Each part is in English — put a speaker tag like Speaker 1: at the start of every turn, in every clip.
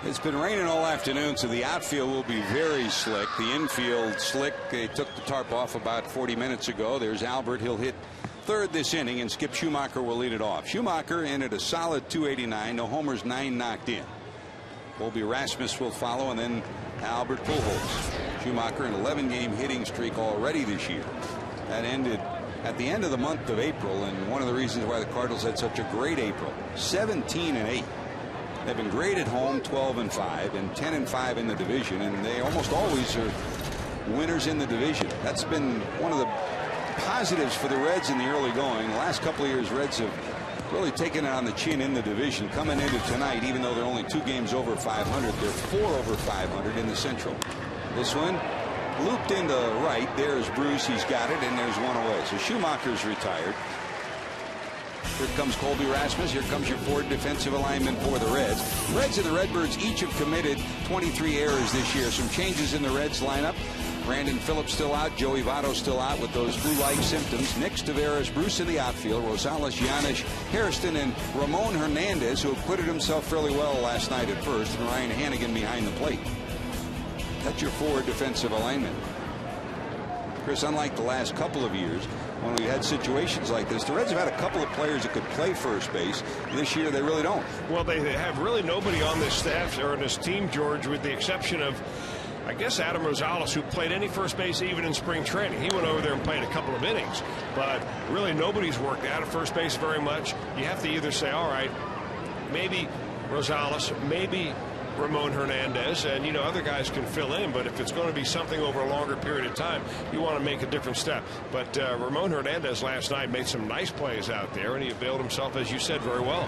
Speaker 1: It's been raining all afternoon, so the outfield will be very slick. The infield slick. They took the tarp off about 40 minutes ago. There's Albert. He'll hit third this inning, and Skip Schumacher will lead it off. Schumacher in at a solid 289. No homers, 9 knocked in. Colby Rasmus will follow, and then Albert Pujols. Schumacher an 11-game hitting streak already this year. That ended at the end of the month of April, and one of the reasons why the Cardinals had such a great April. 17-8. They've been great at home, 12-5, and 10-5 in the division, and they almost always are winners in the division. That's been one of the positives for the Reds in the early going. The last couple of years, Reds have really taken it on the chin in the division. Coming into tonight, even though they're only 2 games over 500, they're 4 over 500 in the Central. This one looped into right. There's Bruce. He's got it, and there's one away. So Schumacher's retired. Here comes Colby Rasmus. Here comes your forward defensive alignment for the Reds. Reds and the Redbirds each have committed 23 errors this year. Some changes in the Reds lineup. Brandon Phillips still out. Joey Votto still out with those flu-like symptoms. Nick Taveras, Bruce in the outfield. Rosales, Giannis, Hairston, and Ramon Hernandez, who acquitted himself fairly well last night at first. And Ryan Hannigan behind the plate. That's your forward defensive alignment. Chris, unlike the last couple of years, when we had situations like this, the Reds have had a couple of players that could play first base. This year, they really don't.
Speaker 2: Well, they have really nobody on this staff or on this team, George, with the exception of, I guess, Adam Rosales, who played any first base even in spring training. He went over there and played a couple of innings. But really, nobody's worked out at first base very much. You have to either say, all right, maybe Rosales, maybe Ramon Hernandez, and other guys can fill in, but if it's going to be something over a longer period of time, you want to make a different step. But Ramon Hernandez last night made some nice plays out there, and he availed himself, as you said, very well.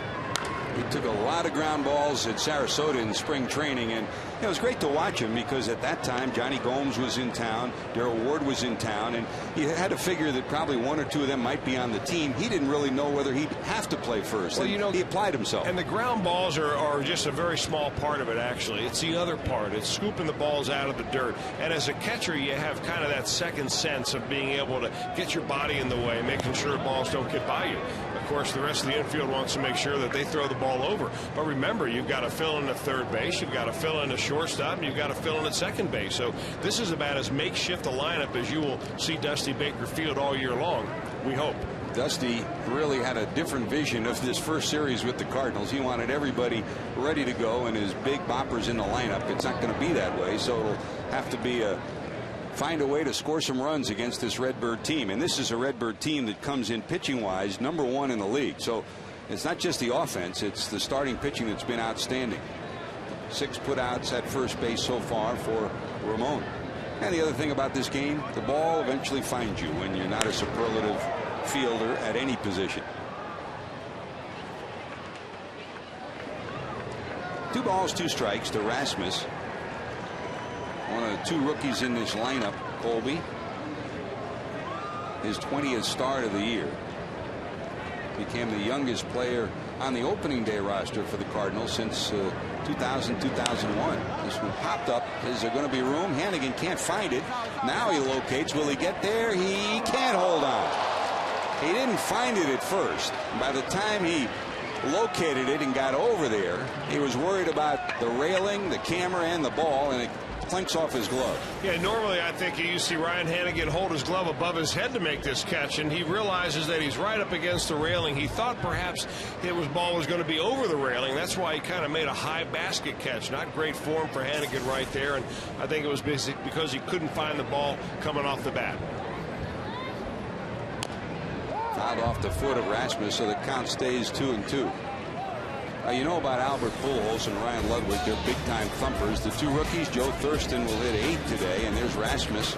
Speaker 1: He took a lot of ground balls at Sarasota in spring training, and it was great to watch him because at that time Johnny Gomes was in town, Darrell Ward was in town, and he had to figure that probably 1 or 2 of them might be on the team. He didn't really know whether he'd have to play first. Well, he applied himself.
Speaker 2: And the ground balls are just a very small part of it, actually. It's the other part. It's scooping the balls out of the dirt. And as a catcher, you have kind of that second sense of being able to get your body in the way, making sure balls don't get by you. Of course, the rest of the infield wants to make sure that they throw the ball over. But remember, you've got to fill in at third base, you've got to fill in a shortstop, and you've got to fill in at second base. So this is about as makeshift a lineup as you will see Dusty Baker field all year long, we hope.
Speaker 1: Dusty really had a different vision of this first series with the Cardinals. He wanted everybody ready to go and his big boppers in the lineup. It's not going to be that way, so it'll have to be find a way to score some runs against this Redbird team. And this is a Redbird team that comes in pitching-wise #1 in the league. So it's not just the offense, it's the starting pitching that's been outstanding. 6 putouts at first base so far for Ramon. And the other thing about this game, the ball eventually finds you when you're not a superlative fielder at any position. 2 balls, 2 strikes to Rasmus. One of the 2 rookies in this lineup, Colby. His 20th start of the year. Became the youngest player on the opening day roster for the Cardinals since 2000-2001. This one popped up. Is there going to be room? Hannigan can't find it. Now he locates. Will he get there? He can't hold on. He didn't find it at first. By the time he located it and got over there, he was worried about the railing, the camera, and the ball, and it clinks off his glove.
Speaker 2: Yeah, normally I think you see Ryan Hannigan hold his glove above his head to make this catch, and he realizes that he's right up against the railing. He thought perhaps his ball was going to be over the railing. That's why he kind of made a high basket catch. Not great form for Hannigan right there, and I think it was because he couldn't find the ball coming off the bat.
Speaker 1: Fouled off the foot of Rasmus, so the count stays 2-2. You know about Albert Pujols and Ryan Ludwig. They're big-time thumpers. The 2 rookies, Joe Thurston will hit 8 today, and there's Rasmus.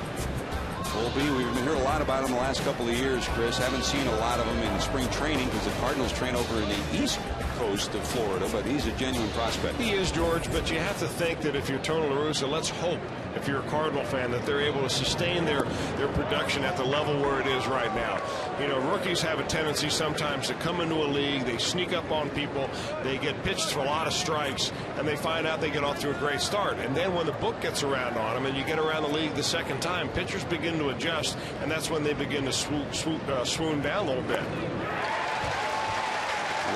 Speaker 1: Colby, we've been hearing a lot about him the last couple of years, Chris. Haven't seen a lot of him in spring training because the Cardinals train over in the East Coast of Florida, but he's a genuine prospect.
Speaker 2: He is, George, but you have to think that if you're Tony La Russa, let's hope, if you're a Cardinal fan, that they're able to sustain their production at the level where it is right now. Rookies have a tendency sometimes to come into a league, they sneak up on people, they get pitched for a lot of strikes, and they find out they get off to a great start. And then when the book gets around on them and you get around the league the second time, pitchers begin to adjust, and that's when they begin to swoon down a little bit.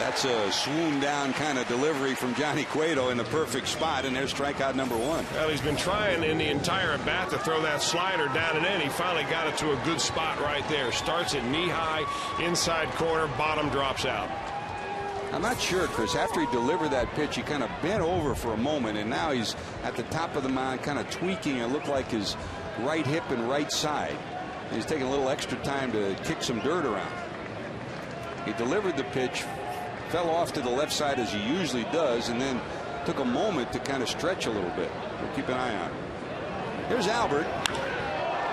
Speaker 1: That's a swoon down kind of delivery from Johnny Cueto in the perfect spot, and there's strikeout number 1.
Speaker 2: Well, he's been trying in the entire at bat to throw that slider down and in. He finally got it to a good spot right there. Starts at knee high, inside corner, bottom drops out.
Speaker 1: I'm not sure, Chris. After he delivered that pitch, he kind of bent over for a moment, and now he's at the top of the mound kind of tweaking. It looked like his right hip and right side. He's taking a little extra time to kick some dirt around. He delivered the pitch, fell off to the left side as he usually does, and then took a moment to kind of stretch a little bit. We'll keep an eye on it. Here's Albert.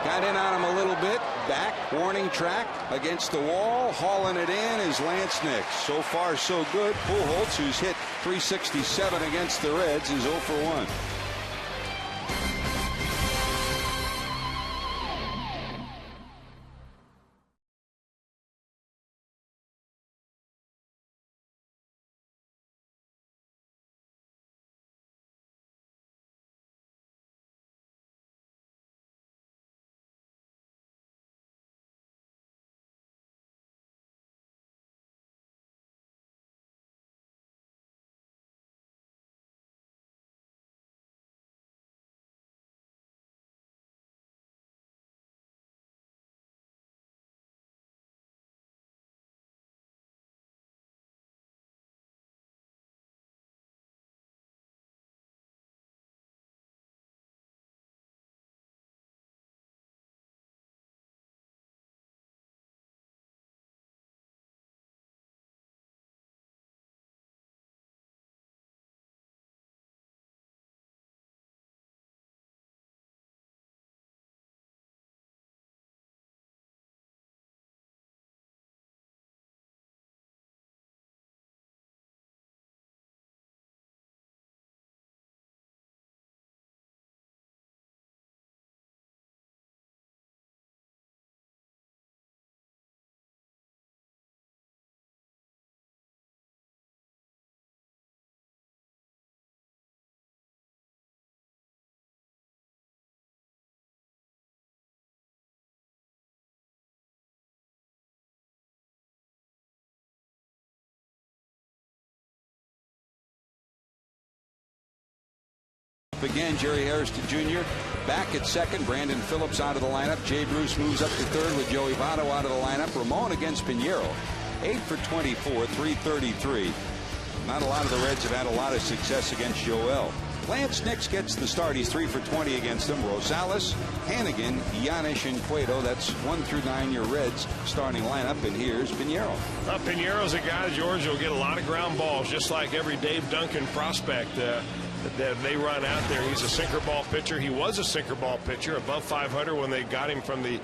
Speaker 1: Got in on him a little bit. Back, warning track against the wall. Hauling it in is Lance Nix. So far, so good. Pujols, who's hit .367 against the Reds, is 0 for 1. Again, Jerry Harrison Jr. back at second. Brandon Phillips out of the lineup. Jay Bruce moves up to third with Joey Votto out of the lineup. Ramon against Pinheiro. 8 for 24, 333. Not a lot of the Reds have had a lot of success against Joel. Lance Nix gets the start. He's 3 for 20 against them. Rosales, Hannigan, Yanish, and Cueto. That's 1 through 9 your Reds starting lineup. And here's Pinheiro.
Speaker 2: Pinheiro's a guy, George, who'll get a lot of ground balls, just like every Dave Duncan prospect that they run out there. He's a sinker ball pitcher. He was a sinker ball pitcher, above 500 when they got him from the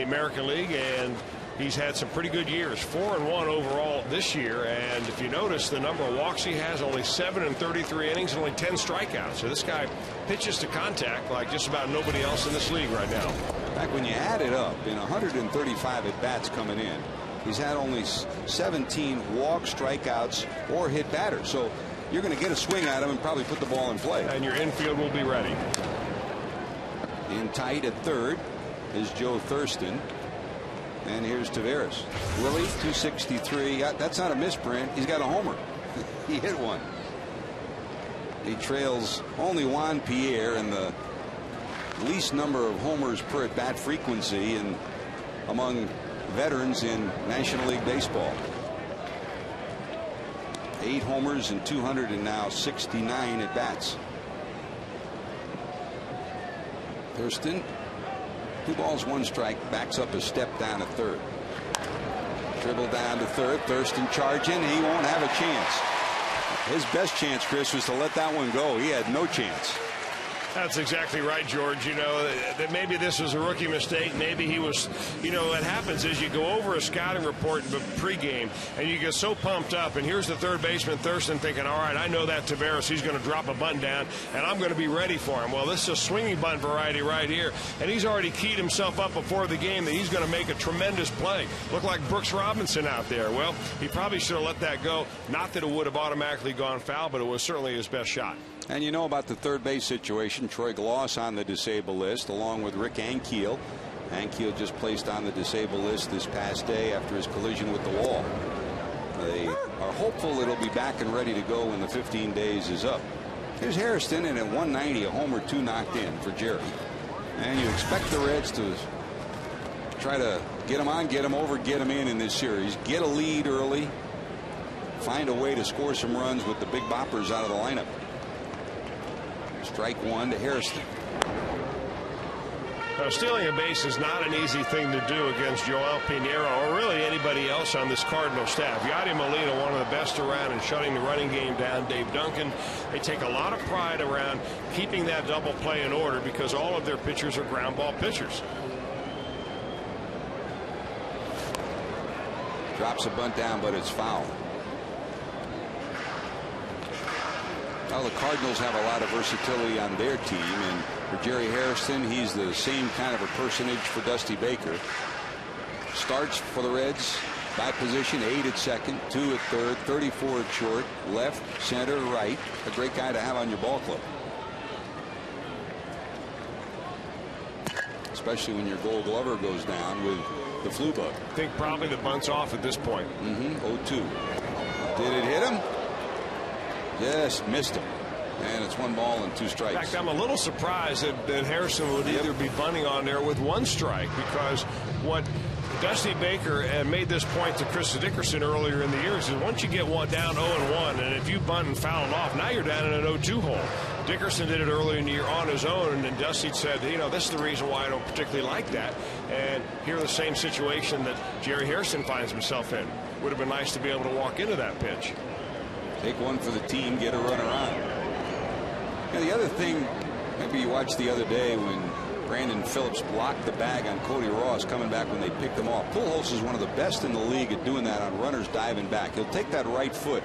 Speaker 2: American League, and he's had some pretty good years. 4-1 overall this year, and if you notice the number of walks he has, only 7 in 33 innings and only 10 strikeouts. So this guy pitches to contact like just about nobody else in this league right now.
Speaker 1: In fact, when you add it up, in 135 at bats coming in, he's had only 17 walks, strikeouts, or hit batters. So you're going to get a swing at him and probably put the ball in play.
Speaker 2: And your infield will be ready.
Speaker 1: In tight at third is Joe Thurston. And here's Taveras. Willie, 263. That's not a misprint. He's got a homer. He hit one. He trails only Juan Pierre in the least number of homers per at bat frequency and among veterans in National League Baseball. 8 homers and 269 at bats. Thurston, 2 balls, 1 strike, backs up a step down to third. Dribble down to third. Thurston charging. He won't have a chance. His best chance, Chris, was to let that one go. He had no chance.
Speaker 2: That's exactly right, George. You know, that maybe this was a rookie mistake. Maybe he was, you know, what happens is you go over a scouting report in the pregame and you get so pumped up. And here's the third baseman, Thurston, thinking, all right, I know that Taveras, he's going to drop a bunt down and I'm going to be ready for him. Well, this is a swinging bunt variety right here. And he's already keyed himself up before the game that he's going to make a tremendous play. Looked like Brooks Robinson out there. Well, he probably should have let that go. Not that it would have automatically gone foul, but it was certainly his best shot.
Speaker 1: And you know about the third base situation. Troy Gloss on the disabled list along with Rick Ankiel. Ankiel just placed on the disabled list this past day after his collision with the wall. They are hopeful it'll be back and ready to go when the 15 days is up. Here's Hairston, and at 190, a home or two knocked in for Jerry. And you expect the Reds to try to get him on, get him over, get him in this series. Get a lead early. Find a way to score some runs with the big boppers out of the lineup. Strike one to Hairston.
Speaker 2: Now, stealing a base is not an easy thing to do against Joel Pinheiro or really anybody else on this Cardinal staff. Yadier Molina, one of the best around in shutting the running game down. Dave Duncan, they take a lot of pride around keeping that double play in order because all of their pitchers are ground ball pitchers.
Speaker 1: Drops a bunt down, but it's foul. Well, the Cardinals have a lot of versatility on their team, and for Jerry Hairston, he's the same kind of a personage for Dusty Baker. Starts for the Reds by position, 8 at second, 2 at third, 34 at short, left, center, right. A great guy to have on your ball club, especially when your Gold Glover goes down with the flu bug.
Speaker 2: I think probably the bunt's off at this point.
Speaker 1: 0-2. Did it hit him? Just missed him. And it's 1 ball and 2 strikes.
Speaker 2: In fact, I'm a little surprised that Hairston would either be bunting on there with 1 strike, because what Dusty Baker made this point to Chris Dickerson earlier in the year is once you get down 0-1, and if you bunt and foul it off, now you're down in an 0-2 hole. Dickerson did it earlier in the year on his own, and Dusty said, you know, this is the reason why I don't particularly like that. And here the same situation that Jerry Hairston finds himself in. Would have been nice to be able to walk into that pitch.
Speaker 1: Take one for the team, get a runner on. And the other thing, maybe you watched the other day when Brandon Phillips blocked the bag on Cody Ross coming back when they picked him off. Pujols is one of the best in the league at doing that on runners diving back. He'll take that right foot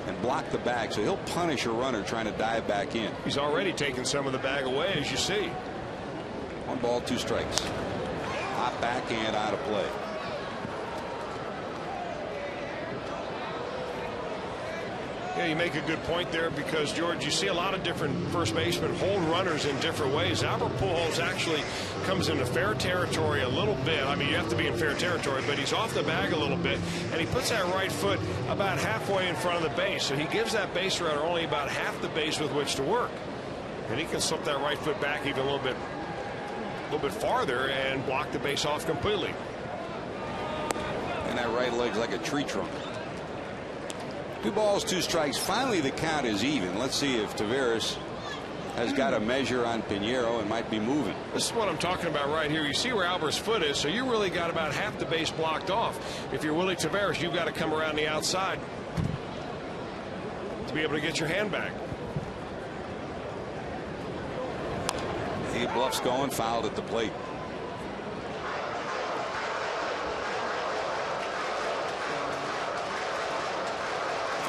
Speaker 1: and block the bag, so he'll punish a runner trying to dive back in.
Speaker 2: He's already taken some of the bag away, as you see.
Speaker 1: 1 ball, 2 strikes. Hot backhand out of play.
Speaker 2: Yeah, you make a good point there because, George, you see a lot of different first basemen hold runners in different ways. Albert Pujols actually comes into fair territory a little bit. I mean, you have to be in fair territory, but he's off the bag a little bit, and he puts that right foot about halfway in front of the base. So he gives that base runner only about half the base with which to work. And he can slip that right foot back even a little bit farther and block the base off completely.
Speaker 1: And that right leg's like a tree trunk. 2 balls, 2 strikes. Finally, the count is even. Let's see if Taveras has got a measure on Pinheiro and might be moving.
Speaker 2: This is what I'm talking about right here. You see where Albert's foot is, so you really got about half the base blocked off. If you're Willie Taveras, you've got to come around the outside to be able to get your hand back.
Speaker 1: He bluffs going, fouled at the plate.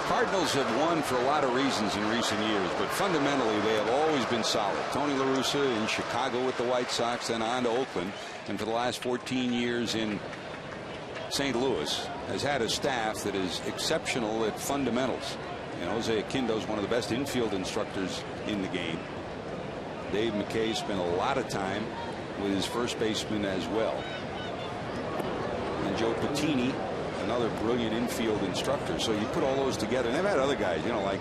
Speaker 1: Cardinals have won for a lot of reasons in recent years, but fundamentally they have always been solid. Tony La Russa in Chicago with the White Sox, then on to Oakland, and for the last 14 years in St. Louis has had a staff that is exceptional at fundamentals. And Jose Aquindo is one of the best infield instructors in the game. Dave McKay spent a lot of time with his first baseman as well. And Joe Patini, another brilliant infield instructor. So you put all those together, and they've had other guys, you know, like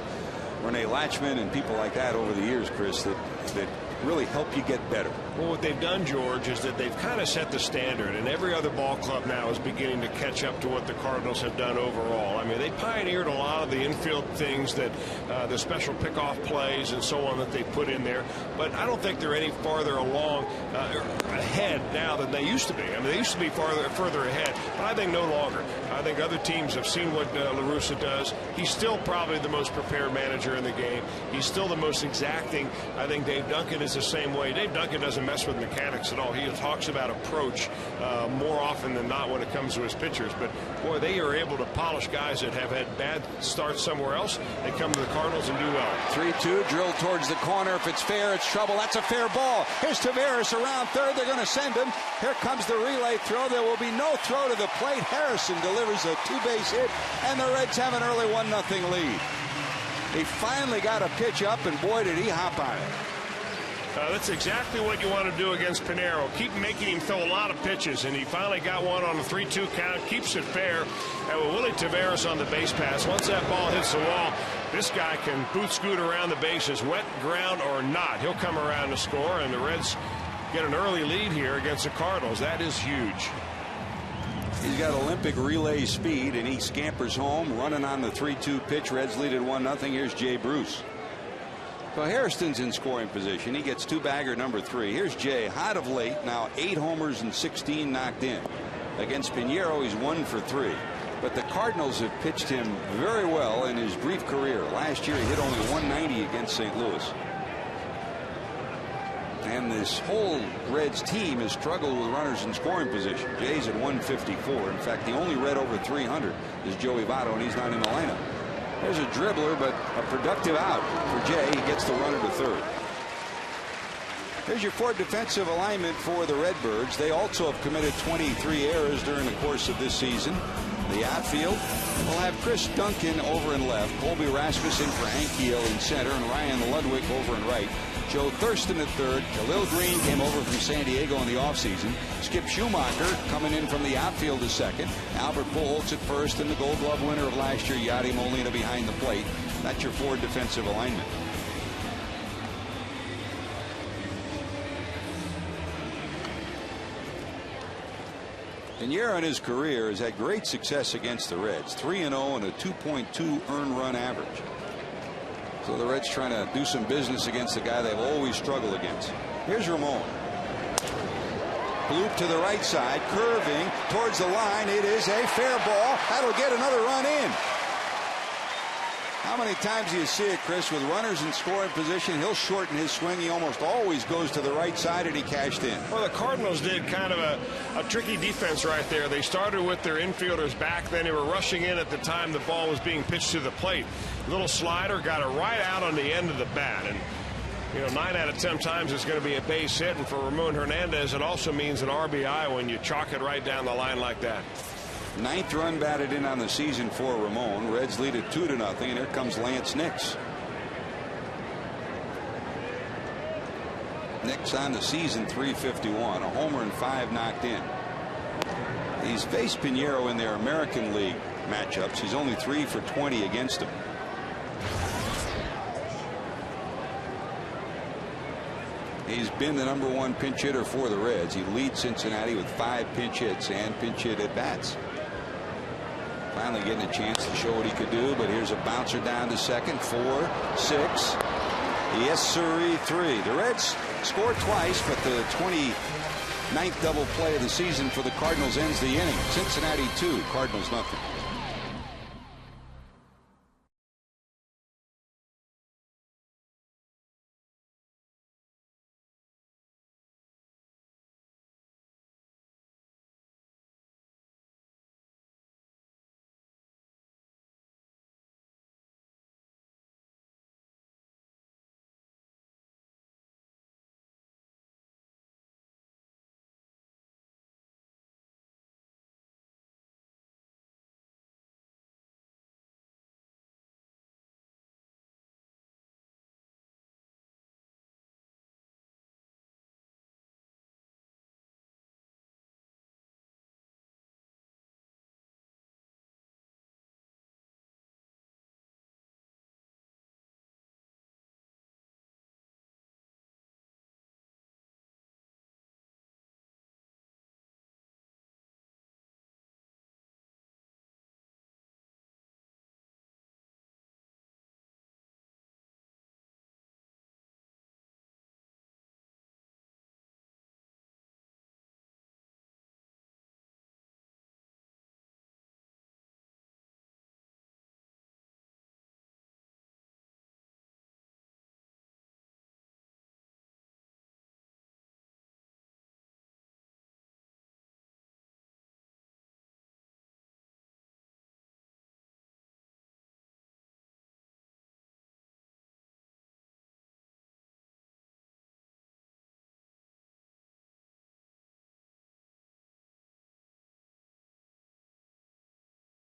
Speaker 1: Rene Latchman and people like that over the years, Chris, that really help you get better.
Speaker 2: Well, what they've done, George, is that they've kind of set the standard, and every other ball club now is beginning to catch up to what the Cardinals have done overall. I mean, they pioneered a lot of the infield things, that the special pickoff plays and so on that they put in there, but I don't think they're any farther along ahead now than they used to be. I mean, they used to be further ahead, but I think no longer. I think other teams have seen what La Russa does. He's still probably the most prepared manager in the game. He's still the most exacting. I think Dave Duncan is the same way. Dave Duncan doesn't mess with mechanics at all. He talks about approach more often than not when it comes to his pitchers. But boy, they are able to polish guys that have had bad starts somewhere else. They come to the Cardinals and do well.
Speaker 1: 3-2, drilled towards the corner. If it's fair, it's trouble. That's a fair ball. Here's Taveras around third. They're going to send him. Here comes the relay throw. There will be no throw to the plate. Harrison delivers a 2-base hit, and the Reds have an early 1-0 lead. He finally got a pitch up, and boy, did he hop on it.
Speaker 2: That's exactly what you want to do against Pinheiro. Keep making him throw a lot of pitches, and he finally got one on a 3-2 count, keeps it fair. And with Willie Taveras on the base pass, once that ball hits the wall, this guy can boot scoot around the bases, wet ground or not. He'll come around to score, and the Reds get an early lead here against the Cardinals. That is huge.
Speaker 1: He's got Olympic relay speed, and he scampers home, running on the 3-2 pitch. Reds lead at 1-0. Here's Jay Bruce. So Hairston's in scoring position. He gets two-bagger number 3. Here's Jay, hot of late, now 8 homers and 16 knocked in. Against Pinheiro, he's 1 for 3. But the Cardinals have pitched him very well in his brief career. Last year, he hit only 190 against St. Louis. And this whole Reds team has struggled with runners in scoring position. Jay's at 154. In fact, the only Red over 300 is Joey Votto, and he's not in the lineup. There's a dribbler, but a productive out for Jay. He gets the runner to third. Here's your Ford defensive alignment for the Redbirds. They also have committed 23 errors during the course of this season. The outfield will have Chris Duncan over in left, Colby Rasmussen for Hank Keel in center, and Ryan Ludwig over in right. Joe Thurston at third. Khalil Green came over from San Diego in the offseason. Skip Schumacher coming in from the outfield is second. Albert Pujols at first, and the Gold Glove winner of last year, Yadi Molina, behind the plate. That's your Ford defensive alignment. Pinheiro in his career has had great success against the Reds. 3-0 and a 2.2 earned run average. So the Reds trying to do some business against the guy they've always struggled against. Here's Ramon. Loop to the right side, curving towards the line. It is a fair ball. That'll get another run in. How many times do you see it, Chris? With runners in scoring position, he'll shorten his swing. He almost always goes to the right side, and he cashed in.
Speaker 2: Well, the Cardinals did kind of a tricky defense right there. They started with their infielders back, then they were rushing in at the time the ball was being pitched to the plate. Little slider, got it right out on the end of the bat. And, you know, 9 out of 10 times it's going to be a base hit. And for Ramon Hernandez, it also means an RBI when you chalk it right down the line like that.
Speaker 1: 9th run batted in on the season for Ramon. Reds lead at 2-0, and here comes Lance Nix. Nix on the season, 351, a homer and 5 knocked in. He's faced Pinheiro in their American League matchups. He's only 3 for 20 against him. He's been the #1 pinch hitter for the Reds. He leads Cincinnati with 5 pinch hits and pinch hit at bats. Finally getting a chance to show what he could do, but here's a bouncer down to second. 4, 6. Yes, sirree, 3. The Reds scored twice, but the 29th double play of the season for the Cardinals ends the inning. Cincinnati 2, Cardinals nothing.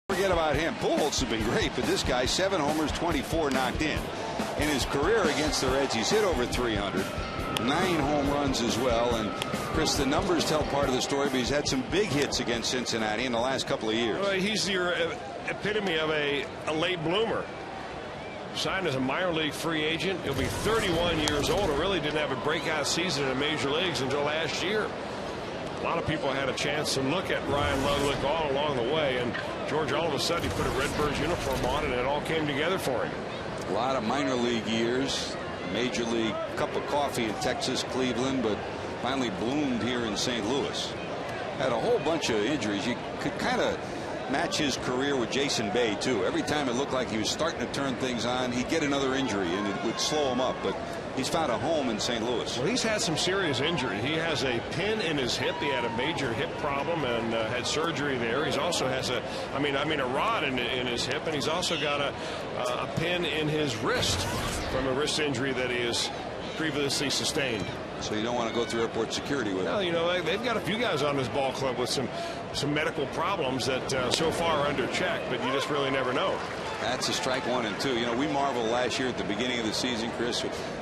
Speaker 1: Forget about him. Pujols has been great, but this guy, 7 homers, 24 knocked in. in his career against the Reds. He's hit over 300, 9 home runs as well. And Chris, the numbers tell part of the story, but he's had some big hits against Cincinnati in the last couple of years.
Speaker 2: Well, he's your epitome of a late bloomer. Signed as a minor league free agent. He'll be 31 years old and really didn't have a breakout season in the major leagues until last year. A lot of people had a chance to look at Ryan Ludwig all along the way, and George, all of a sudden, he put a Redbirds uniform on, and it all came together for him.
Speaker 1: A lot of minor league years, major league cup of coffee in Texas, Cleveland, but finally bloomed here in St. Louis. Had a whole bunch of injuries. You could kind of match his career with Jason Bay, too. Every time it looked like he was starting to turn things on, he'd get another injury, and it would slow him up. But he's found a home in St. Louis.
Speaker 2: Well, he's had some serious injury. He has a pin in his hip. He had a major hip problem and had surgery there. He's also has a rod in his hip, and he's also got a pin in his wrist from a wrist injury that he has previously sustained.
Speaker 1: So you don't want to go through airport security with him.
Speaker 2: Well, you know, they've got a few guys on this ball club with some medical problems that so far are under check, but you just really never know.
Speaker 1: That's a strike 1 and 2. You know, we marveled last year at the beginning of the season, Chris,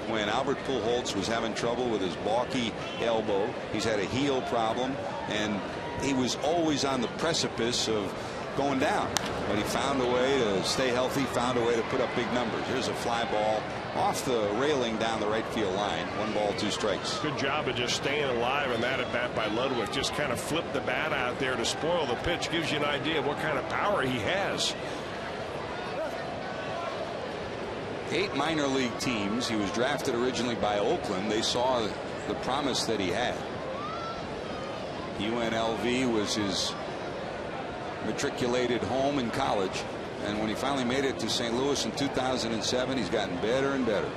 Speaker 1: when Albert Pujols was having trouble with his balky elbow. He's had a heel problem, and he was always on the precipice of going down. But he found a way to stay healthy, found a way to put up big numbers. Here's a fly ball off the railing down the right field line. 1 ball, 2 strikes.
Speaker 2: Good job of just staying alive in that at bat by Ludwig. Just kind of flipped the bat out there to spoil the pitch. Gives you an idea of what kind of power he has.
Speaker 1: 8 minor league teams. He was drafted originally by Oakland. They saw the promise that he had. UNLV was his matriculated home in college, and when he finally made it to St. Louis in 2007, he's gotten better and better.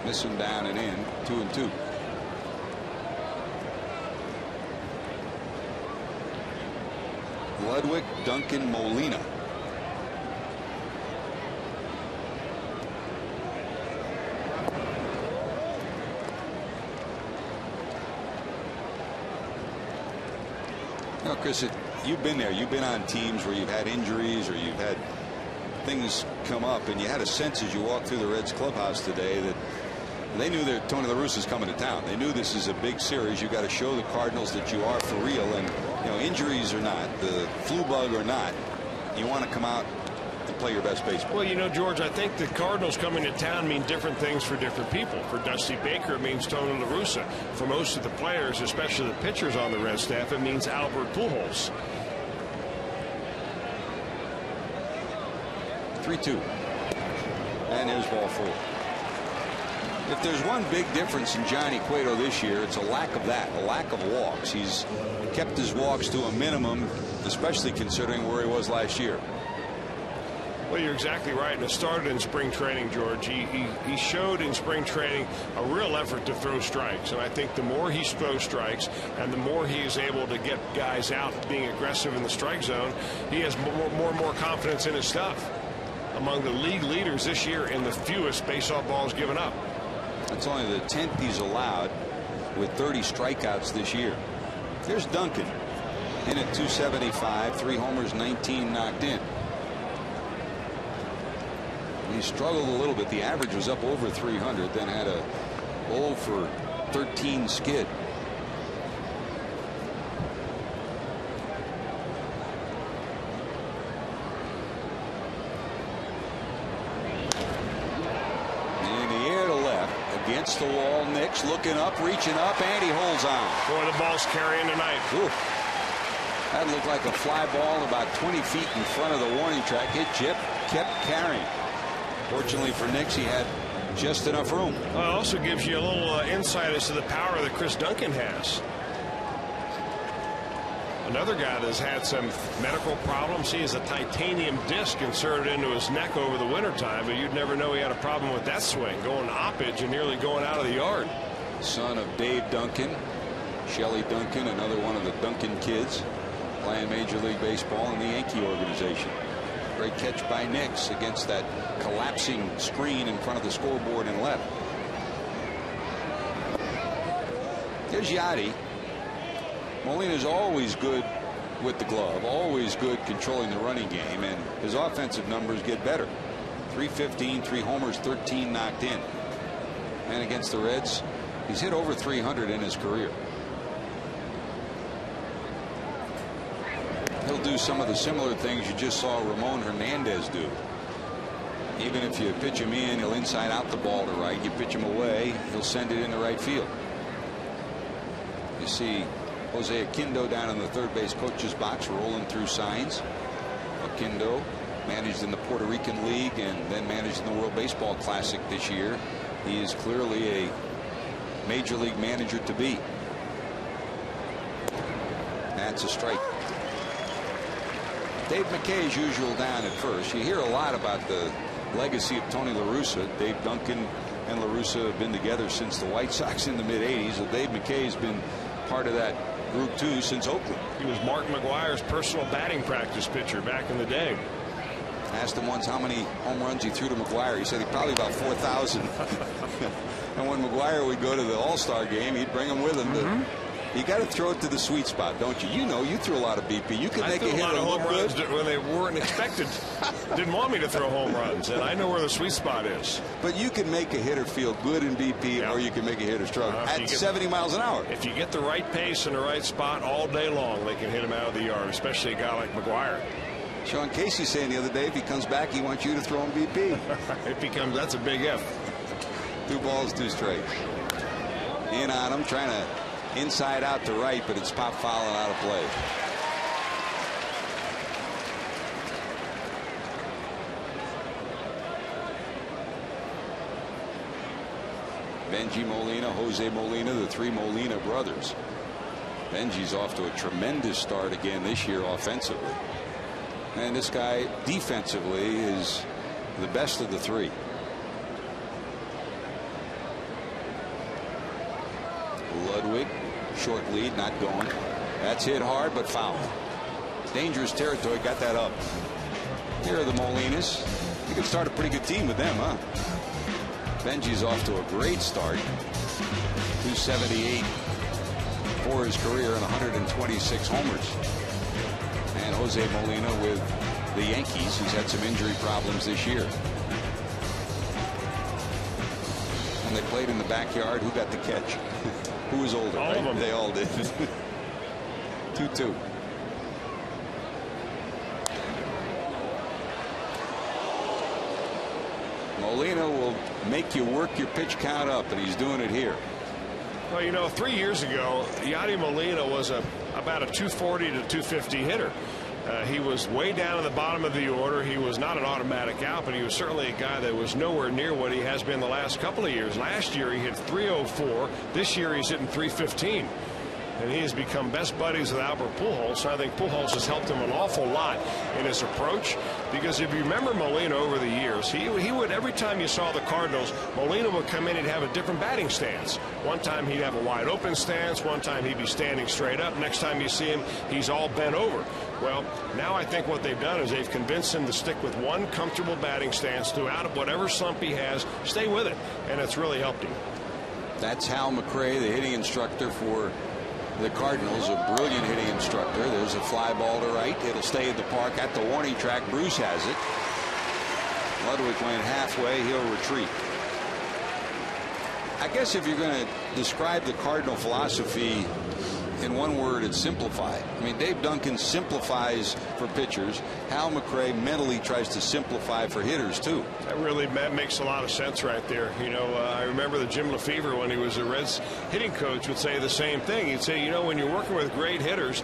Speaker 1: Missing down and in, 2 and 2. Ludwig, Duncan, Molina. You know, Chris, you've been there. You've been on teams where you've had injuries or you've had things come up, and you had a sense as you walked through the Reds clubhouse today that they knew that Tony La Russa's coming to town. They knew this is a big series. You've got to show the Cardinals that you are for real. And, you know, injuries or not, the flu bug or not, you want to come out and play your best baseball.
Speaker 2: Well, you know, George, I think the Cardinals coming to town mean different things for different people. For Dusty Baker, it means Tony La Russa. For most of the players, especially the pitchers on the Red staff, it means Albert Pujols.
Speaker 1: 3-2. And there's ball 4. If there's one big difference in Johnny Cueto this year, it's a lack of that, a lack of walks. He's kept his walks to a minimum, especially considering where he was last year.
Speaker 2: Well, you're exactly right, and it started in spring training, George. He showed in spring training a real effort to throw strikes, and I think the more he throws strikes and the more he is able to get guys out being aggressive in the strike zone, he has more and more confidence in his stuff. Among the league leaders this year in the fewest base-off balls given up.
Speaker 1: That's only the 10th he's allowed with 30 strikeouts this year. There's Duncan in at 275, 3 homers, 19 knocked in. He struggled a little bit. The average was up over 300, then had a 0 for 13 skid. Against the wall, Nix looking up, reaching up, and he holds on.
Speaker 2: Boy, the ball's carrying tonight.
Speaker 1: Ooh. That looked like a fly ball about 20 feet in front of the warning track. It kept carrying. Fortunately for Nix, he had just enough room.
Speaker 2: Well, it also gives you a little insight as to the power that Chris Duncan has. Another guy that's had some medical problems. He has a titanium disc inserted into his neck over the wintertime, but you'd never know he had a problem with that swing, going oppage and nearly going out of the yard.
Speaker 1: Son of Dave Duncan, Shelley Duncan, another one of the Duncan kids, playing Major League Baseball in the Yankee organization. Great catch by Nix against that collapsing screen in front of the scoreboard in left. There's Yachty. Molina's always good with the glove. Always good controlling the running game, and his offensive numbers get better. 315, 3 homers, 13 knocked in. And against the Reds, he's hit over 300 in his career. He'll do some of the similar things you just saw Ramon Hernandez do. Even if you pitch him in, he'll inside out the ball to right. You pitch him away, he'll send it into right field. You see Jose Aquindo down in the third base coach's box rolling through signs. Aquindo managed in the Puerto Rican League and then managed in the World Baseball Classic this year. He is clearly a major league manager to be. That's a strike. Dave McKay's usual down at first. You hear a lot about the legacy of Tony La Russa. Dave Duncan and La Russa have been together since the White Sox in the mid-'80s. So Dave McKay's been part of that group too since Oakland.
Speaker 2: He was Mark McGwire's personal batting practice pitcher back in the day.
Speaker 1: Asked him once how many home runs he threw to McGwire. He said he probably about 4,000. And when McGwire would go to the All-Star game, he'd bring him with him. You got to throw it to the sweet spot, don't you? You know, you threw a lot of BP. You can make a hit
Speaker 2: a lot of home runs
Speaker 1: good
Speaker 2: when they weren't expected. Didn't want me to throw home runs, and I know where the sweet spot is.
Speaker 1: But you can make a hitter feel good in BP, or you can make a hitter struggle at 70 miles an hour.
Speaker 2: If you get the right pace and the right spot all day long, they can hit him out of the yard, especially a guy like McGwire.
Speaker 1: Sean Casey saying the other day, if he comes back, he wants you to throw him BP.
Speaker 2: That's a big if.
Speaker 1: 2 balls, 2 strikes. In on him, trying to inside out to right, but it's pop foul and out of play. Benji Molina, Jose Molina, the 3 Molina brothers. Benji's off to a tremendous start again this year offensively. And this guy defensively is the best of the 3. Ludwig, short lead, not going. That's hit hard, but foul. Dangerous territory, got that up. Here are the Molinas. You could start a pretty good team with them, huh? Benji's off to a great start. 278 for his career and 126 homers. And Jose Molina with the Yankees, who's had some injury problems this year. When they played in the backyard, who got the catch? Who was older?
Speaker 2: All of them.
Speaker 1: They all did. 2-2. Molina will make you work your pitch count up, and he's doing it here.
Speaker 2: Well, you know, 3 years ago, Yadi Molina was about a 240 to 250 hitter. He was way down in the bottom of the order. He was not an automatic out, but he was certainly a guy that was nowhere near what he has been the last couple of years. Last year he hit 304. This year he's hitting 315. And he has become best buddies with Albert Pujols. So I think Pujols has helped him an awful lot in his approach. Because if you remember Molina over the years, he would, every time you saw the Cardinals, Molina would come in and have a different batting stance. One time he'd have a wide open stance. One time he'd be standing straight up. Next time you see him, he's all bent over. Well, now I think what they've done is they've convinced him to stick with one comfortable batting stance throughout whatever slump he has. Stay with it. And it's really helped him.
Speaker 1: That's Hal McRae, the hitting instructor for the Cardinals, a brilliant hitting instructor. There's a fly ball to right. It'll stay at the park at the warning track. Bruce has it. Ludwig went halfway. He'll retreat. I guess if you're going to describe the Cardinal philosophy in one word, it's simplify. I mean, Dave Duncan simplifies for pitchers. Hal McRae mentally tries to simplify for hitters too.
Speaker 2: That really makes a lot of sense right there. You know, I remember that Jim Lefevre, when he was a Reds hitting coach, would say the same thing. He'd say, you know, when you're working with great hitters,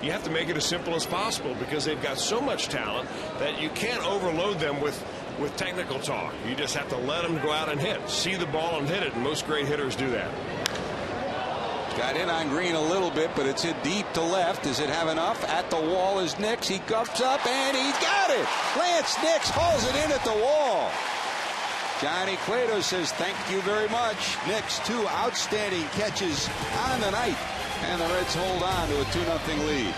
Speaker 2: you have to make it as simple as possible because they've got so much talent that you can't overload them with technical talk. You just have to let them go out and hit. See the ball and hit it, and most great hitters do that.
Speaker 1: Got in on Green a little bit, but it's hit deep to left. Does it have enough? At the wall is Nix. He comes up and he's got it. Lance Nix hauls it in at the wall. Johnny Cueto says thank you very much. Nix, 2 outstanding catches on the night, and the Reds hold on to a 2-0 lead.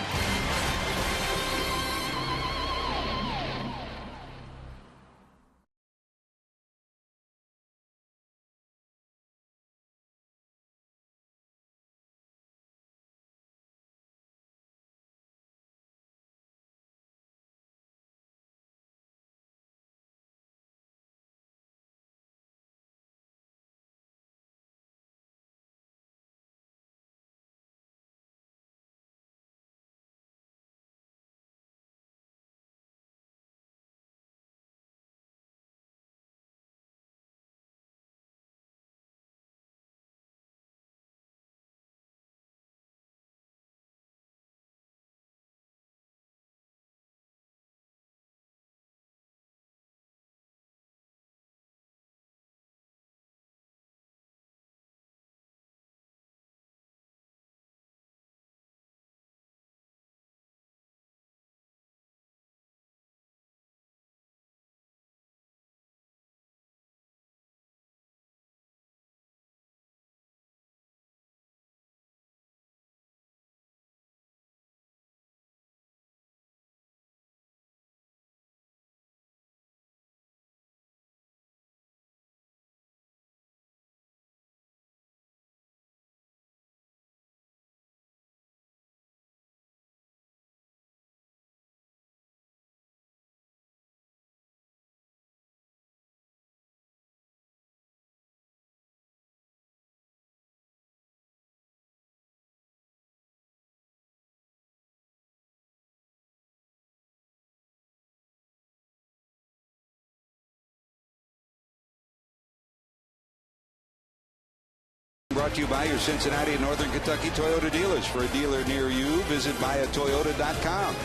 Speaker 1: brought to you by your Cincinnati and Northern Kentucky Toyota dealers. For a dealer near you, visit buyatoyota.com.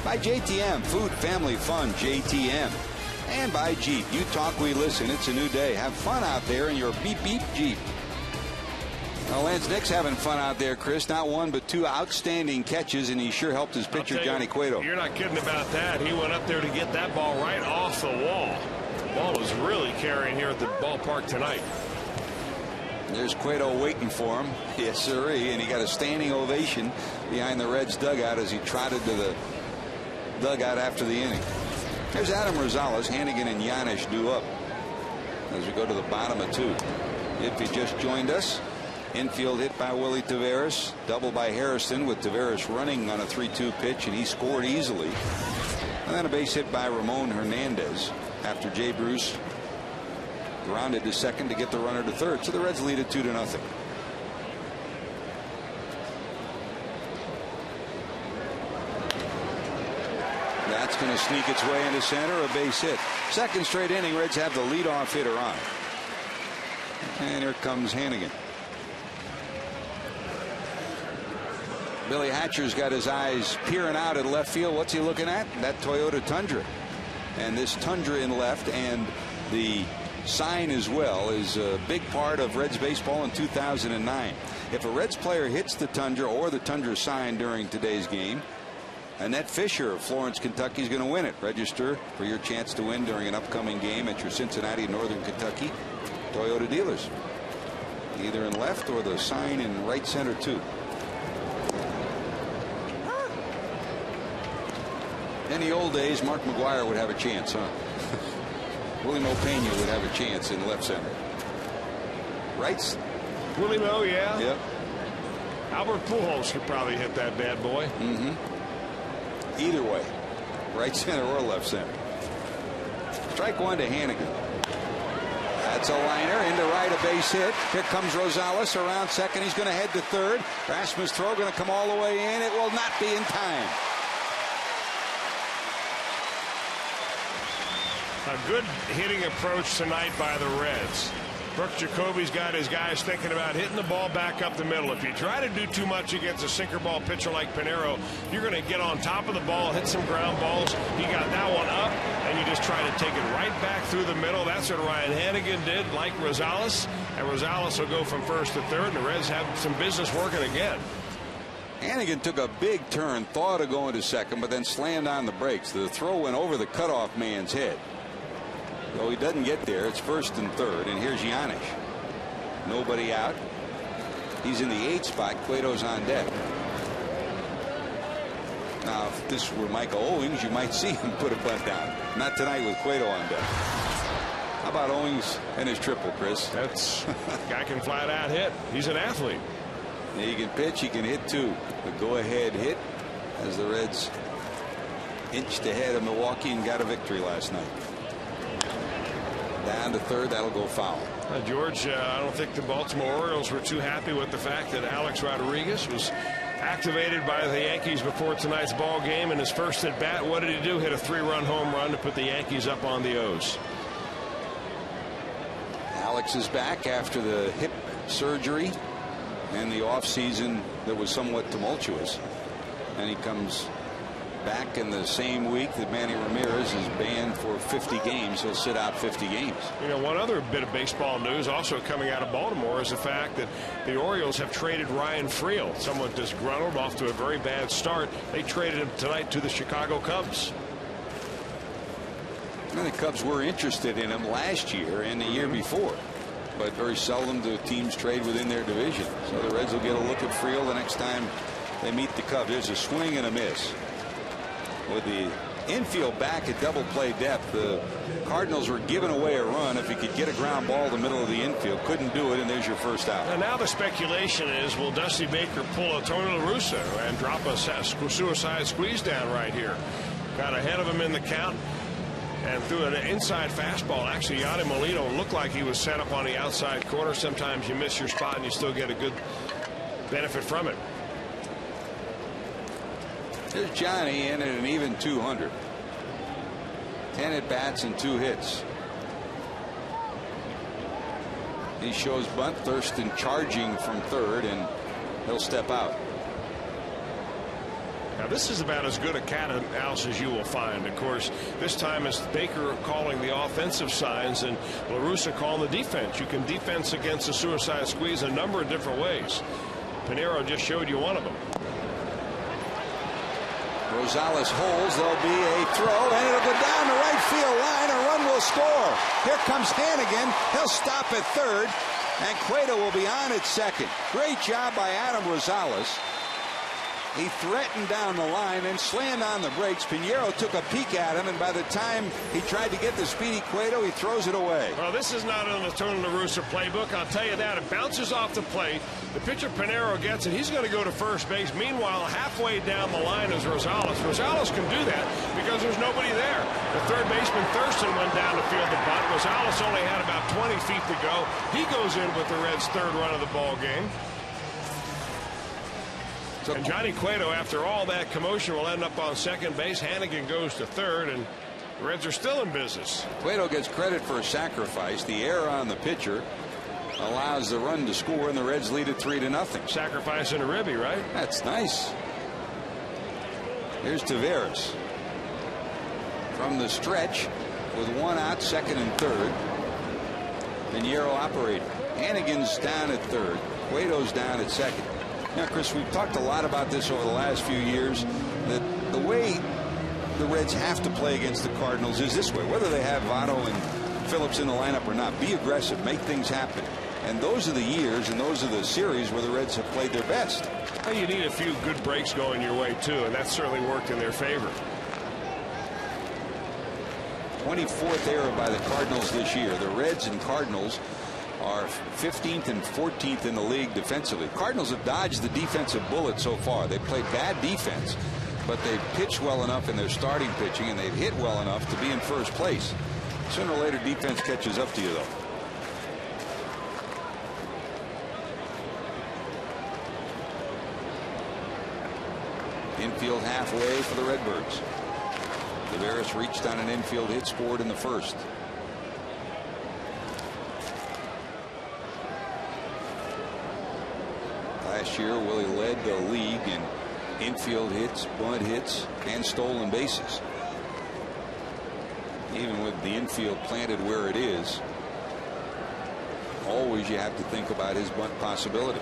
Speaker 1: By JTM, food, family, fun, JTM. And by Jeep, you talk, we listen. It's a new day. Have fun out there in your beep beep Jeep. Well, Lance Nick's having fun out there, Chris. Not one, but two outstanding catches, and he sure helped his pitcher, Johnny Cueto.
Speaker 2: You're not kidding about that. He went up there to get that ball right off the wall. The ball is really carrying here at the ballpark tonight.
Speaker 1: There's Cueto waiting for him. Yes, sirree. And he got a standing ovation behind the Reds dugout as he trotted to the dugout after the inning. There's Adam Rosales. Hannigan and Giannis due up as we go to the bottom of 2. If you just joined us, infield hit by Willie Taveras, double by Harrison with Taveras running on a 3-2 pitch, and he scored easily. And then a base hit by Ramon Hernandez after Jay Bruce grounded to second to get the runner to third. So the Reds lead it 2-0. That's going to sneak its way into center, a base hit. Second straight inning, Reds have the leadoff hitter on. And here comes Hannigan. Billy Hatcher's got his eyes peering out at left field. What's he looking at? That Toyota Tundra. And this Tundra in left and the sign as well is a big part of Reds baseball in 2009. If a Reds player hits the Tundra or the Tundra sign during today's game, Annette Fisher of Florence, Kentucky is going to win it. Register for your chance to win during an upcoming game at your Cincinnati and Northern Kentucky Toyota dealers. Either in left or the sign in right center too. In the old days, Mark McGuire would have a chance, huh? Willie Mo Pena would have a chance in left center. Rights?
Speaker 2: Willie Mo, yeah.
Speaker 1: Yep.
Speaker 2: Albert Pujols could probably hit that bad boy.
Speaker 1: Either way, right center or left center. Strike one to Hannigan. That's a liner into right, a base hit. Here comes Rosales around second. He's going to head to third. Rasmus' throw going to come all the way in. It will not be in time.
Speaker 2: A good hitting approach tonight by the Reds. Brooks Jacoby's got his guys thinking about hitting the ball back up the middle. If you try to do too much against a sinker ball pitcher like Pinero, you're going to get on top of the ball, hit some ground balls. He got that one up, and you just try to take it right back through the middle. That's what Ryan Hannigan did, like Rosales. And Rosales will go from first to third, and the Reds have some business working again.
Speaker 1: Hannigan took a big turn, thought of going to second, but then slammed on the brakes. The throw went over the cutoff man's head. So he doesn't get there. It's first and third, and here's Giannis. Nobody out. He's in the 8th spot. Cueto's on deck. Now, if this were Michael Owings, you might see him put a bunt down. Not tonight with Cueto on deck. How about Owings and his triple, Chris?
Speaker 2: That's guy can flat out hit. He's an athlete.
Speaker 1: He can pitch. He can hit too. The go-ahead hit as the Reds inched ahead of Milwaukee and got a victory last night. Down to third, that'll go foul.
Speaker 2: George, I don't think the Baltimore Orioles were too happy with the fact that Alex Rodriguez was activated by the Yankees before tonight's ball game. In his first at bat, what did he do? Hit a 3-run home run to put the Yankees up on the O's.
Speaker 1: Alex is back after the hip surgery and the offseason that was somewhat tumultuous. And he comes back in the same week that Manny Ramirez is banned for 50 games. He'll sit out 50 games.
Speaker 2: You know, one other bit of baseball news also coming out of Baltimore is the fact that the Orioles have traded Ryan Friel, somewhat disgruntled off to a very bad start. They traded him tonight to the Chicago Cubs.
Speaker 1: And the Cubs were interested in him last year and the year before, but very seldom do teams trade within their division. So the Reds will get a look at Friel the next time they meet the Cubs. There's a swing and a miss. With the infield back at double play depth, the Cardinals were giving away a run if he could get a ground ball in the middle of the infield. Couldn't do it, and there's your first out.
Speaker 2: And now the speculation is, will Dusty Baker pull a Tony La Russa and drop a suicide squeeze down right here? Got ahead of him in the count and threw an inside fastball. Actually, Yadi Molino looked like he was set up on the outside corner. Sometimes you miss your spot and you still get a good benefit from it.
Speaker 1: There's Johnny in at an even 200. 10 at bats and 2 hits. He shows bunt. Thurston charging from third, and he'll step out.
Speaker 2: Now this is about as good a cat and mouse as you will find. Of course, this time it's Baker calling the offensive signs and La Russa calling the defense. You can defense against a suicide squeeze a number of different ways. Pinero just showed you one of them.
Speaker 1: Rosales holds. There'll be a throw, and it'll go down the right field line. A run will score. Here comes Hannigan. He'll stop at third, and Cueto will be on at second. Great job by Adam Rosales. He threatened down the line and slammed on the brakes. Pinero took a peek at him, and by the time he tried to get the speedy Cueto, he throws it away.
Speaker 2: Well, this is not in the Tony La Russa playbook. I'll tell you that. It bounces off the plate. The pitcher Pinero gets it. He's going to go to first base. Meanwhile, halfway down the line is Rosales. Rosales can do that because there's nobody there. The third baseman Thurston went down to field the bunt. Rosales only had about 20 feet to go. He goes in with the Reds' third run of the ball game. And Johnny Cueto, after all that commotion, will end up on second base. Hannigan goes to third, and the Reds are still in business.
Speaker 1: Cueto gets credit for a sacrifice. The error on the pitcher allows the run to score, and the Reds lead it 3-0.
Speaker 2: Sacrifice in a ribby, right?
Speaker 1: That's nice. Here's Taveras from the stretch with one out, second and third. Pinero operating. Hannigan's down at third. Cueto's down at second. Now, Chris, we've talked a lot about this over the last few years, that the way the Reds have to play against the Cardinals is this way. Whether they have Votto and Phillips in the lineup or not, be aggressive, make things happen. And those are the years and those are the series where the Reds have played their best.
Speaker 2: Well, you need a few good breaks going your way, too, and that certainly worked in their favor.
Speaker 1: 24th error by the Cardinals this year. The Reds and Cardinals are 15th and 14th in the league defensively. Cardinals have dodged the defensive bullet so far. They've played bad defense, but they've pitched well enough in their starting pitching, and they've hit well enough to be in first place. Sooner or later, defense catches up to you, though. Infield halfway for the Redbirds. Taveras reached on an infield hit, scored in the first. Last year, Willie led the league in infield hits, bunt hits, and stolen bases. Even with the infield planted where it is, always you have to think about his bunt possibility.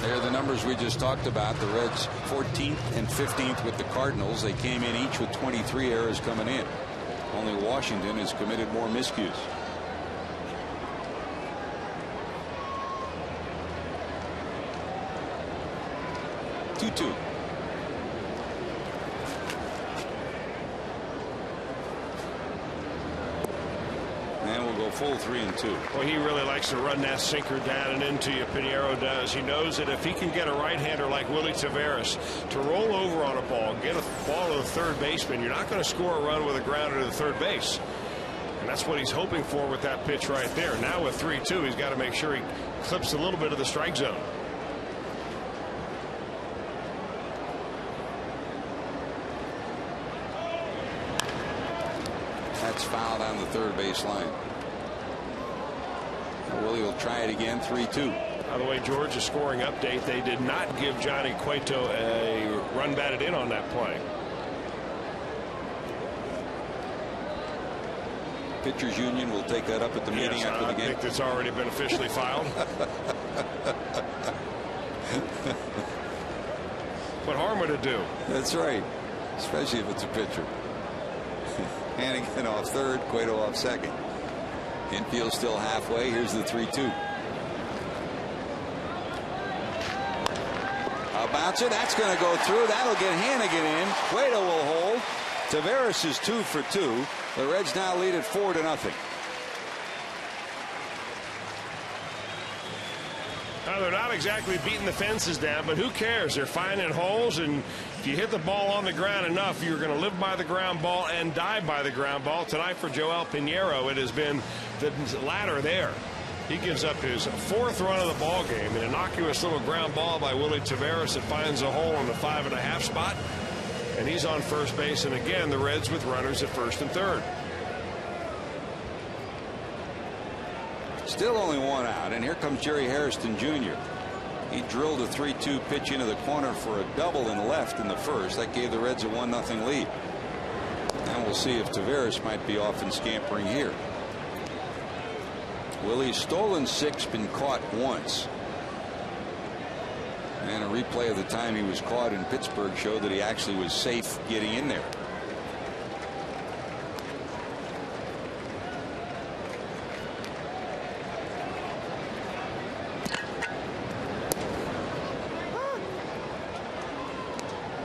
Speaker 1: They're the numbers we just talked about. The Reds 14th and 15th with the Cardinals. They came in each with 23 errors coming in. Only Washington has committed more miscues. Two. And we'll go full 3-2.
Speaker 2: Well, he really likes to run that sinker down and into you. Pinero does. He knows that if he can get a right-hander like Willie Taveras to roll over on a ball, get a ball to the third baseman, you're not going to score a run with a grounder to the third base. And that's what he's hoping for with that pitch right there. Now with 3-2, he's got to make sure he clips a little bit of the strike zone.
Speaker 1: That's fouled on the third base line. Willie will try it again. 3-2.
Speaker 2: By the way, George, a scoring update. They did not give Johnny Cueto a run batted in on that play. Pitchers Union will take that up at the meeting after the game. I think it's already been officially filed. What harm would it do?
Speaker 1: That's right, especially if it's a pitcher. Hannigan off third, Cueto off second. Infield still halfway. Here's the 3-2. A bouncer. That's going to go through. That'll get Hannigan in. Cueto will hold. Taveras is 2 for 2. The Reds now lead at 4-0.
Speaker 2: Now, they're not exactly beating the fences down, but who cares? They're finding holes, and if you hit the ball on the ground enough, you're going to live by the ground ball and die by the ground ball. Tonight for Joel Pinheiro, it has been the latter there. He gives up his 4th run of the ball game, an innocuous little ground ball by Willie Taveras that finds a hole in the 5.5 spot, and he's on first base. And again, the Reds with runners at first and third.
Speaker 1: Still only 1 out, and here comes Jerry Hairston Jr. He drilled a 3-2 pitch into the corner for a double in left in the first. That gave the Reds a 1-0 lead. And we'll see if Taveras might be off and scampering here. Willie's stolen 6, been caught once. And a replay of the time he was caught in Pittsburgh showed that he actually was safe getting in there.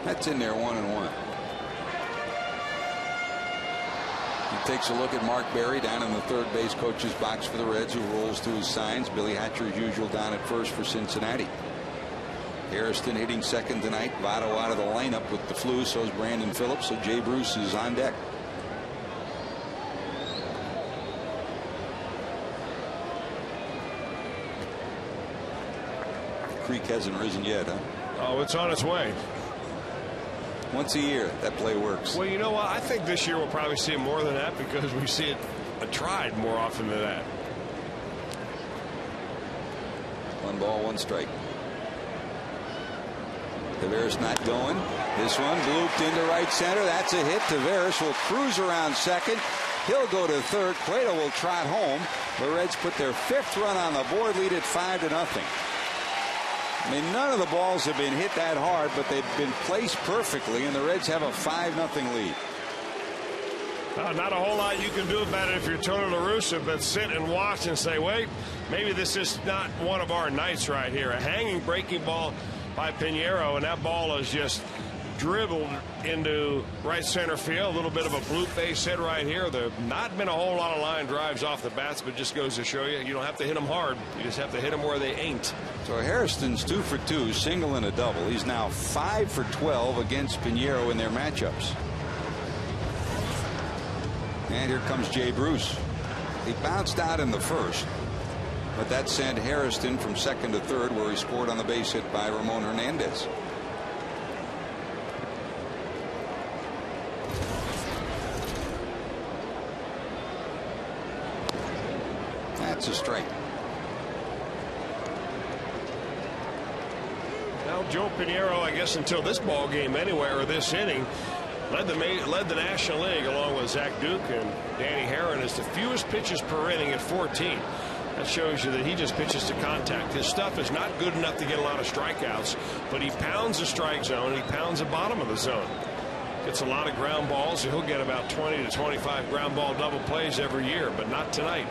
Speaker 1: That's in there, 1-1. He takes a look at Mark Berry down in the third base coach's box for the Reds, who rolls to his signs. Billy Hatcher, as usual, down at first for Cincinnati. Hairston hitting second tonight. Votto out of the lineup with the flu. So is Brandon Phillips. So Jay Bruce is on deck. Creek hasn't risen yet, huh?
Speaker 2: Oh, it's on its way.
Speaker 1: Once a year, that play works.
Speaker 2: Well, you know what? I think this year we'll probably see it more than that because we see it tried more often than that.
Speaker 1: 1 ball, 1 strike. Taveras not going. This one blooped into right center. That's a hit. Taveras will cruise around second. He'll go to third. Cueto will trot home. The Reds put their 5th run on the board, lead at 5-0. I mean, none of the balls have been hit that hard, but they've been placed perfectly, and the Reds have a 5-0 lead.
Speaker 2: Not a whole lot you can do about it if you're Tony La Russa, but sit and watch and say, wait, maybe this is not one of our nights right here. A hanging breaking ball by Pinheiro, and that ball is just dribbled into right center field. A little bit of a bloop base hit right here. There have not been a whole lot of line drives off the bats, but just goes to show you, you don't have to hit them hard. You just have to hit them where they ain't.
Speaker 1: So Hairston's 2 for 2, single and a double. He's now 5 for 12 against Pinheiro in their matchups. And here comes Jay Bruce. He bounced out in the first, but that sent Hairston from second to third, where he scored on the base hit by Ramon Hernandez. That's a strike.
Speaker 2: Now Joe Pinheiro, I guess until this ball game anyway, or this inning, led the National League along with Zach Duke and Danny Herron as the fewest pitches per inning at 14. That shows you that he just pitches to contact. His stuff is not good enough to get a lot of strikeouts, but he pounds the strike zone. He pounds the bottom of the zone. Gets a lot of ground balls. So he'll get about 20 to 25 ground ball double plays every year, but not tonight.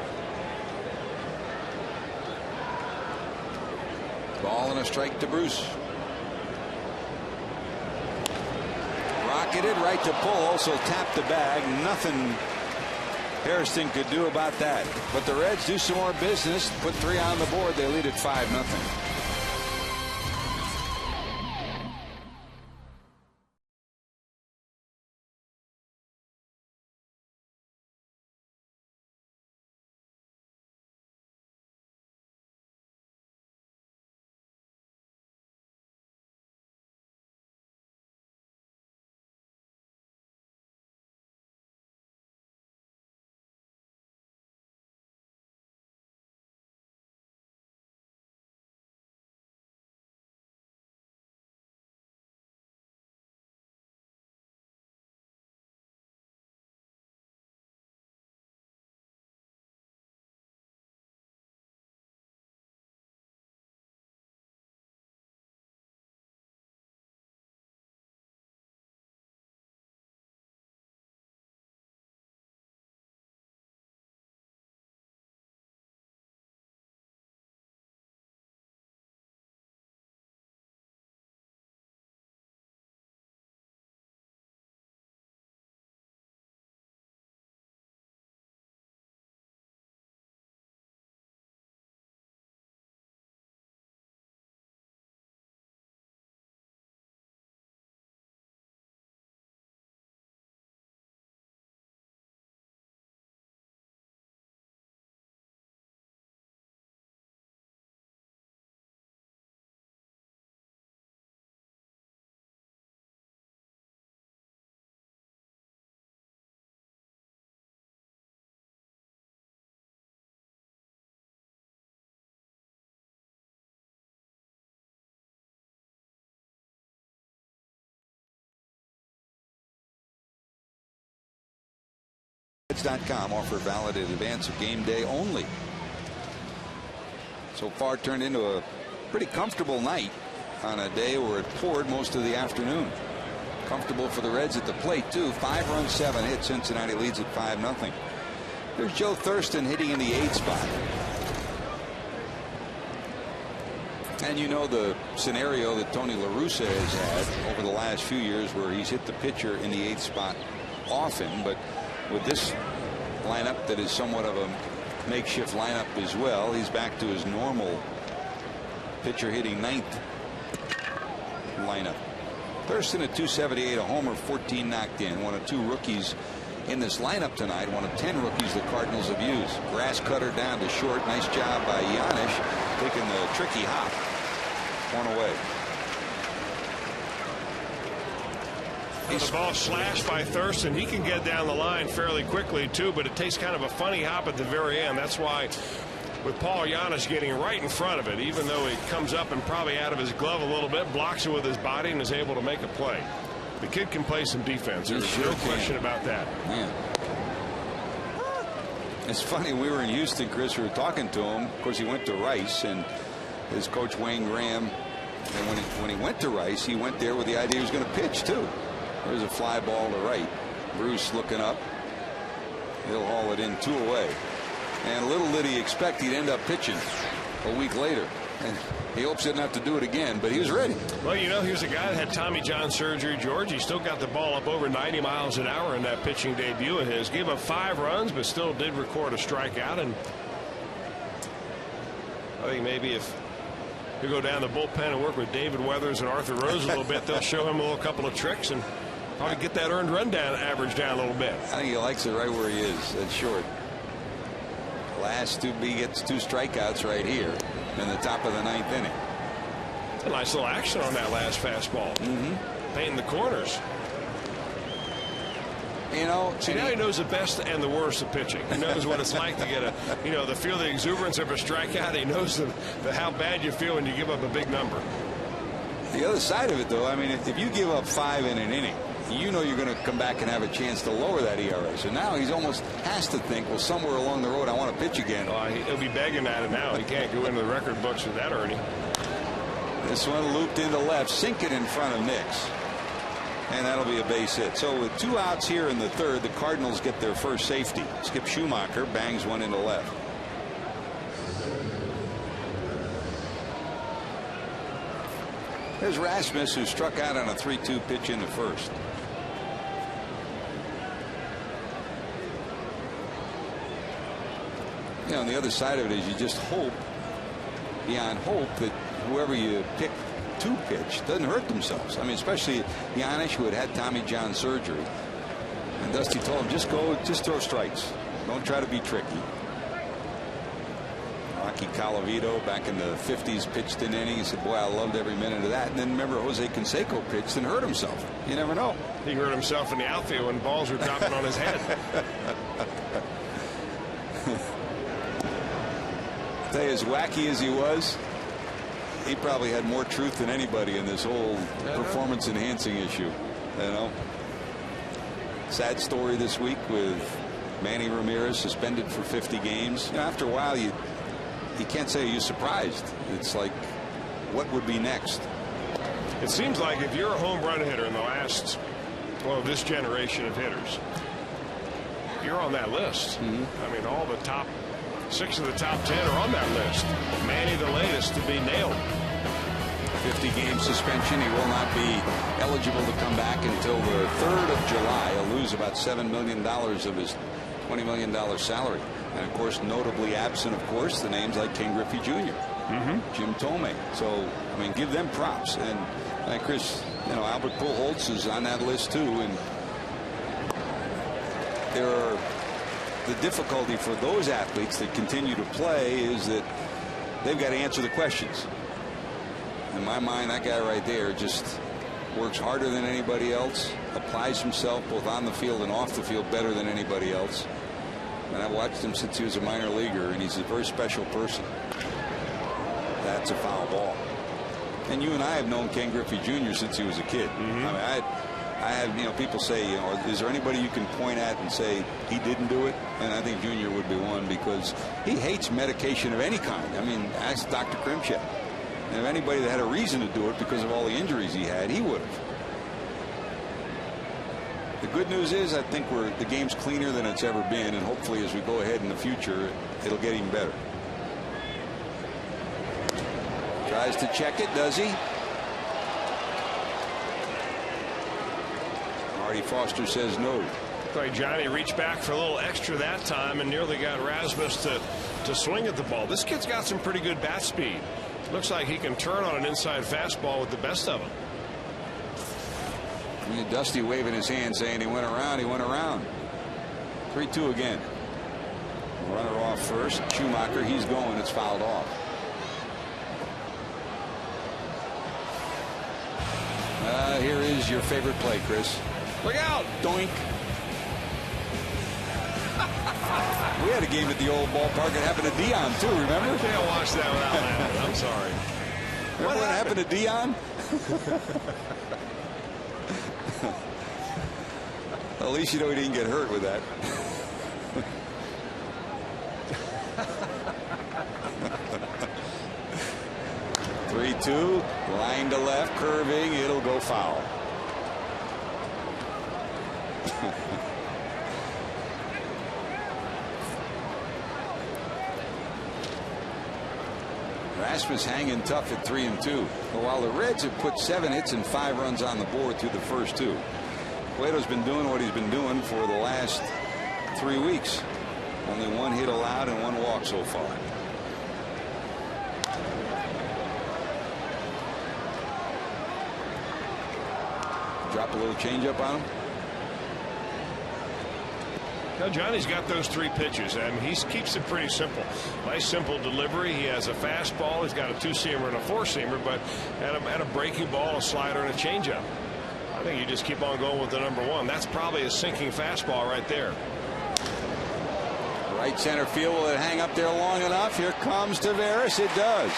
Speaker 1: Ball and a strike to Bruce. Rocketed right to pull, also tapped the bag. Nothing Hairston could do about that. But the Reds do some more business, put 3 on the board. They lead at 5-0. Cardinals.com. Offer valid in advance of game day only. So far turned into a pretty comfortable night on a day where it poured most of the afternoon. Comfortable for the Reds at the plate, too. 5 runs, 7 hits. Cincinnati leads at 5-0. There's Joe Thurston hitting in the 8th spot. And you know the scenario that Tony La Russa has had over the last few years where he's hit the pitcher in the 8th spot often. But with this lineup that is somewhat of a makeshift lineup as well, he's back to his normal pitcher hitting 9th lineup. Thurston at 278, a homer, 14 knocked in. One of 2 rookies in this lineup tonight. One of 10 rookies the Cardinals have used. Grass cutter down to short. Nice job by Giannis taking the tricky hop. 1 away.
Speaker 2: The ball slashed by Thurston. He can get down the line fairly quickly too, but it takes kind of a funny hop at the very end. That's why with Paul Giannis getting right in front of it, even though he comes up and probably out of his glove a little bit, blocks it with his body and is able to make a play. The kid can play some defense. There's no question about that.
Speaker 1: Man. It's funny, we were in Houston, Chris, we were talking to him. Of course, he went to Rice, and his coach Wayne Graham, and when he went to Rice, he went there with the idea he was going to pitch too. There's a fly ball to right. Bruce looking up. He'll haul it in 2 away. And little did he expect he'd end up pitching a week later. And he hopes he didn't have to do it again, but he was ready.
Speaker 2: Well, you know, here's a guy that had Tommy John surgery, George. He still got the ball up over 90 miles an hour in that pitching debut of his. Gave up 5 runs, but still did record a strikeout. And I think maybe if you go down the bullpen and work with David Weathers and Arthur Rose a little bit, they'll show him a little couple of tricks and probably get that earned run down average down a little bit.
Speaker 1: I think he likes it right where he is. That's short. Last he gets 2 strikeouts right here in the top of the 9th inning.
Speaker 2: A nice little action on that last fastball. Painting the corners.
Speaker 1: You know,
Speaker 2: see, now he knows the best and the worst of pitching. He knows what it's like to get the feel the exuberance of a strikeout. He knows the how bad you feel when you give up a big number.
Speaker 1: The other side of it, though, I mean, if you give up 5 in an inning, you know you're going to come back and have a chance to lower that ERA. So now he's almost has to think, well, somewhere along the road I want to pitch again.
Speaker 2: He'll be begging at it now. He can't go into the record books with that earning.
Speaker 1: This one looped into left, sinking in front of Nix. And that'll be a base hit. So with 2 outs here in the 3rd, the Cardinals get their first safety. Skip Schumacher bangs one into left. There's Rasmus, who struck out on a 3-2 pitch in the 1st. You know, on the other side of it is you just hope, beyond hope, that whoever you pick to pitch doesn't hurt themselves. I mean, especially Giannis, who had Tommy John surgery. And Dusty told him, just throw strikes. Don't try to be tricky. Rocky Colavito back in the 50s pitched an inning. He said, boy, I loved every minute of that. And then remember, Jose Canseco pitched and hurt himself. You never know.
Speaker 2: He hurt himself in the outfield when balls were dropping on his head.
Speaker 1: I'll tell you, as wacky as he was, he probably had more truth than anybody in this whole performance enhancing issue. You know, sad story this week with Manny Ramirez suspended for 50 games. You know, after a while, you can't say you're surprised. It's like, what would be next?
Speaker 2: It seems like if you're a home run hitter in the last, well, this generation of hitters, you're on that list. I mean, all the top 6 of the top 10 are on that list. Manny, the latest to be nailed.
Speaker 1: 50-game suspension. He will not be eligible to come back until the 3rd of July. He'll lose about $7 million of his $20 million salary. And, of course, notably absent, of course, the names like Ken Griffey Jr., Jim Thome. So, I mean, give them props. And Chris, you know, Albert Pujols is on that list, too. And there are the difficulty for those athletes that continue to play is that they've got to answer the questions. In my mind, that guy right there just works harder than anybody else, applies himself both on the field and off the field better than anybody else. And I've watched him since he was a minor leaguer, and he's a very special person. That's a foul ball. And you and I have known Ken Griffey Jr. since he was a kid. I mean, I have, people say, is there anybody you can point at and say he didn't do it? And I think Junior would be one, because he hates medication of any kind. I mean, ask Dr. Krimchek. And if anybody that had a reason to do it because of all the injuries he had, he would have. The good news is, I think the game's cleaner than it's ever been, and hopefully as we go ahead in the future, it'll get even better. Tries to check it, does he? Marty Foster says no.
Speaker 2: Like Johnny reached back for a little extra that time and nearly got Rasmus to swing at the ball. This kid's got some pretty good bat speed. Looks like he can turn on an inside fastball with the best of them.
Speaker 1: Dusty waving his hand saying he went around. He went around. 3-2 again. Runner off first. Schumacher, he's going. It's fouled off. Here is your favorite play, Chris.
Speaker 2: Look out.
Speaker 1: Doink. We had a game at the old ballpark. It happened to Dion, too, remember?
Speaker 2: I can't watch that without laughing. I'm sorry.
Speaker 1: Remember what happened to Dion? At least you know he didn't get hurt with that. Three-two, line to left, curving, it'll go foul. Rasmus hanging tough at 3-2. But while the Reds have put 7 hits and 5 runs on the board through the first 2, Cueto's been doing what he's been doing for the last 3 weeks. Only 1 hit allowed and 1 walk so far. Drop a little changeup on him.
Speaker 2: Now Johnny's got those 3 pitches, and he keeps it pretty simple. Nice simple delivery. He has a fastball. He's got a 2-seamer and a 4-seamer, but at a breaking ball, a slider, and a changeup. I think you just keep on going with the number 1. That's probably a sinking fastball right there.
Speaker 1: Right center field. Will it hang up there long enough? Here comes Taveras. It does.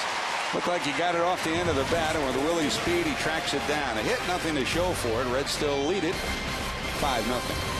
Speaker 1: Looked like he got it off the end of the bat, and with Willie's speed, he tracks it down. A hit, nothing to show for it. Reds still lead it 5-0.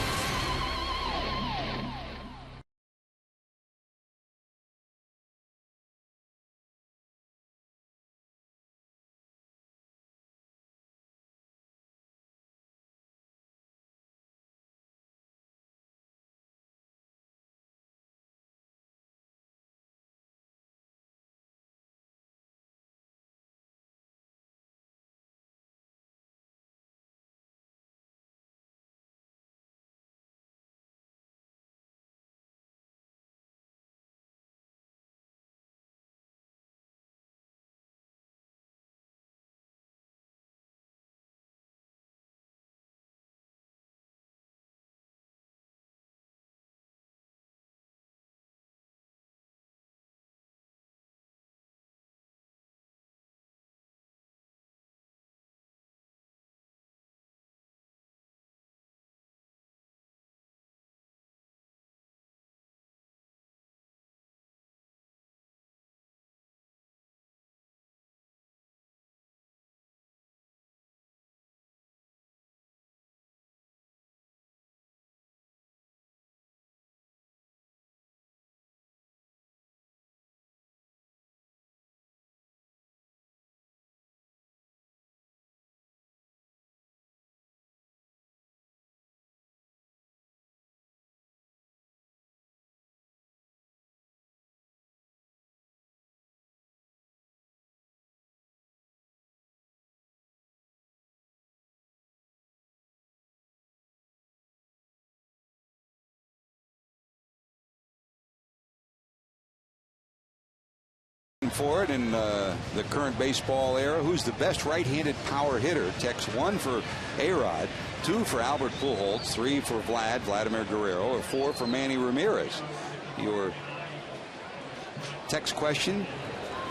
Speaker 1: For it in the current baseball era. Who's the best right-handed power hitter? Text 1 for A-Rod, 2 for Albert Pujols, 3 for Vladimir Guerrero, or 4 for Manny Ramirez. Your text question,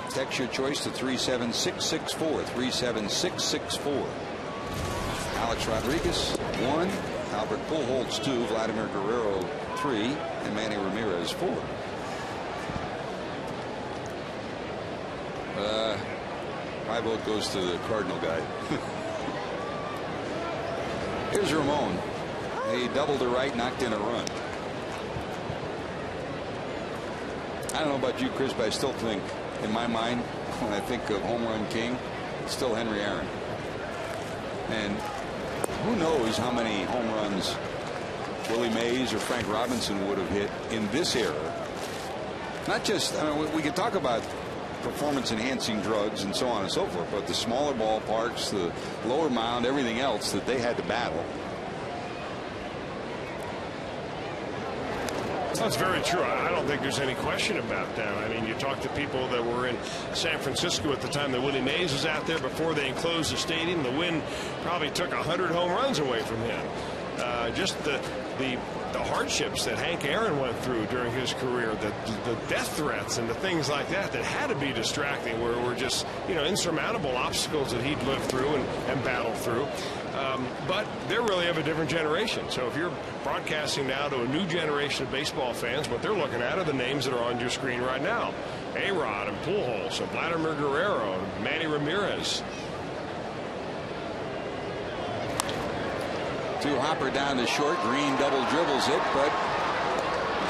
Speaker 1: text your choice to 37664. 37664. Alex Rodriguez 1, Albert Pujols 2, Vladimir Guerrero 3, and Manny Ramirez 4. My vote goes to the Cardinal guy. Here's Ramon. He doubled to right, knocked in a run. I don't know about you, Chris, but I still think, in my mind, when I think of home run king, it's still Henry Aaron. And who knows how many home runs Willie Mays or Frank Robinson would have hit in this era. Not just, I mean, we can talk about performance enhancing drugs and so on and so forth, but the smaller ballparks, the lower mound, everything else that they had to battle.
Speaker 2: That's very true. I don't think there's any question about that. I mean, you talk to people that were in San Francisco at the time that Willie Mays was out there before they enclosed the stadium. The wind probably took 100 home runs away from him. Just the hardships that Hank Aaron went through during his career, the death threats and the things like that had to be distracting, were just, you know, insurmountable obstacles that he'd lived through and battled through. But they're really of a different generation. So if you're broadcasting now to a new generation of baseball fans, what they're looking at are the names that are on your screen right now. A-Rod and Pujols and Vladimir Guerrero and Manny Ramirez.
Speaker 1: Hopper down to short. Green double dribbles it, but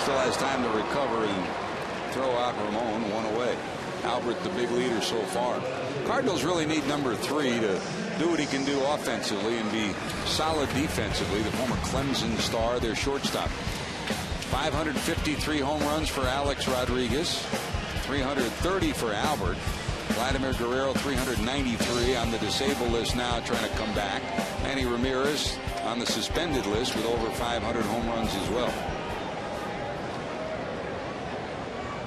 Speaker 1: still has time to recover and throw out Ramon. One away. Albert, the big leader so far. Cardinals really need number 3 to do what he can do offensively and be solid defensively. The former Clemson star, their shortstop. 553 home runs for Alex Rodriguez. 330 for Albert. Vladimir Guerrero 393 on the disabled list now, trying to come back. Manny Ramirez on the suspended list with over 500 home runs as well.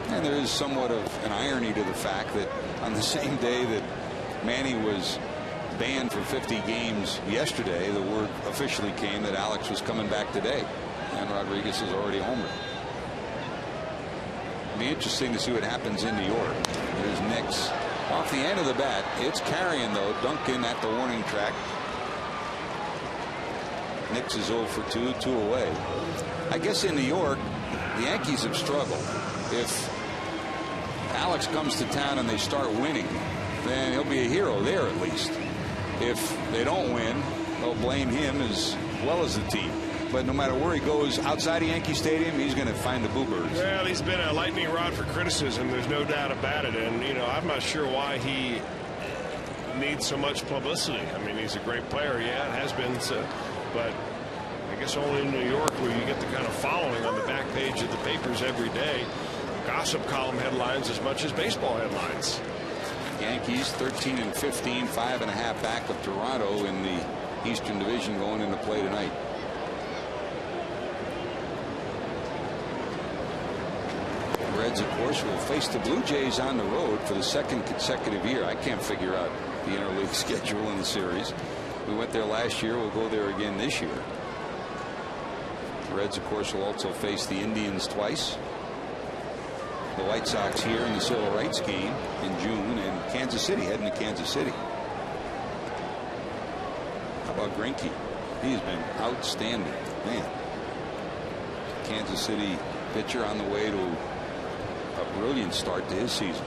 Speaker 1: And there is somewhat of an irony to the fact that on the same day that Manny was banned for 50 games yesterday, the word officially came that Alex was coming back today, and Rodriguez is already homered. It'll be interesting to see what happens in New York. There's Nix off the end of the bat. It's carrying, though. Duncan at the warning track. Nix is 0 for 2, 2 away. I guess in New York, the Yankees have struggled. If Alex comes to town and they start winning, then he'll be a hero there at least. If they don't win, they'll blame him as well as the team. But no matter where he goes outside of Yankee Stadium, he's going to find the boo birds.
Speaker 2: Well, he's been a lightning rod for criticism. There's no doubt about it. And, you know, I'm not sure why he needs so much publicity. I mean, he's a great player. Yeah, it has been. So, but I guess only in New York where you get the kind of following on the back page of the papers every day. Gossip column headlines as much as baseball headlines.
Speaker 1: Yankees 13 and 15, 5.5 back of Toronto in the Eastern Division going into play tonight. The Reds, of course, will face the Blue Jays on the road for the second consecutive year. I can't figure out the interleague schedule in the series. We went there last year. We'll go there again this year. The Reds, of course, will also face the Indians twice. The White Sox here in the civil rights game in June, and Kansas City, heading to Kansas City. How about Greinke? He's been outstanding. Man. Kansas City pitcher on the way to a brilliant start to his season.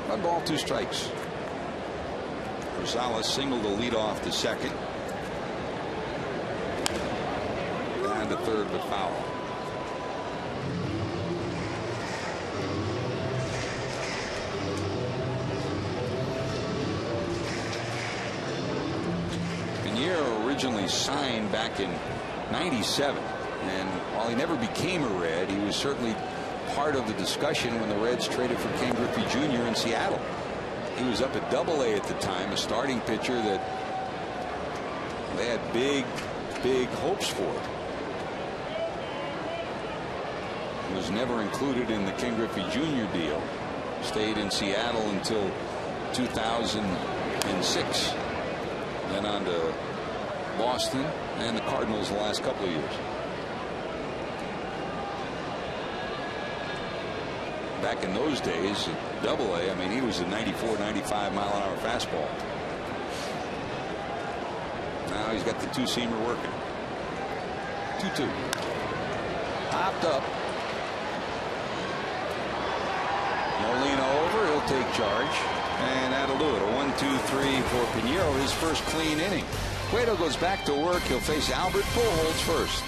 Speaker 1: 1 ball, 2 strikes. Rosales singled to lead off the second. Down to third, but foul. Originally signed back in '97, and while he never became a Red, he was certainly part of the discussion when the Reds traded for Ken Griffey Jr. in Seattle. He was up at Double-A at the time, a starting pitcher that they had big hopes for. He was never included in the Ken Griffey Jr. deal. Stayed in Seattle until 2006. Then on to Boston and the Cardinals the last couple of years. Back in those days at Double-A, I mean, he was a 94, 95 mile an hour fastball. Now he's got the two-seamer working. 2-2. Popped up. Molina over. He'll take charge. And that'll do it. A 1-2-3 for Pinheiro, his first clean inning. Cueto goes back to work. He'll face Albert Pujols first.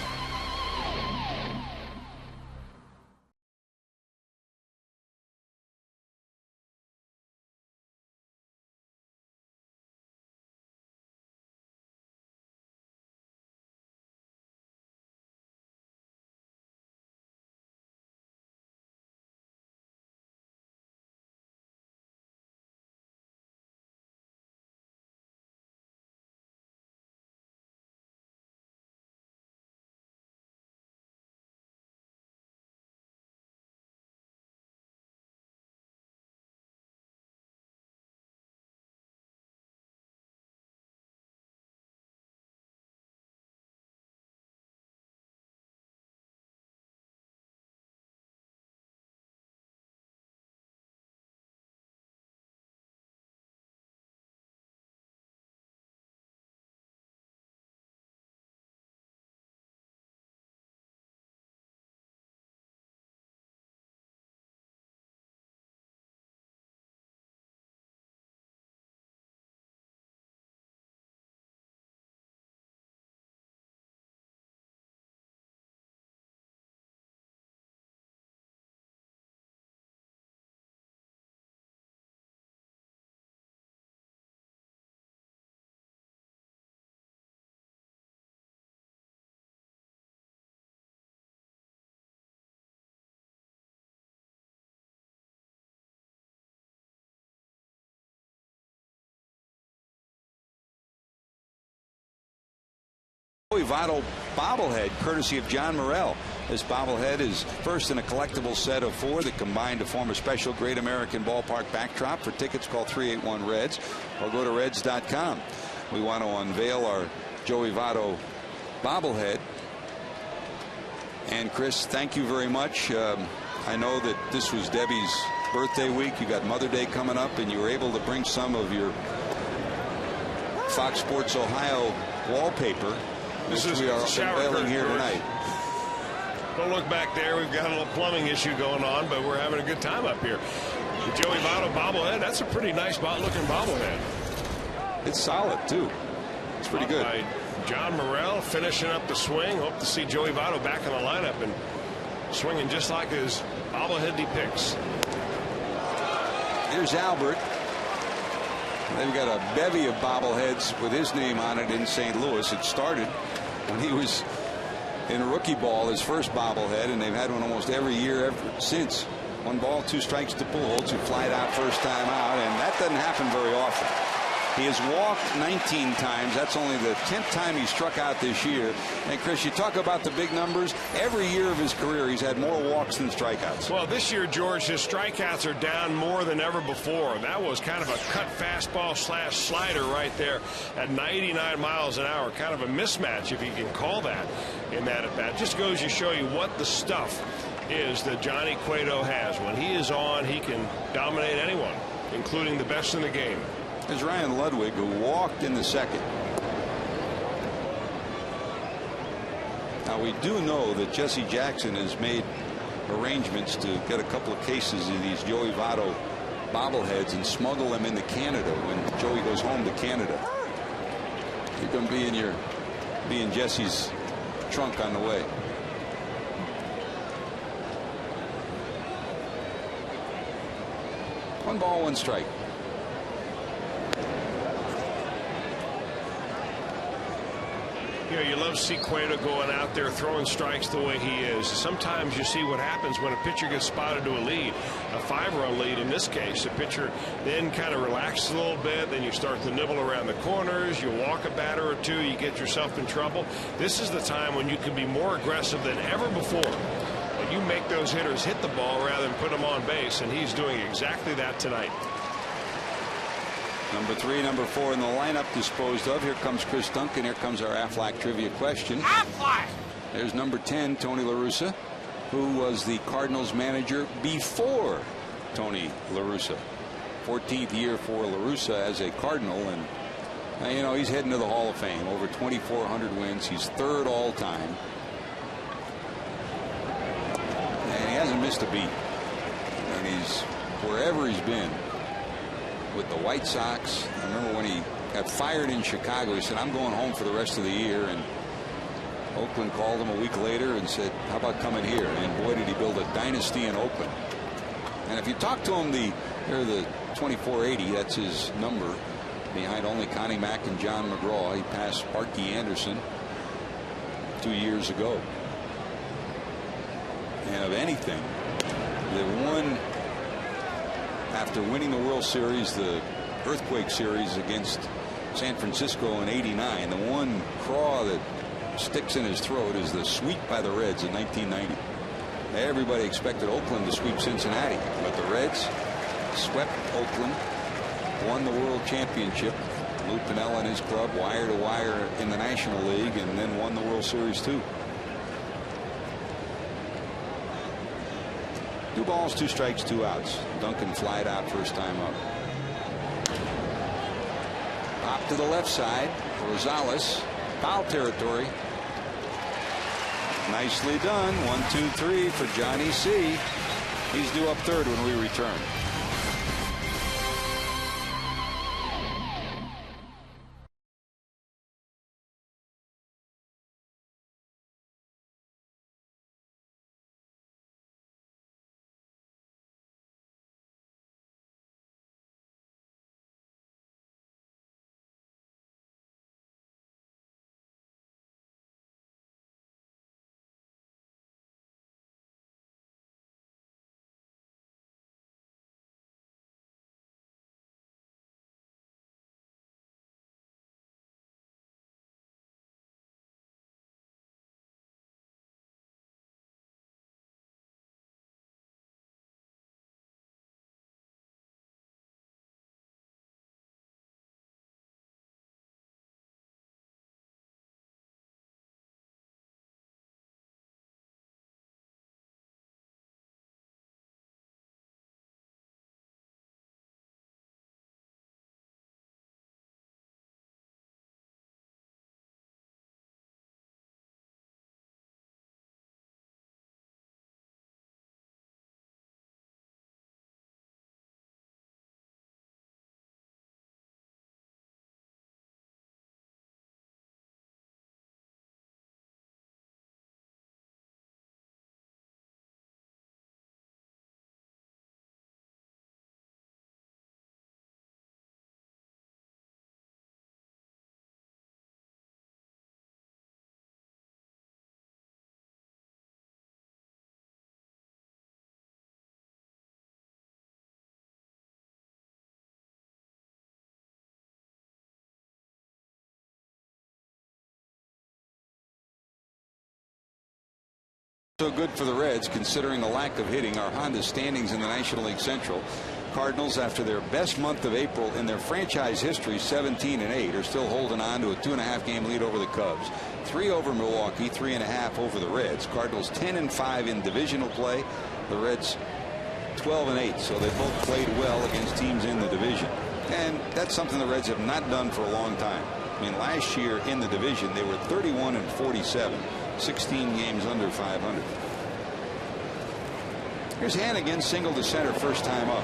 Speaker 1: Joey Votto bobblehead, courtesy of John Morrell. This bobblehead is first in a collectible set of 4 that combine to form a special Great American Ballpark backdrop. For tickets, call 381-REDS or go to Reds.com. We want to unveil our Joey Votto bobblehead. And Chris, thank you very much. I know that this was Debbie's birthday week. You got Mother Day coming up, and you were able to bring some of your Fox Sports Ohio wallpaper.
Speaker 2: This is
Speaker 1: we are unveiling here tonight.
Speaker 2: Don't look back there. We've got a little plumbing issue going on, but we're having a good time up here. The Joey Votto bobblehead, that's a pretty nice looking bobblehead.
Speaker 1: It's solid, too. It's pretty good.
Speaker 2: By John Morrell finishing up the swing. Hope to see Joey Votto back in the lineup and swinging just like his bobblehead depicts.
Speaker 1: Here's Albert. They've got a bevy of bobbleheads with his name on it in St. Louis. It started when he was in rookie ball, his first bobblehead, and they've had one almost every year ever since. 1 ball, 2 strikes to Pujols, who flied out first time out, and that doesn't happen very often. He has walked 19 times. That's only the 10th time he struck out this year. And Chris, you talk about the big numbers. Every year of his career, he's had more walks than strikeouts.
Speaker 2: Well, this year, George, his strikeouts are down more than ever before. That was kind of a cut fastball / slider right there at 99 miles an hour. Kind of a mismatch, if you can call that, in that at bat. Just goes to show you what the stuff is that Johnny Cueto has. When he is on, he can dominate anyone, including the best in the game.
Speaker 1: There's Ryan Ludwig, who walked in the second. Now, we do know that Jesse Jackson has made arrangements to get a couple of cases of these Joey Votto bobbleheads and smuggle them into Canada when Joey goes home to Canada. You're going to be in Jesse's trunk on the way. One ball, 1 strike.
Speaker 2: You know, you love to see Cueto going out there throwing strikes the way he is. Sometimes you see what happens when a pitcher gets spotted to a lead, a 5-run lead in this case. The pitcher then kind of relaxes a little bit, then you start to nibble around the corners, you walk a batter or 2, you get yourself in trouble. This is the time when you can be more aggressive than ever before. And you make those hitters hit the ball rather than put them on base, and he's doing exactly that tonight.
Speaker 1: Number 3, number 4 in the lineup disposed of. Here comes Chris Duncan. Here comes our Aflac trivia question.
Speaker 3: Aflac!
Speaker 1: There's number 10, Tony La Russa, who was the Cardinals manager before Tony La Russa. 14th year for La Russa as a Cardinal, and you know, he's heading to the Hall of Fame. Over 2,400 wins. He's 3rd all time, and he hasn't missed a beat. And he's wherever he's been, with the White Sox. I remember when he got fired in Chicago, he said, I'm going home for the rest of the year. And Oakland called him a week later and said, how about coming here? And boy, did he build a dynasty in Oakland. And if you talk to him, the 2480, that's his number, behind only Connie Mack and John McGraw. He passed Sparky Anderson 2 years ago. And of anything, the one after winning the World Series, the Earthquake Series against San Francisco in '89, the one craw that sticks in his throat is the sweep by the Reds in 1990. Everybody expected Oakland to sweep Cincinnati, but the Reds swept Oakland, won the World Championship. Lou Piniella and his club wire to wire in the National League, and then won the World Series too. 2 balls, 2 strikes, 2 outs. Duncan flied out first time up. Pop to the left side. Rosales, foul territory. Nicely done. 1, 2, 3 for Johnny C. He's due up third when we return. So good for the Reds, considering the lack of hitting. Our Honda standings in the National League Central. Cardinals, after their best month of April in their franchise history, 17-8, are still holding on to a 2.5-game lead over the Cubs. 3 over Milwaukee, 3.5 over the Reds. Cardinals 10-5 in divisional play. The Reds 12-8, so they both played well against teams in the division. And that's something the Reds have not done for a long time. I mean, last year in the division, they were 31-47. 16 games under 500. Here's Hannigan, single to center, first time up.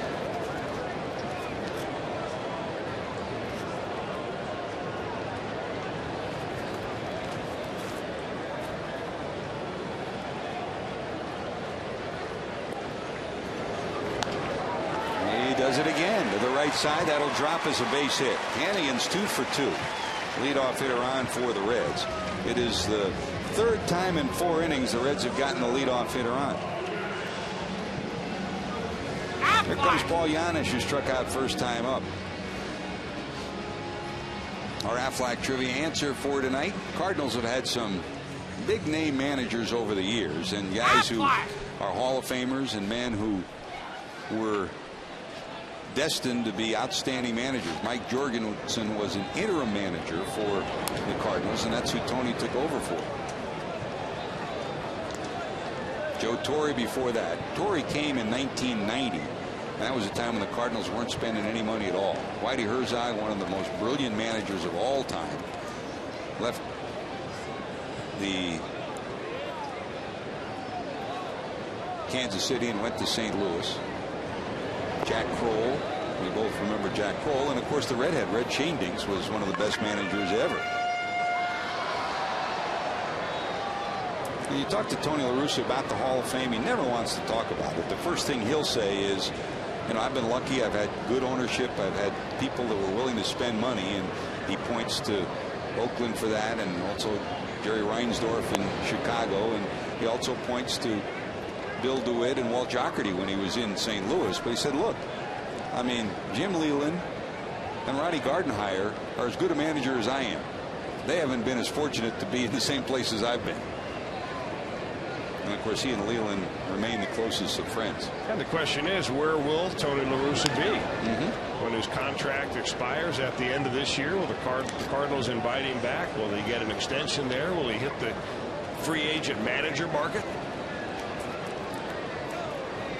Speaker 1: He does it again to the right side. That'll drop as a base hit. Hannigan's 2 for 2. Leadoff hitter on for the Reds. It is the 3rd time in 4 innings the Reds have gotten the leadoff hitter on. Here comes Paul Giannis, who struck out first time up. Our Aflac trivia answer for tonight: Cardinals have had some big name managers over the years, and guys who are Hall of Famers and men who were destined to be outstanding managers. Mike Jorgensen was an interim manager for the Cardinals, and that's who Tony took over for. Joe Torre before that. Torre came in 1990. And that was a time when the Cardinals weren't spending any money at all. Whitey Herzog, one of the most brilliant managers of all time, left the Kansas City and went to St. Louis. Jack Kroll We both remember Jack Cole, and of course the redhead, Red Shane-Dinks, was one of the best managers ever. When you talk to Tony La Russa about the Hall of Fame, he never wants to talk about it. The first thing he'll say is, you know, I've been lucky. I've had good ownership. I've had people that were willing to spend money, and he points to Oakland for that, and also Jerry Reinsdorf in Chicago, and he also points to Bill DeWitt and Walt Jocarty when he was in St. Louis. But he said, look, I mean, Jim Leyland and Ronnie Gardenhire are as good a manager as I am. They haven't been as fortunate to be in the same place as I've been. And of course, he and Leyland remain the closest of friends.
Speaker 2: And the question is, where will Tony La Russa be when his contract expires at the end of this year? Will the Cardinals invite him back? Will he get an extension there? Will he hit the free agent manager market?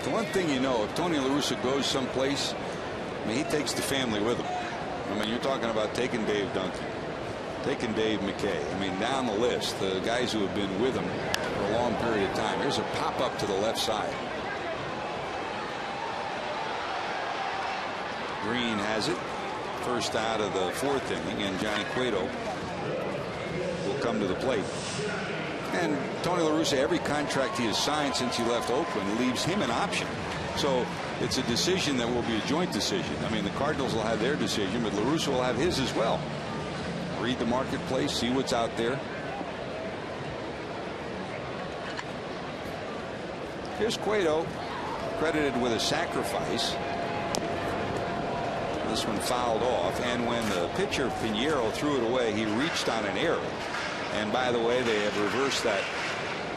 Speaker 1: The one thing you know, if Tony La Russa goes someplace, I mean, he takes the family with him. I mean, you're talking about taking Dave Duncan, taking Dave McKay. I mean, down the list, the guys who have been with him for a long period of time. Here's a pop-up to the left side. Green has it. First out of the fourth inning, and Johnny Cueto will come to the plate. And Tony La Russa, every contract he has signed since he left Oakland leaves him an option. So it's a decision that will be a joint decision. I mean, the Cardinals will have their decision, but La Russa will have his as well. Read the marketplace, see what's out there. Here's Cueto, credited with a sacrifice. This one fouled off, and when the pitcher Pinheiro threw it away, he reached on an error. And by the way, they have reversed that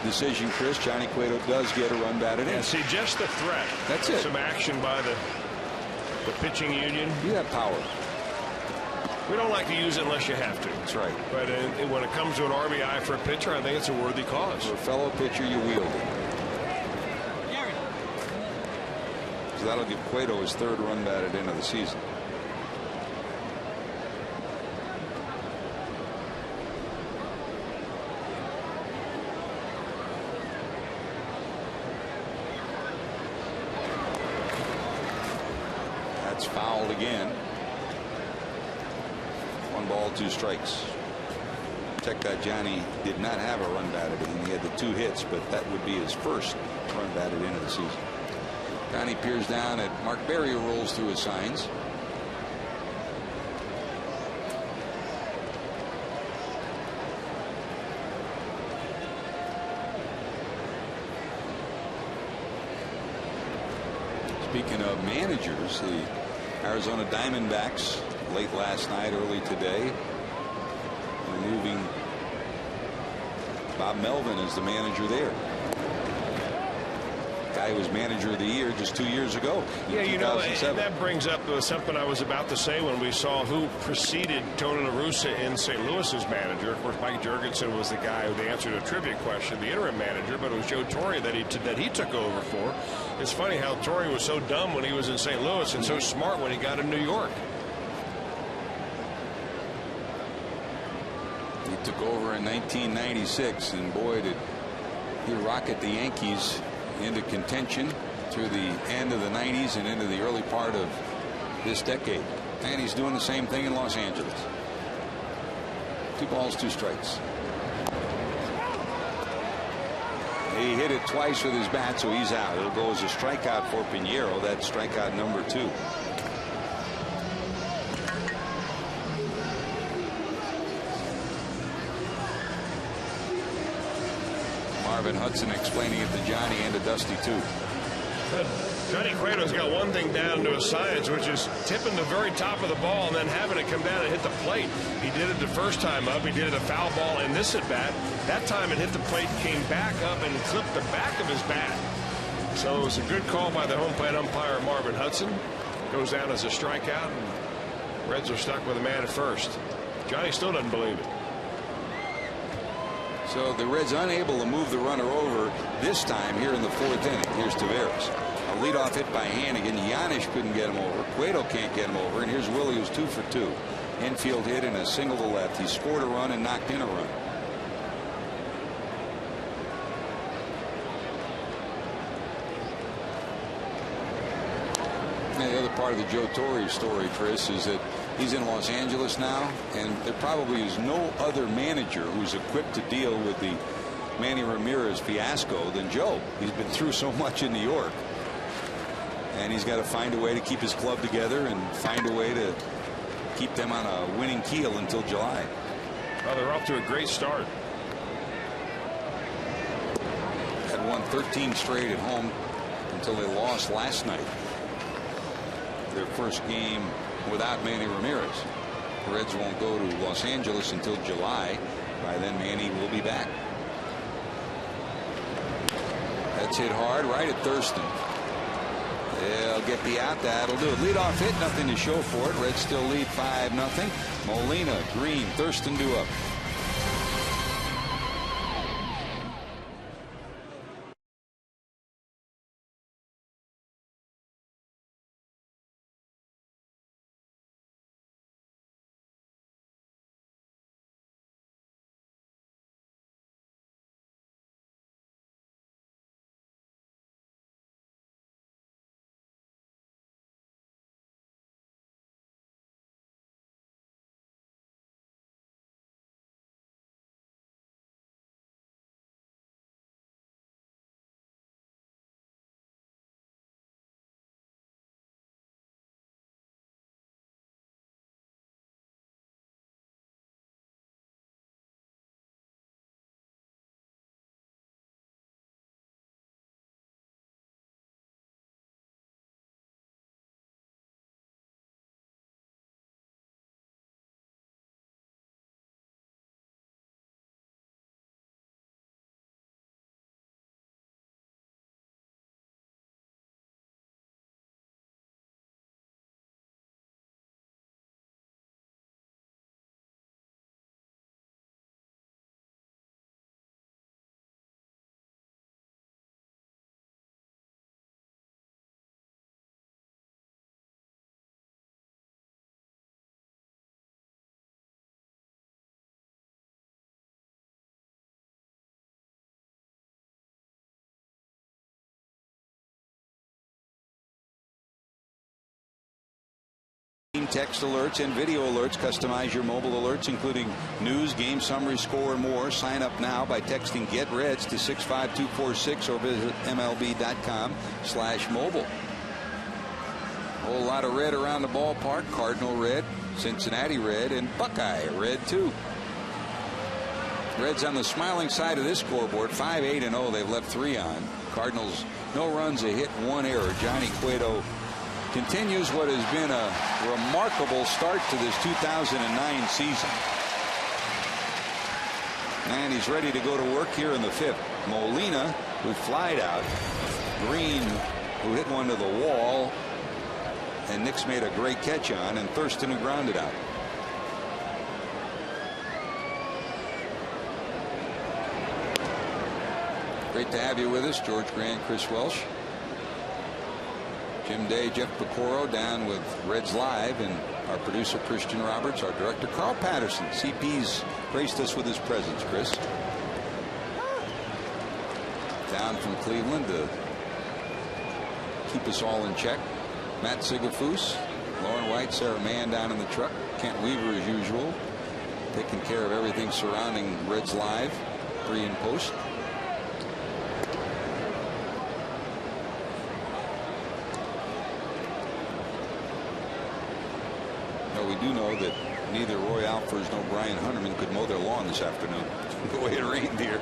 Speaker 1: decision, Chris. Johnny Cueto does get a run batted in.
Speaker 2: And see, just the threat.
Speaker 1: That's it.
Speaker 2: Some action by the pitching union.
Speaker 1: You have power.
Speaker 2: We don't like to use it unless you have to.
Speaker 1: That's right.
Speaker 2: But when it comes to an RBI for a pitcher, I think it's a worthy cause.
Speaker 1: For a fellow pitcher, you wield it. So that'll give Cueto his third run batted in of the season. That's fouled again. 1 ball, 2 strikes. Check that Johnny did not have a run batted in. He had the 2 hits, but that would be his first run batted in of the season. Johnny peers down at Mark Berry, who rolls through his signs. Speaking of managers, the Arizona Diamondbacks late last night, early today, removing Bob Melvin as the manager there. Guy who was manager of the year just 2 years ago.
Speaker 2: Yeah, you know, and that brings up something I was about to say when we saw who preceded Tony La Russa in St. Louis as manager. Of course, Mike Jurgensen was the guy who answered a trivia question, the interim manager, but it was Joe Torre that he took over for. It's funny how Torre was so dumb when he was in St. Louis and so smart when he got in New York.
Speaker 1: He took over in 1996, and boy, did he rocket the Yankees into contention through the end of the 90s and into the early part of this decade. And he's doing the same thing in Los Angeles. 2 balls, 2 strikes. He hit it twice with his bat, so he's out. It'll go as a strikeout for Pinheiro. That's strikeout number 2. Marvin Hudson explaining it to Johnny and to Dusty too.
Speaker 2: Johnny Cueto's got one thing down to a science, which is tipping the very top of the ball and then having it come down and hit the plate. He did it the first time up. He did it a foul ball in this at bat. That time it hit the plate, came back up and clipped the back of his bat. So it was a good call by the home plate umpire Marvin Hudson. Goes down as a strikeout, and Reds are stuck with a man at first. Johnny still doesn't believe it.
Speaker 1: So the Reds unable to move the runner over this time here in the 4th inning. Here's Taveras. A leadoff hit by Hannigan. Giannis couldn't get him over. Cueto can't get him over. And here's Willie, who's 2 for 2. Infield hit and a single to left. He scored a run and knocked in a run. The other part of the Joe Torre story, Chris, is that he's in Los Angeles now, and there probably is no other manager who's equipped to deal with the Manny Ramirez fiasco than Joe. He's been through so much in New York, and he's got to find a way to keep his club together and find a way to keep them on a winning keel until July.
Speaker 2: Well, they're off to a great start.
Speaker 1: Had won 13 straight at home until they lost last night. Their first game without Manny Ramirez. The Reds won't go to Los Angeles until July. By then, Manny will be back. That's hit hard right at Thurston. They'll get the out. That'll do it. Leadoff hit, nothing to show for it. Reds still lead 5-0. Molina, Green, Thurston due up. Text alerts and video alerts. Customize your mobile alerts, including news, game summary, score, and more. Sign up now by texting Get Reds to 65246 or visit MLB.com/mobile. Whole lot of red around the ballpark. Cardinal red, Cincinnati red, and Buckeye red too. Reds on the smiling side of this scoreboard, 5-8-0. They've left 3 on. Cardinals, no runs, a hit, 1 error. Johnny Cueto continues what has been a remarkable start to this 2009 season. And he's ready to go to work here in the 5th. Molina, who flied out. Green, who hit one to the wall. And Nix made a great catch on. And Thurston, who grounded out. Great to have you with us, George Grant, Chris Welsh. Jim Day, Jeff Pecoro down with Reds Live, and our producer Christian Roberts, our director Carl Patterson. CP's graced us with his presence, Chris. Down from Cleveland to keep us all in check. Matt Sigafus, Lauren White, Sarah Mann down in the truck. Kent Weaver as usual, taking care of everything surrounding Reds Live, pre and post. We do know that neither Roy Alfors nor Brian Hunterman could mow their lawn this afternoon the way it rained here.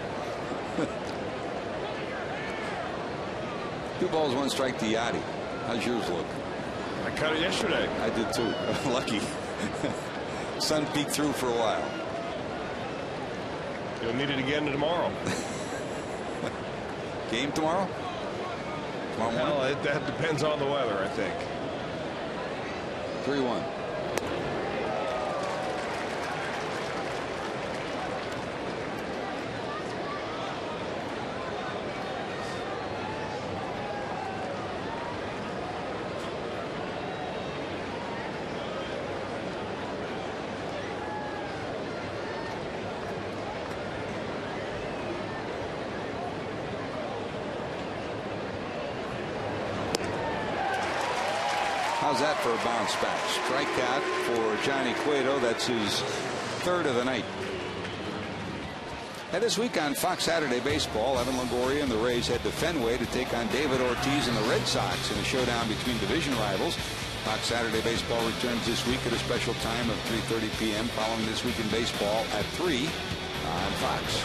Speaker 1: 2 balls, 1 strike to Yachty. How's yours look?
Speaker 2: I cut it yesterday.
Speaker 1: I did too. Lucky. Sun peeked through for a while.
Speaker 2: You'll need it again tomorrow.
Speaker 1: Game tomorrow? Tomorrow morning?
Speaker 2: Well, that depends on the weather, I think.
Speaker 1: 3-1. How's that for a bounce back? Strikeout for Johnny Cueto. That's his third of the night. And this week on Fox Saturday Baseball, Evan Longoria and the Rays head to Fenway to take on David Ortiz and the Red Sox in a showdown between division rivals. Fox Saturday Baseball returns this week at a special time of 3:30 p.m. following This Week in Baseball at 3 on Fox.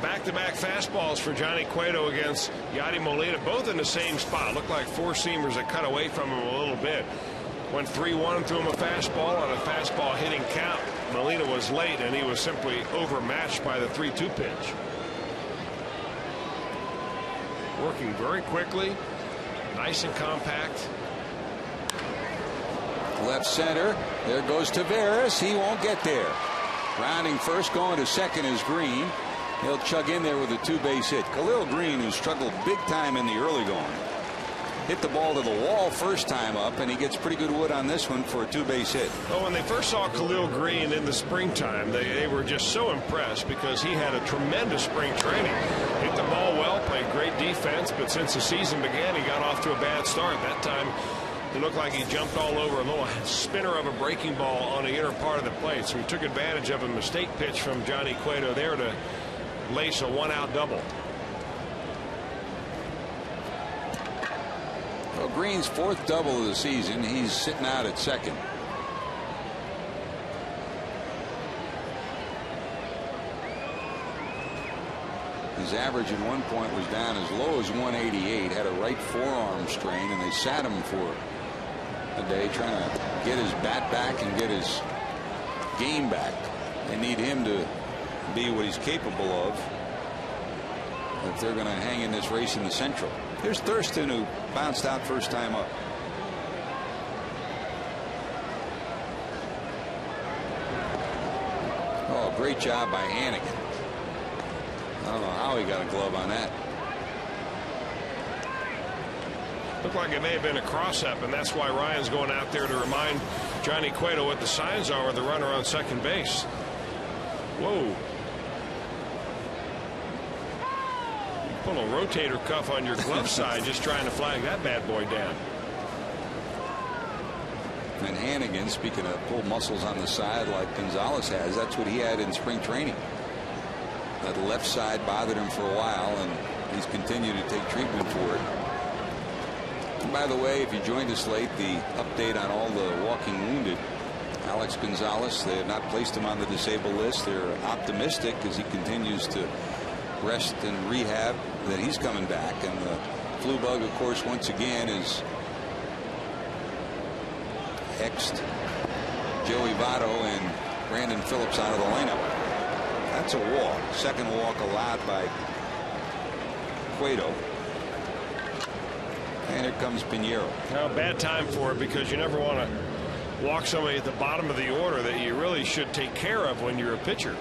Speaker 2: Back-to-back fastballs for Johnny Cueto against Yadi Molina, both in the same spot. Looked like four-seamers that cut away from him a little bit. Went 3-1, threw him a fastball on a fastball hitting count. Molina was late, and he was simply overmatched by the 3-2 pitch. Working very quickly, nice and compact.
Speaker 1: Left center. There goes Taveras. He won't get there. Rounding first, going to second is Green. He'll chug in there with a two-base hit. Khalil Green, who struggled big time in the early going, hit the ball to the wall first time up, and he gets pretty good wood on this one for a two-base hit.
Speaker 2: Well, when they first saw Khalil Green in the springtime, they were just so impressed because he had a tremendous spring training. Hit the ball well, played great defense, but since the season began, he got off to a bad start. That time, it looked like he jumped all over a little spinner of a breaking ball on the inner part of the plate. So he took advantage of a mistake pitch from Johnny Cueto there to lace a one-out double.
Speaker 1: Well, Green's fourth double of the season. He's sitting out at second. His average at one point was down as low as 188. Had a right forearm strain, and they sat him for a day trying to get his bat back and get his game back. They need him to be what he's capable of if they're going to hang in this race in the Central. Here's Thurston, who bounced out first time up. Oh, great job by Hannigan. I don't know how he got a glove on that.
Speaker 2: Looked like it may have been a cross-up, and that's why Ryan's going out there to remind Johnny Cueto what the signs are with the runner on second base. Whoa. Pull a rotator cuff on your glove side just trying to flag that bad boy down.
Speaker 1: And Hannigan, speaking of pull muscles on the side like Gonzalez has, that's what he had in spring training. That left side bothered him for a while, and he's continued to take treatment for it. And by the way, if you joined us late, the update on all the walking wounded. Alex Gonzalez, they have not placed him on the disabled list. They're optimistic as he continues to rest and rehab that he's coming back. And the flu bug, of course, once again is hexed Joey Votto and Brandon Phillips out of the lineup. That's a walk. Second walk allowed by Cueto. And here comes Pinheiro.
Speaker 2: Now, bad time for it because you never want to walk somebody at the bottom of the order that you really should take care of when you're a pitcher.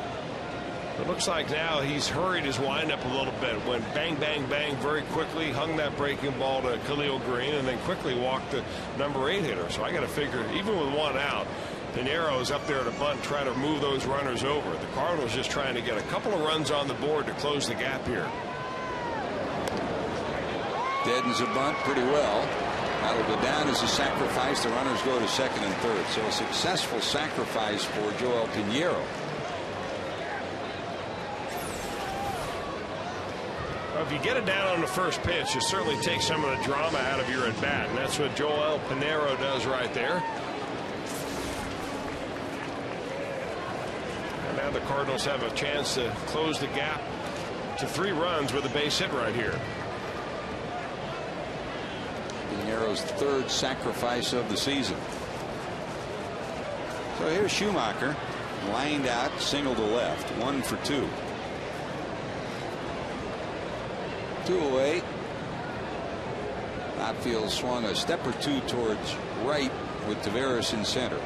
Speaker 2: It looks like now he's hurried his windup a little bit. Went bang, bang, bang very quickly, hung that breaking ball to Khalil Green, and then quickly walked the number 8 hitter. So I got to figure, even with one out, Pinheiro is up there to bunt, try to move those runners over. The Cardinals just trying to get a couple of runs on the board to close the gap here.
Speaker 1: Deadens a bunt pretty well. That'll go down as a sacrifice. The runners go to second and third. So a successful sacrifice for Joel Pinheiro.
Speaker 2: Well, if you get it down on the first pitch, you certainly take some of the drama out of your at-bat, and that's what Joel Pinheiro does right there. And now the Cardinals have a chance to close the gap to 3 runs with a base hit right here.
Speaker 1: Pinheiro's third sacrifice of the season. So here's Schumacher, lined out, single to left, 1 for 2. 2 away. Outfield swung a step or 2 towards right with Taveras in center.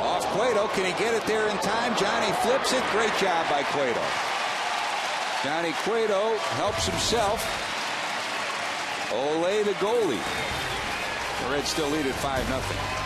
Speaker 1: Off Cueto. Can he get it there in time? Johnny flips it. Great job by Cueto. Johnny Cueto helps himself. Ole the goalie. The Reds still lead at 5-0.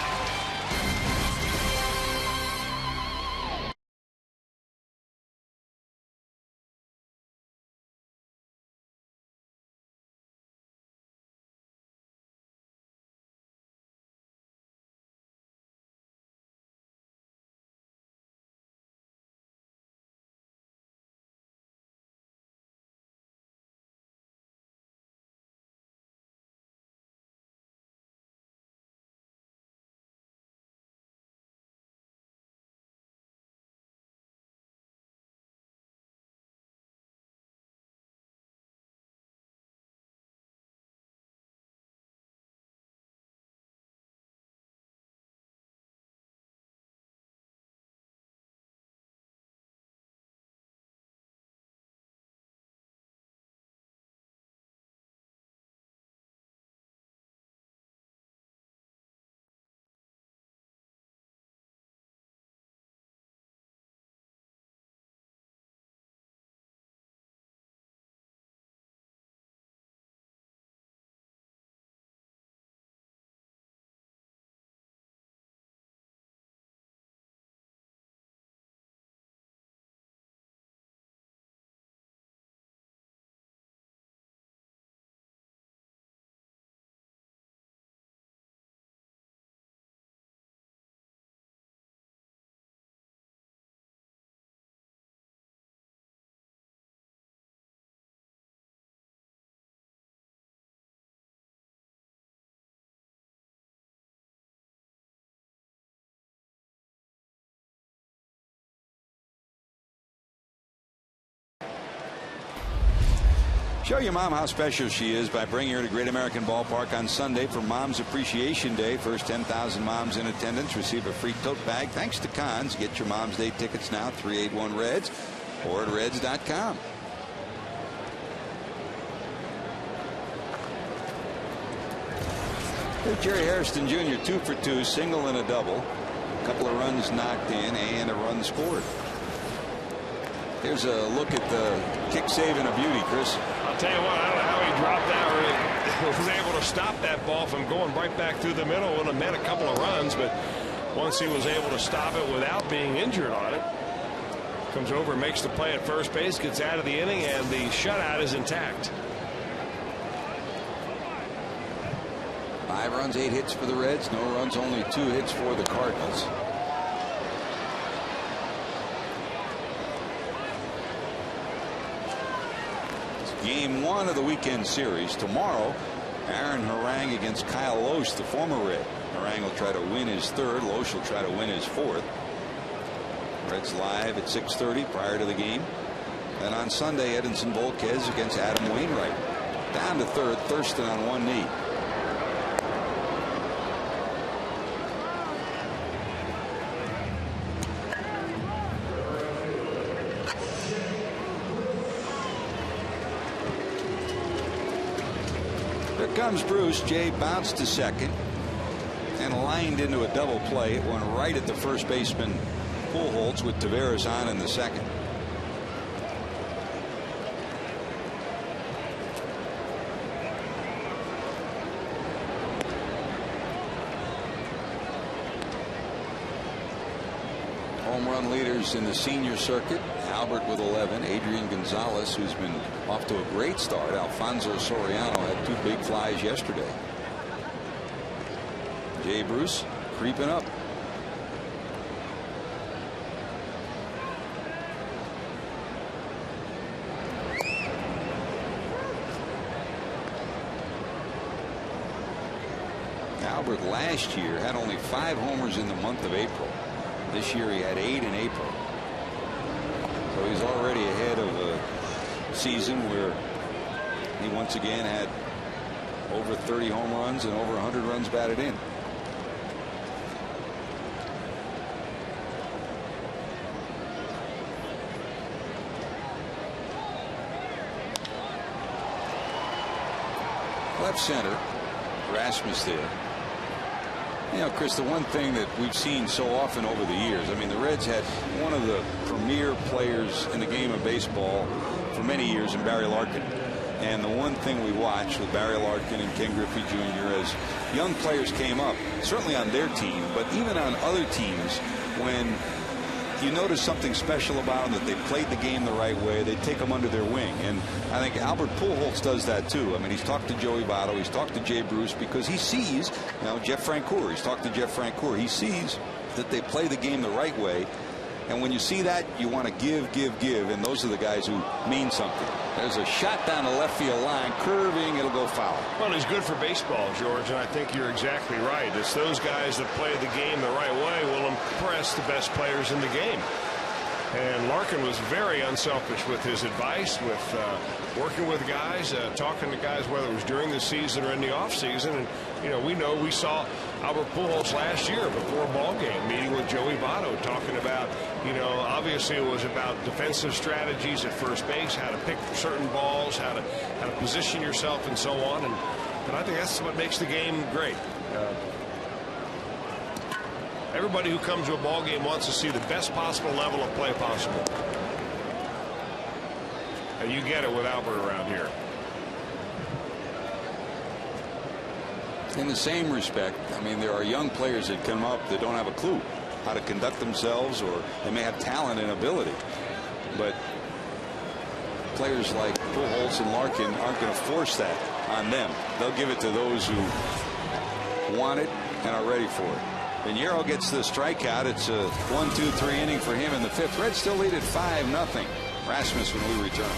Speaker 1: Show your mom how special she is by bringing her to Great American Ballpark on Sunday for Mom's Appreciation Day. First 10,000 moms in attendance receive a free tote bag thanks to Cons. Get your Mom's Day tickets now, 381-REDS or at reds.com. Here's Jerry Hairston Jr. 2 for 2, single and a double. A couple of runs knocked in and a run scored. Here's a look at the kick saving a beauty, Chris.
Speaker 2: I'll tell you what, I don't know how he dropped that or was able to stop that ball from going right back through the middle. Would have meant a couple of runs, but once he was able to stop it without being injured on it, comes over and makes the play at first base, gets out of the inning, and the shutout is intact.
Speaker 1: 5 runs, 8 hits for the Reds. No runs, only 2 hits for the Cardinals. Game 1 of the weekend series. Tomorrow, Aaron Harang against Kyle Loesch, the former Red. Harang will try to win his 3rd. Loesch will try to win his 4th. Reds live at 6:30 prior to the game. Then on Sunday, Edinson Volquez against Adam Wainwright. Down to 3rd, Thurston on one knee. Comes Bruce. Jay bounced to second and lined into a double play. It went right at the first baseman Pujols with Taveras on in the second. Home run leaders in the senior circuit. Albert with 11. Adrian Gonzalez, who's been off to a great start. Alfonso Soriano had 2 big flies yesterday. Jay Bruce creeping up. Albert last year had only 5 homers in the month of April. This year he had 8 in April. So he's already ahead of a season where he once again had over 30 home runs and over 100 runs batted in. Left center, Rasmus there. You know, Chris, the one thing that we've seen so often over the years, I mean, the Reds had one of the premier players in the game of baseball for many years in Barry Larkin. And the one thing we watched with Barry Larkin and Ken Griffey Jr. as young players came up, certainly on their team, but even on other teams, when you notice something special about them, that they played the game the right way, they take them under their wing. And I think Albert Pujols does that too. I mean, he's talked to Joey Votto, he's talked to Jay Bruce, because he sees, you know, Jeff Francoeur, he's talked to Jeff Francoeur, he sees that they play the game the right way. And when you see that, you want to give, and those are the guys who mean something. There's a shot down the left field line, curving, it'll go foul.
Speaker 2: Well, he's good for baseball, George, and I think you're exactly right. It's those guys that play the game the right way will impress the best players in the game. And Larkin was very unselfish with his advice, with working with guys, talking to guys, whether it was during the season or in the offseason. And, you know, we saw Albert Pujols last year before a ball game, meeting with Joey Votto, talking about, you know, obviously it was about defensive strategies at first base, how to pick certain balls, how to position yourself and so on. And I think that's what makes the game great. Everybody who comes to a ball game wants to see the best possible level of play possible. And you get it with Albert around here.
Speaker 1: In the same respect, I mean, there are young players that come up that don't have a clue how to conduct themselves, or they may have talent and ability. But players like Pujols and Larkin aren't going to force that on them. They'll give it to those who want it and are ready for it. Pinheiro gets the strikeout. It's a 1-2-3 inning for him in the 5th. Reds still lead at 5-0. Rasmus when we return.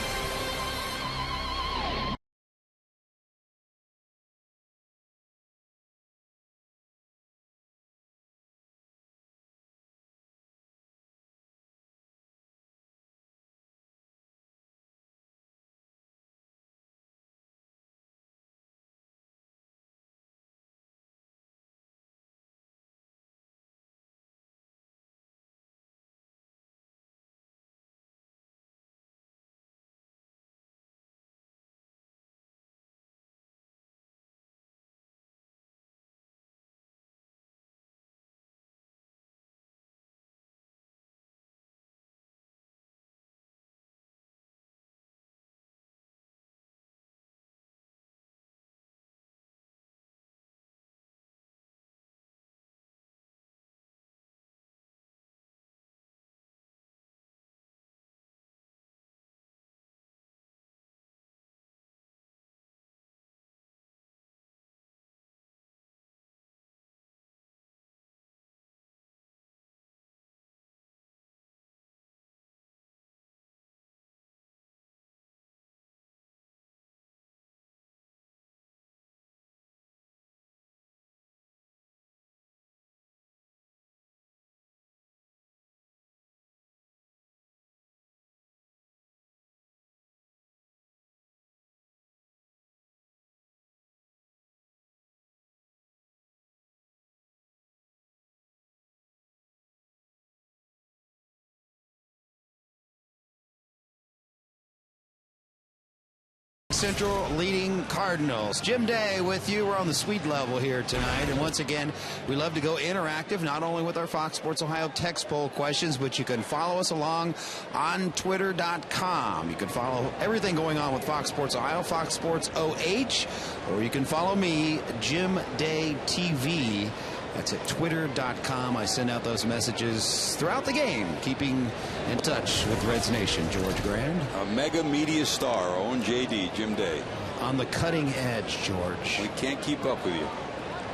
Speaker 3: Central leading Cardinals. Jim Day with you. We're on the suite level here tonight. And once again, we love to go interactive, not only with our Fox Sports Ohio text poll questions, but you can follow us along on Twitter.com. You can follow everything going on with Fox Sports Ohio, Fox Sports OH, or you can follow me, Jim Day TV. That's at Twitter.com. I send out those messages throughout the game, keeping in touch with Reds Nation. George Grand.
Speaker 1: A mega media star, Owen JD, Jim Day.
Speaker 3: On the cutting edge, George.
Speaker 1: We can't keep up with you.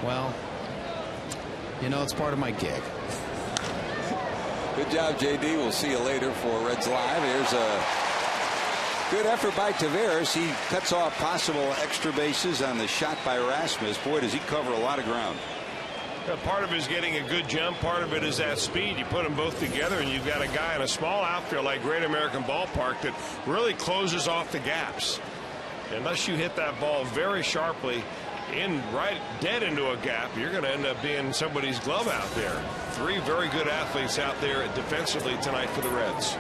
Speaker 3: Well, you know, it's part of my gig.
Speaker 1: Good job, JD. We'll see you later for Reds Live. Here's a good effort by Taveras. He cuts off possible extra bases on the shot by Rasmus. Boy, does he cover a lot of ground.
Speaker 2: Part of it is getting a good jump. Part of it is that speed. You put them both together, and you've got a guy in a small outfield like Great American Ballpark that really closes off the gaps. Unless you hit that ball very sharply right dead into a gap, you're going to end up being somebody's glove out there. Three very good athletes out there defensively tonight for the Reds.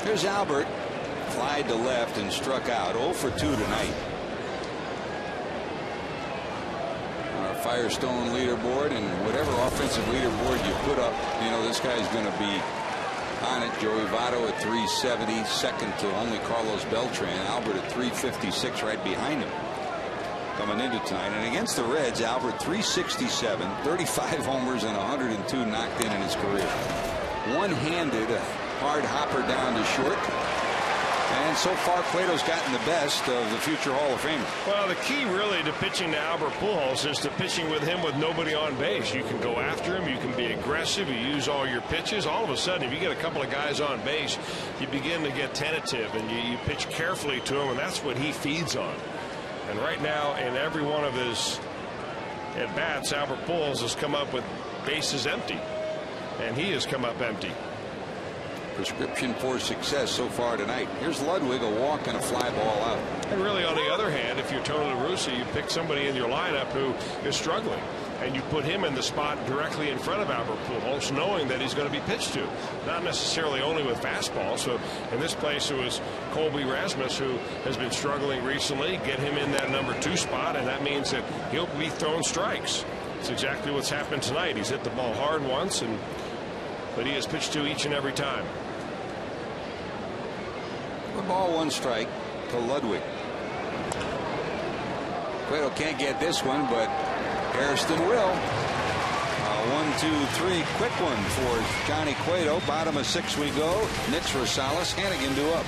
Speaker 1: Here's Albert. Flied to left and struck out. 0 for 2 tonight. Firestone leaderboard, and whatever offensive leaderboard you put up, you know, this guy's going to be on it. Joey Votto at 370, second to only Carlos Beltran. Albert at 356 right behind him coming into tonight. And against the Reds, Albert 367, 35 homers and 102 knocked in his career. One-handed, a hard hopper down to short. And so far, Cueto's gotten the best of the future Hall of Famer.
Speaker 2: Well, the key really to pitching to Albert Pujols is to pitching with him with nobody on base. You can go after him. You can be aggressive. You use all your pitches. All of a sudden, if you get a couple of guys on base, you begin to get tentative, and you pitch carefully to him, and that's what he feeds on. And right now, in every one of his at-bats, Albert Pujols has come up with bases empty, and he has come up empty.
Speaker 1: Prescription for success so far tonight. Here's Ludwig, a walk and a fly ball out.
Speaker 2: And really, on the other hand, if you're Tony La Russa, you pick somebody in your lineup who is struggling, and you put him in the spot directly in front of Albert Pujols, knowing that he's going to be pitched to. Not necessarily only with fastballs. So in this place, it was Colby Rasmus, who has been struggling recently. Get him in that number 2 spot, and that means that he'll be throwing strikes. It's exactly what's happened tonight. He's hit the ball hard once, but he is pitched to each and every time.
Speaker 1: 1 ball, 1 strike to Ludwig. Cueto can't get this one, but Hairston will. 1, 2, 3, quick one for Johnny Cueto. Bottom of 6 we go. Nix Rosales, Hannigan due up.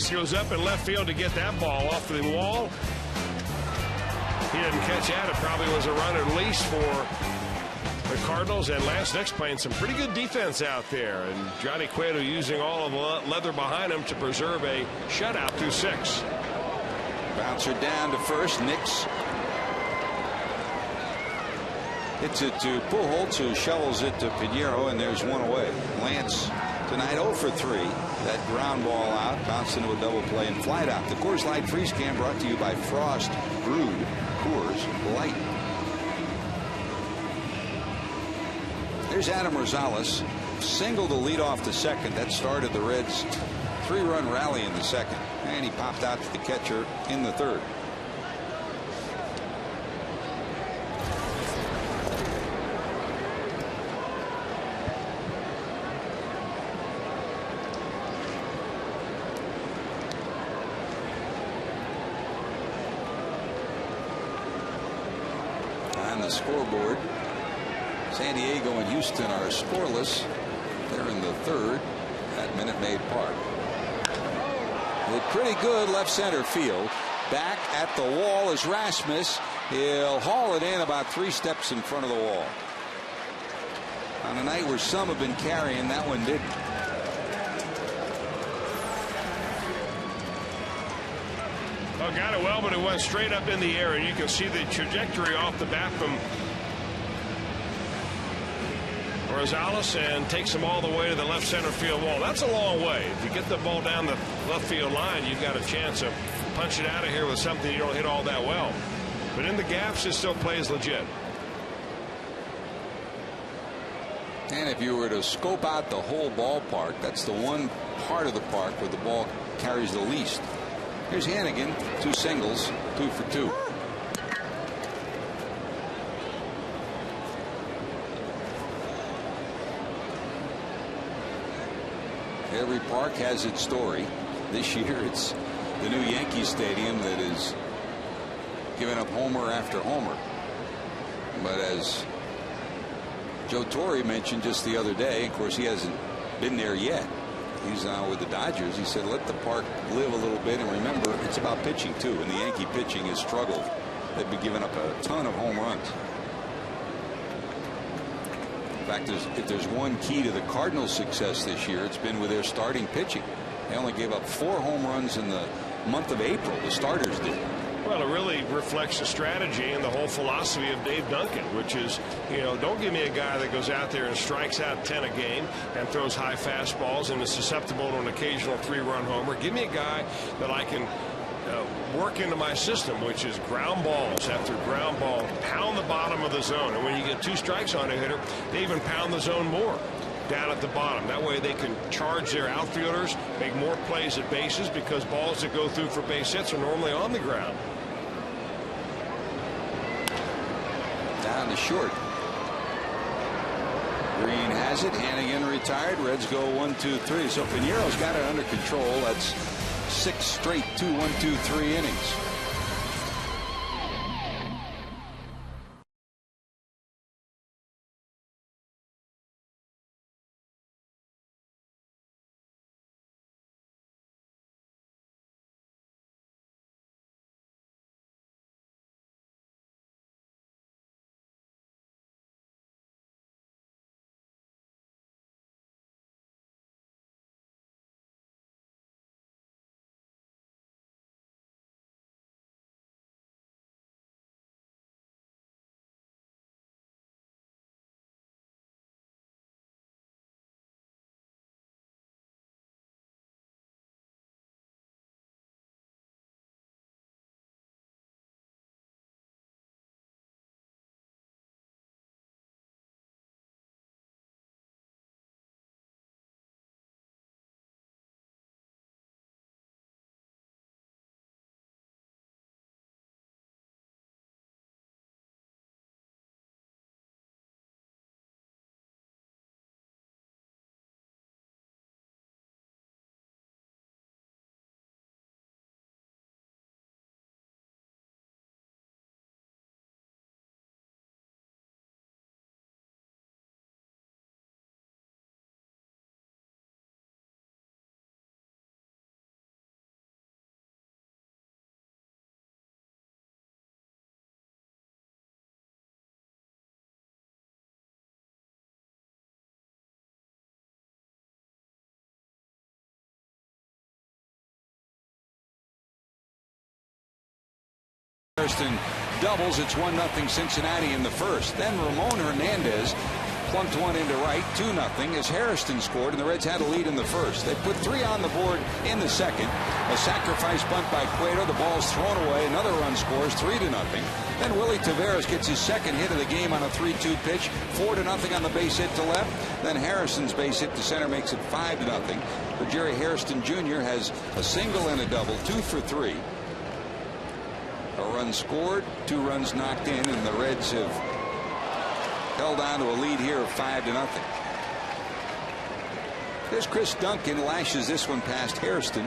Speaker 2: Goes up in left field to get that ball off the wall. He didn't catch that. It probably was a run at least for the Cardinals, and Lance Nick's playing some pretty good defense out there, and Johnny Cueto using all of the leather behind him to preserve a shutout through 6.
Speaker 1: Bouncer down to first. Nix hits it to Pujols, who shovels it to Pinheiro, and there's one away. Lance tonight 0 for 3. That ground ball out, bounced into a double play and flied out. The Coors Light Freeze Can brought to you by Frost Brewed Coors Light. There's Adam Rosales, single to lead off the second. That started the Reds' 3-run rally in the second, and he popped out to the catcher in the third. On the scoreboard, San Diego and Houston are scoreless. They're in the third at Minute Maid Park. Hit pretty good left center field. Back at the wall is Rasmus. He'll haul it in about 3 steps in front of the wall. On a night where some have been carrying, that one didn't.
Speaker 2: Oh, got it well, but it went straight up in the air, and you can see the trajectory off the bat from Rosales, and takes him all the way to the left center field wall. That's a long way. If you get the ball down the left field line, you've got a chance of punching out of here with something you don't hit all that well. But in the gaps, it still plays legit.
Speaker 1: And if you were to scope out the whole ballpark, that's the one part of the park where the ball carries the least. Here's Hannigan, 2 singles, 2 for 2. Every park has its story. This year it's the new Yankee Stadium that is giving up homer after homer. But as Joe Torre mentioned just the other day, of course he hasn't been there yet. He's now with the Dodgers. He said let the park live a little bit, and remember it's about pitching too, and the Yankee pitching has struggled. They've been giving up a ton of home runs. In fact, if there's one key to the Cardinals' success this year, it's been with their starting pitching. They only gave up 4 home runs in the month of April. The starters did.
Speaker 2: Well, it really reflects the strategy and the whole philosophy of Dave Duncan, which is, don't give me a guy that goes out there and strikes out 10 a game and throws high fastballs and is susceptible to an occasional 3-run homer. Give me a guy that I can work into my system, which is ground balls after ground ball, pound the bottom of the zone. And when you get 2 strikes on a hitter, they even pound the zone more down at the bottom. That way they can charge their outfielders, make more plays at bases, because balls that go through for base hits are normally on the ground.
Speaker 1: Down to short. Green has it. Hannigan retired. Reds go 1-2-3. So Pinheiro's got it under control. That's 6 straight 2-1-2-3 innings. Hairston doubles. It's 1-0 Cincinnati in the first. Then Ramon Hernandez plunked one into right, 2-0, as Hairston scored, and the Reds had a lead in the first. They put 3 on the board in the second. A sacrifice bunt by Cueto. The ball's thrown away. Another run scores, 3-0. Then Willie Taveras gets his second hit of the game on a 3-2 pitch, 4-0 on the base hit to left. Then Harrison's base hit to center makes it 5-0. But Jerry Hairston Jr. has a single and a double, 2 for 3. A run scored, 2 runs knocked in, and the Reds have held on to a lead here of 5-0. There's Chris Duncan, lashes this one past Hairston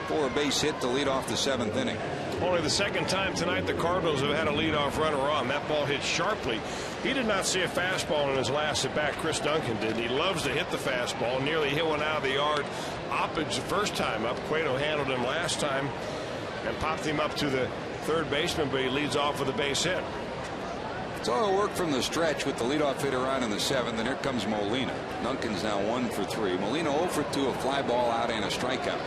Speaker 1: for a base hit to lead off the 7th inning.
Speaker 2: Only the second time tonight the Cardinals have had a leadoff runner on. That ball hit sharply. He did not see a fastball in his last at bat. Chris Duncan did. He loves to hit the fastball. Nearly hit one out of the yard. Oppage the first time up. Cueto handled him last time and popped him up to the third baseman, but he leads off with a base hit.
Speaker 1: It's all work from the stretch with the leadoff hitter on in the 7th, and here comes Molina. Duncan's now 1 for 3. Molina 0 for 2, a fly ball out and a strikeout.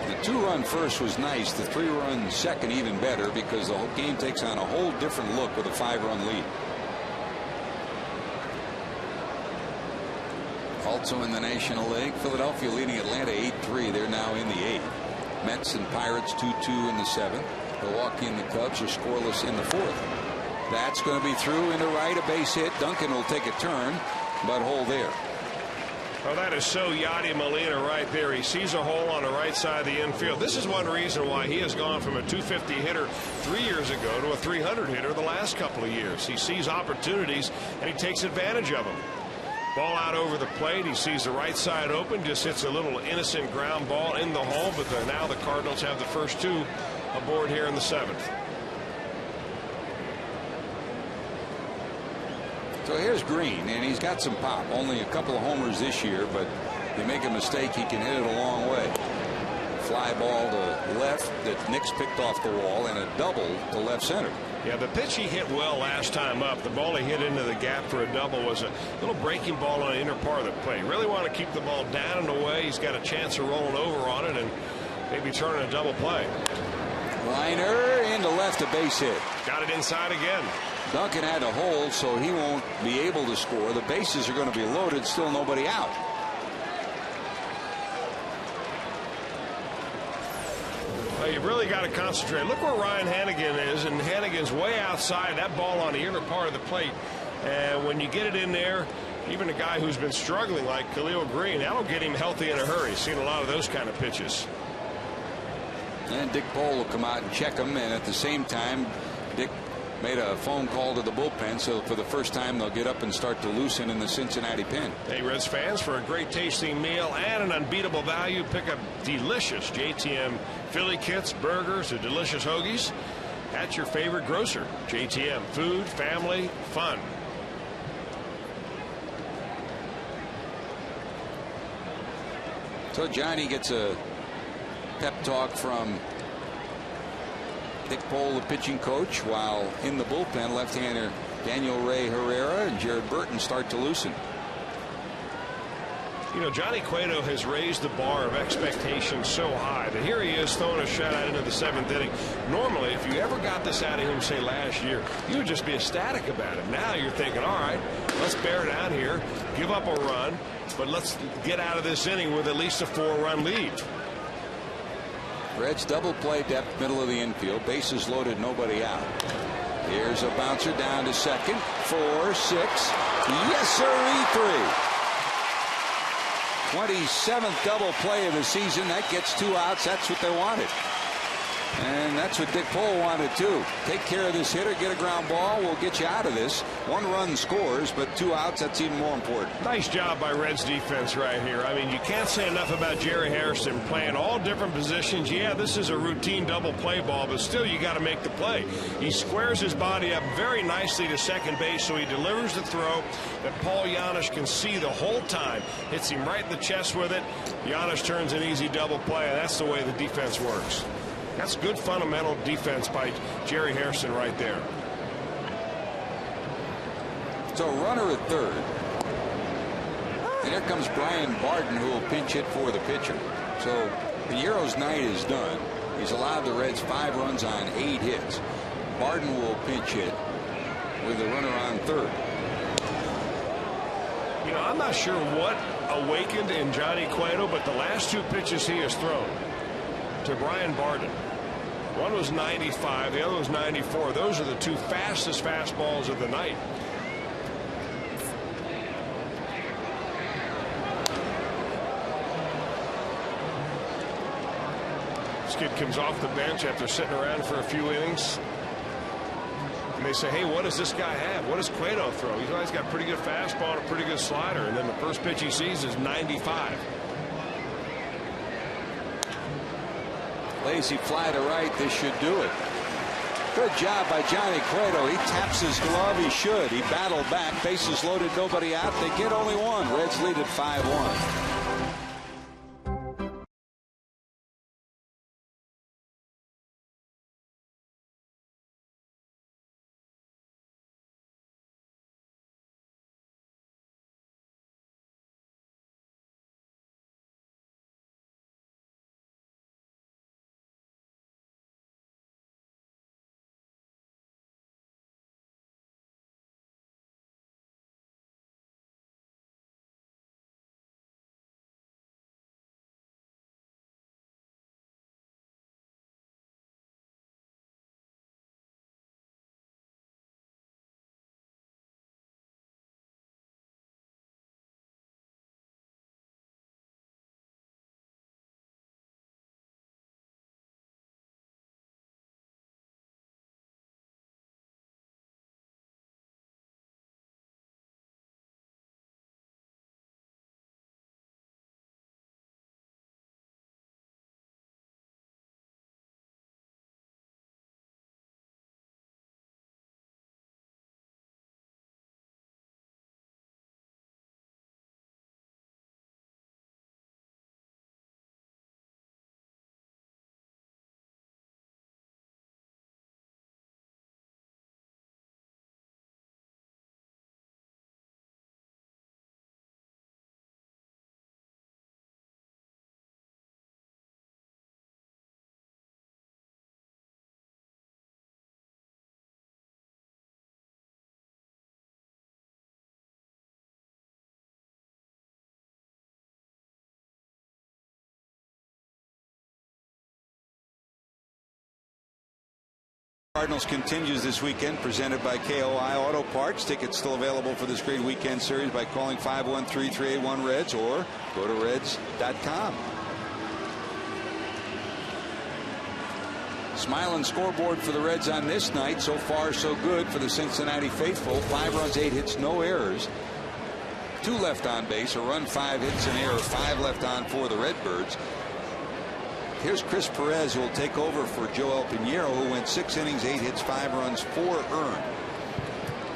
Speaker 1: The 2-run first was nice. The 3-run second even better, because the whole game takes on a whole different look with a 5-run lead. Also in the National League, Philadelphia leading Atlanta 8-3. They're now in the 8th. Mets and Pirates 2-2 in the 7th. Milwaukee and the Cubs are scoreless in the 4th. That's going to be through into right, a base hit. Duncan will take a turn, but hold there.
Speaker 2: Well, that is so Yadier Molina right there. He sees a hole on the right side of the infield. This is one reason why he has gone from a 250 hitter 3 years ago to a 300 hitter the last couple of years. He sees opportunities and he takes advantage of them. Ball out over the plate. He sees the right side open. Just hits a little innocent ground ball in the hole. But now the Cardinals have the first 2 aboard here in the 7th.
Speaker 1: So here's Green, and he's got some pop. Only a couple of homers this year, but you make a mistake, he can hit it a long way. Fly ball to left that Nix picked off the wall, and a double to left center.
Speaker 2: Yeah, the pitch he hit well last time up. The ball he hit into the gap for a double was a little breaking ball on the inner part of the plate. Really want to keep the ball down and away. He's got a chance of rolling over on it and maybe turning a double play.
Speaker 1: Liner into left, a base hit.
Speaker 2: Got it inside again.
Speaker 1: Duncan had a hole, so he won't be able to score. The bases are going to be loaded, still nobody out.
Speaker 2: Well, you've really got to concentrate. Look where Ryan Hannigan is, and Hannigan's way outside. That ball on the inner part of the plate. And when you get it in there, even a guy who's been struggling like Khalil Green, that'll get him healthy in a hurry. Seen a lot of those kind of pitches.
Speaker 1: And Dick Pole will come out and check him, and at the same time, Dick made a phone call to the bullpen, so for the first time they'll get up and start to loosen in the Cincinnati pen.
Speaker 2: Hey, Reds fans, for a great tasting meal and an unbeatable value, pick up delicious JTM Philly kits, burgers, or delicious hoagies at your favorite grocer. JTM, food, family, fun.
Speaker 1: So Johnny gets a pep talk from Dick Pole, the pitching coach, while in the bullpen, left-hander Daniel Ray Herrera and Jared Burton start to loosen.
Speaker 2: You know, Johnny Cueto has raised the bar of expectations so high that here he is throwing a shutout into the 7th inning. Normally, if you ever got this out of him, say last year, you would just be ecstatic about it. Now you're thinking, all right, let's bear down here, give up a run, but let's get out of this inning with at least a 4-run lead.
Speaker 1: Reds double play depth, middle of the infield, bases loaded, nobody out. Here's a bouncer down to second, 4, 6, yes sir, 3. 27th double play of the season. That gets 2 outs. That's what they wanted. And that's what Dick Pole wanted too. Take care of this hitter, get a ground ball, we'll get you out of this. 1 run scores, but 2 outs, that's even more important.
Speaker 2: Nice job by Reds defense right here. I mean, you can't say enough about Jerry Hairston playing all different positions. Yeah, this is a routine double play ball, but still you got to make the play. He squares his body up very nicely to second base, so he delivers the throw that Paul Janisch can see the whole time. Hits him right in the chest with it. Janisch turns an easy double play, and that's the way the defense works. That's good fundamental defense by Jerry Hairston right there.
Speaker 1: So runner at third. And here comes Brian Barden, who will pinch hit for the pitcher. So Piniero's night is done. He's allowed the Reds 5 runs on 8 hits. Barden will pinch hit with a runner on third.
Speaker 2: You know, I'm not sure what awakened in Johnny Cueto, but the last 2 pitches he has thrown to Brian Barden, one was 95, the other was 94. Those are the 2 fastest fastballs of the night. This kid comes off the bench after sitting around for a few innings. And they say, hey, what does this guy have? What does Cueto throw? He's always got a pretty good fastball and a pretty good slider. And then the first pitch he sees is 95.
Speaker 1: Lazy fly to right. This should do it. Good job by Johnny Cueto. He taps his glove. He should. He battled back. Bases loaded. Nobody out. They get only 1. Reds lead at 5-1. Cardinals continues this weekend, presented by KOI Auto Parts. Tickets still available for this great weekend series by calling 513-381-REDS or go to reds.com. Smiling scoreboard for the Reds on this night. So far, so good for the Cincinnati faithful. 5 runs, 8 hits, no errors. 2 left on base, a run, 5 hits, an error, 5 left on for the Redbirds. Here's Chris Perez, who will take over for Joel Pinheiro, who went 6 innings, 8 hits, 5 runs, 4 earned.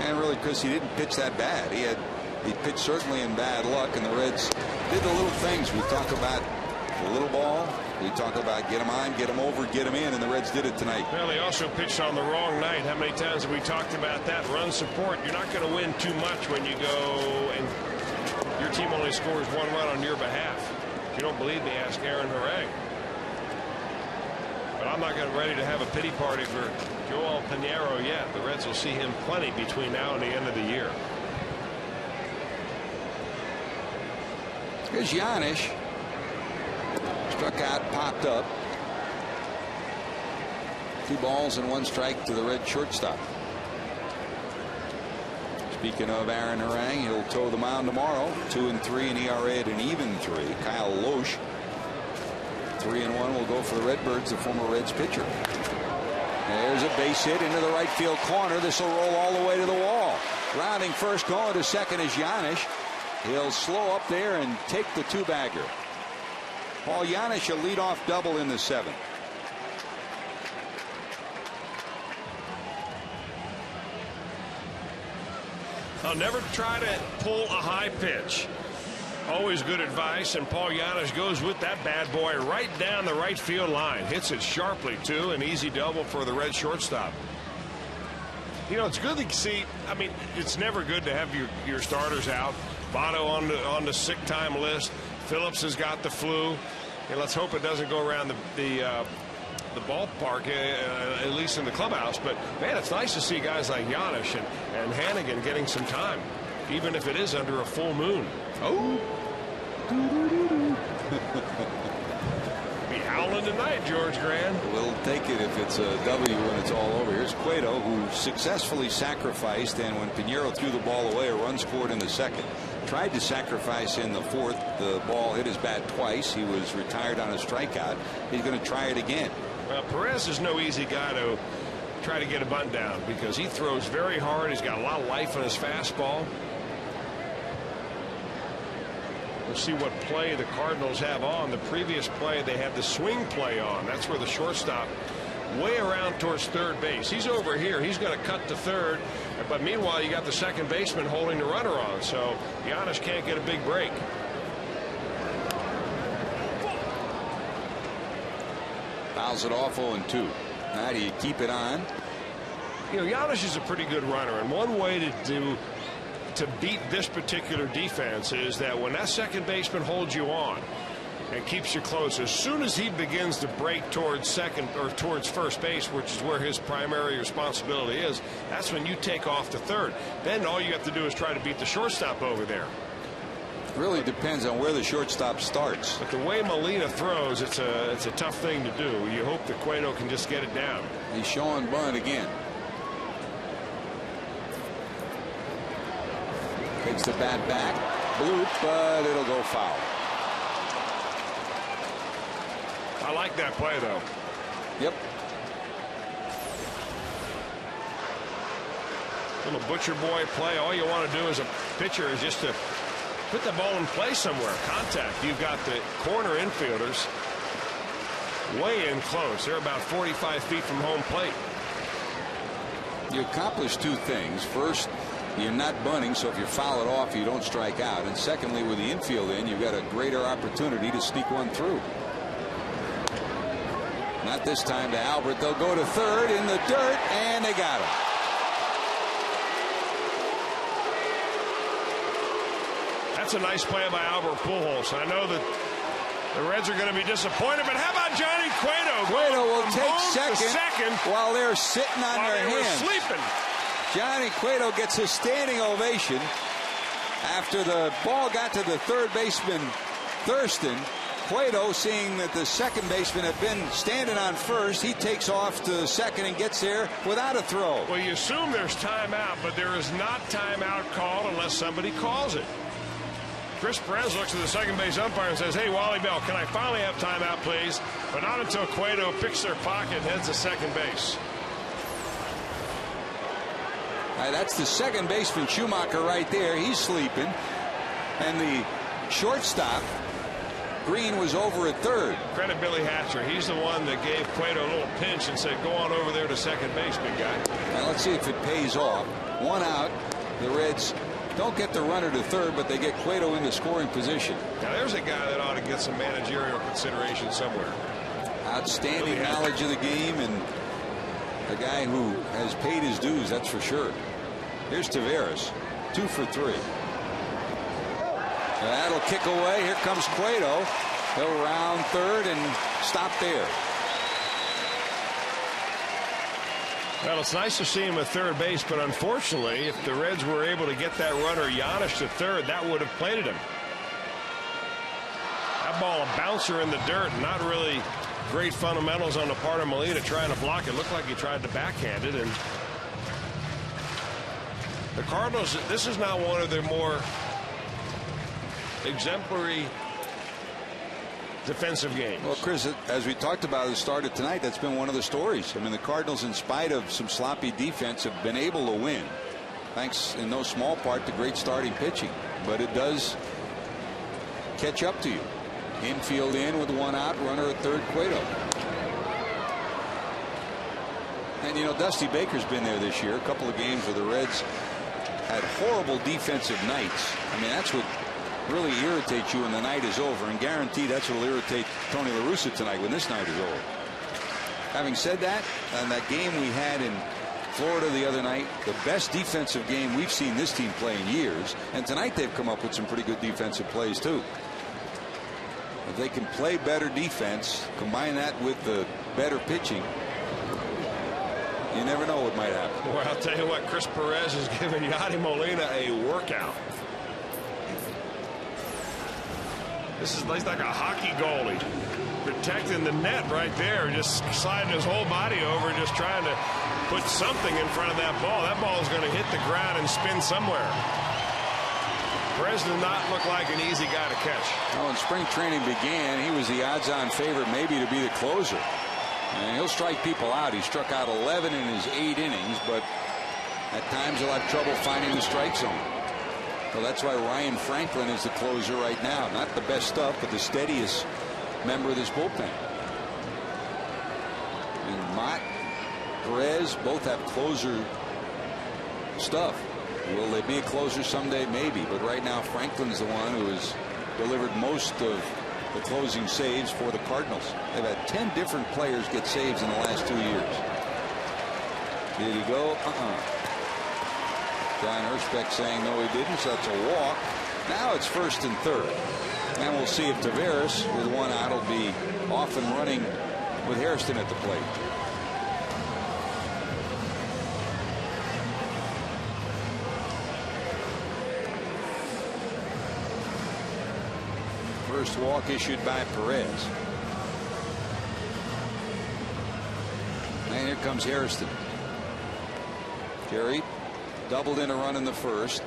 Speaker 1: And really, Chris, he didn't pitch that bad. He pitched certainly in bad luck, and the Reds did the little things. We talk about the little ball. We talk about get him on, get him over, get him in, and the Reds did it tonight.
Speaker 2: Well, they also pitched on the wrong night. How many times have we talked about that? Run support. You're not going to win too much when you go and your team only scores 1 run on your behalf. If you don't believe me, ask Aaron Harang. But I'm not ready to have a pity party for Joel Pinheiro yet. The Reds will see him plenty between now and the end of the year.
Speaker 1: Here's Giannis. Struck out, popped up. 2 balls and 1 strike to the Red shortstop. Speaking of Aaron Harang, he'll toe the mound tomorrow. 2-3 in ERA at an even 3. Kyle Loesch, 3-1, will go for the Redbirds, the former Reds pitcher. There's a base hit into the right field corner. This will roll all the way to the wall. Rounding first, going to second is Giannis. He'll slow up there and take the 2-bagger. Paul Giannis, a leadoff double in the 7th.
Speaker 2: I'll never try to pull a high pitch. Always good advice, and Paul Giannis goes with that bad boy right down the right field line. Hits it sharply, too. An easy double for the Red shortstop. You know, it's good to see. I mean, it's never good to have your starters out. Votto on the sick time list. Phillips has got the flu. And let's hope it doesn't go around the ballpark, at least in the clubhouse. But man, it's nice to see guys like Giannis and Hannigan getting some time, even if it is under a full moon. Oh. Be howling tonight, George Grand.
Speaker 1: We'll take it if it's a W when it's all over. Here's Cueto, who successfully sacrificed, and when Pinheiro threw the ball away, a run scored in the second. Tried to sacrifice in the fourth. The ball hit his bat twice. He was retired on a strikeout. He's going to try it again.
Speaker 2: Well, Perez is no easy guy to try to get a bunt down because he throws very hard. He's got a lot of life in his fastball. We'll see what play the Cardinals have on. The previous play, they had the swing play on. That's where the shortstop way around towards third base. He's over here. He's going to cut to third. But meanwhile, you got the second baseman holding the runner on. So Giannis can't get a big break.
Speaker 1: Fouls it off 0-2. How do you keep it on?
Speaker 2: You know, Giannis is a pretty good runner. And one way to beat this particular defense is that when that second baseman holds you on and keeps you close, as soon as he begins to break towards second or towards first base, which is where his primary responsibility is, that's when you take off to third. Then all you have to do is try to beat the shortstop over there.
Speaker 1: Really depends on where the shortstop starts.
Speaker 2: But the way Molina throws, it's a tough thing to do. You hope that Cueto can just get it down.
Speaker 1: He's showing bunt again. Takes the bat back, bloop, but it'll go foul.
Speaker 2: I like that play, though.
Speaker 1: Yep.
Speaker 2: Little butcher boy play. All you want to do as a pitcher is just to put the ball in play somewhere. Contact. You've got the corner infielders way in close. They're about 45 feet from home plate.
Speaker 1: You accomplish two things. First, you're not bunting, so if you foul it off, you don't strike out. And secondly, with the infield in, you've got a greater opportunity to sneak one through. Not this time to Albert. They'll go to third in the dirt, and they got him.
Speaker 2: That's a nice play by Albert Pujols. I know that the Reds are going to be disappointed, but how about Johnny Cueto?
Speaker 1: Cueto will take second while they're sitting on their hands.
Speaker 2: Sleeping.
Speaker 1: Johnny Cueto gets a standing ovation after the ball got to the third baseman Thurston. Cueto, seeing that the second baseman had been standing on first, he takes off to second and gets there without a throw.
Speaker 2: Well, you assume there's timeout, but there is not timeout called unless somebody calls it. Chris Perez looks at the second base umpire and says, "Hey, Wally Bell, can I finally have timeout, please?" But not until Cueto picks their pocket and heads to second base.
Speaker 1: That's the second baseman Schumacher right there. He's sleeping. And the shortstop, Green, was over at third.
Speaker 2: Credit Billy Hatcher. He's the one that gave Cueto a little pinch and said, "Go on over there to second base, big guy."
Speaker 1: Now let's see if it pays off. One out. The Reds don't get the runner to third, but they get Cueto into scoring position.
Speaker 2: Now there's a guy that ought to get some managerial consideration somewhere.
Speaker 1: Outstanding knowledge of the game and a guy who has paid his dues, that's for sure. Here's Taveras, 2 for 3. That'll kick away. Here comes Cueto. He'll round third and stop there.
Speaker 2: Well, it's nice to see him at third base, but unfortunately, if the Reds were able to get that runner Giannis to third, that would have plated him. That ball, a bouncer in the dirt, not really great fundamentals on the part of Molina trying to block it. Looked like he tried to backhand it, and the Cardinals, this is not one of their more exemplary defensive games.
Speaker 1: Well, Chris, as we talked about at the start of tonight, that's been one of the stories. I mean, the Cardinals, in spite of some sloppy defense, have been able to win, thanks in no small part to great starting pitching. But it does catch up to you. Infield in with one out, runner at third, Cueto. And you know, Dusty Baker's been there this year. A couple of games where the Reds had horrible defensive nights. I mean, that's what really irritates you when the night is over, and guaranteed that's what will irritate Tony La Russa tonight when this night is over. Having said that, on that game we had in Florida the other night, the best defensive game we've seen this team play in years, and tonight they've come up with some pretty good defensive plays too. If they can play better defense, combine that with the better pitching, you never know what might happen.
Speaker 2: Well, I'll tell you what, Chris Perez is giving Yadi Molina a workout. This is like a hockey goalie protecting the net right there, just sliding his whole body over, just trying to put something in front of that ball. That ball is going to hit the ground and spin somewhere. Perez does not look like an easy guy to catch.
Speaker 1: Well, when spring training began, he was the odds-on favorite maybe to be the closer. And he'll strike people out. He struck out 11 in his 8 innings, but at times he'll have trouble finding the strike zone. So that's why Ryan Franklin is the closer right now. Not the best stuff, but the steadiest member of this bullpen. And Mott, Perez both have closer stuff. Will they be a closer someday? Maybe. But right now, Franklin's the one who has delivered most of the closing saves for the Cardinals. They've had 10 different players get saves in the last 2 years. Did he go? John Hirschbeck saying no, he didn't. So that's a walk. Now it's first and third. And we'll see if Taveras, with one out, will be off and running with Hairston at the plate. First walk issued by Perez. And here comes Hairston. Jerry doubled in a run in the first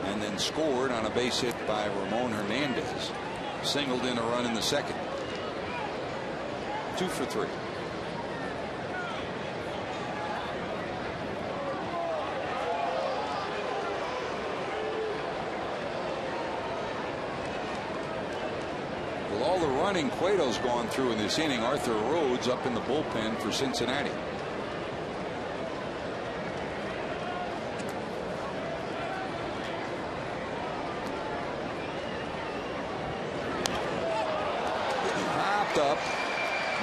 Speaker 1: and then scored on a base hit by Ramon Hernandez. Singled in a run in the second. 2 for 3. With all the running Cueto's gone through in this inning, Arthur Rhodes up in the bullpen for Cincinnati. Popped up.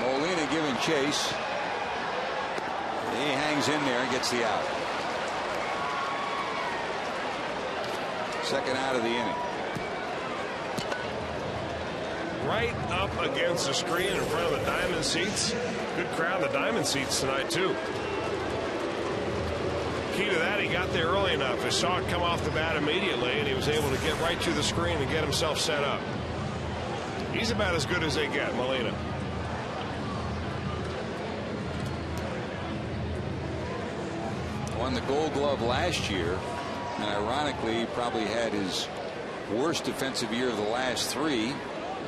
Speaker 1: Molina giving chase. He hangs in there and gets the out. Second out of the inning.
Speaker 2: Right up against the screen in front of the diamond seats. Good crowd, the diamond seats tonight, too. Key to that, he got there early enough. He saw it come off the bat immediately, and he was able to get right to the screen and get himself set up. He's about as good as they get, Molina.
Speaker 1: Won the Gold Glove last year, and ironically, he probably had his worst defensive year of the last 3.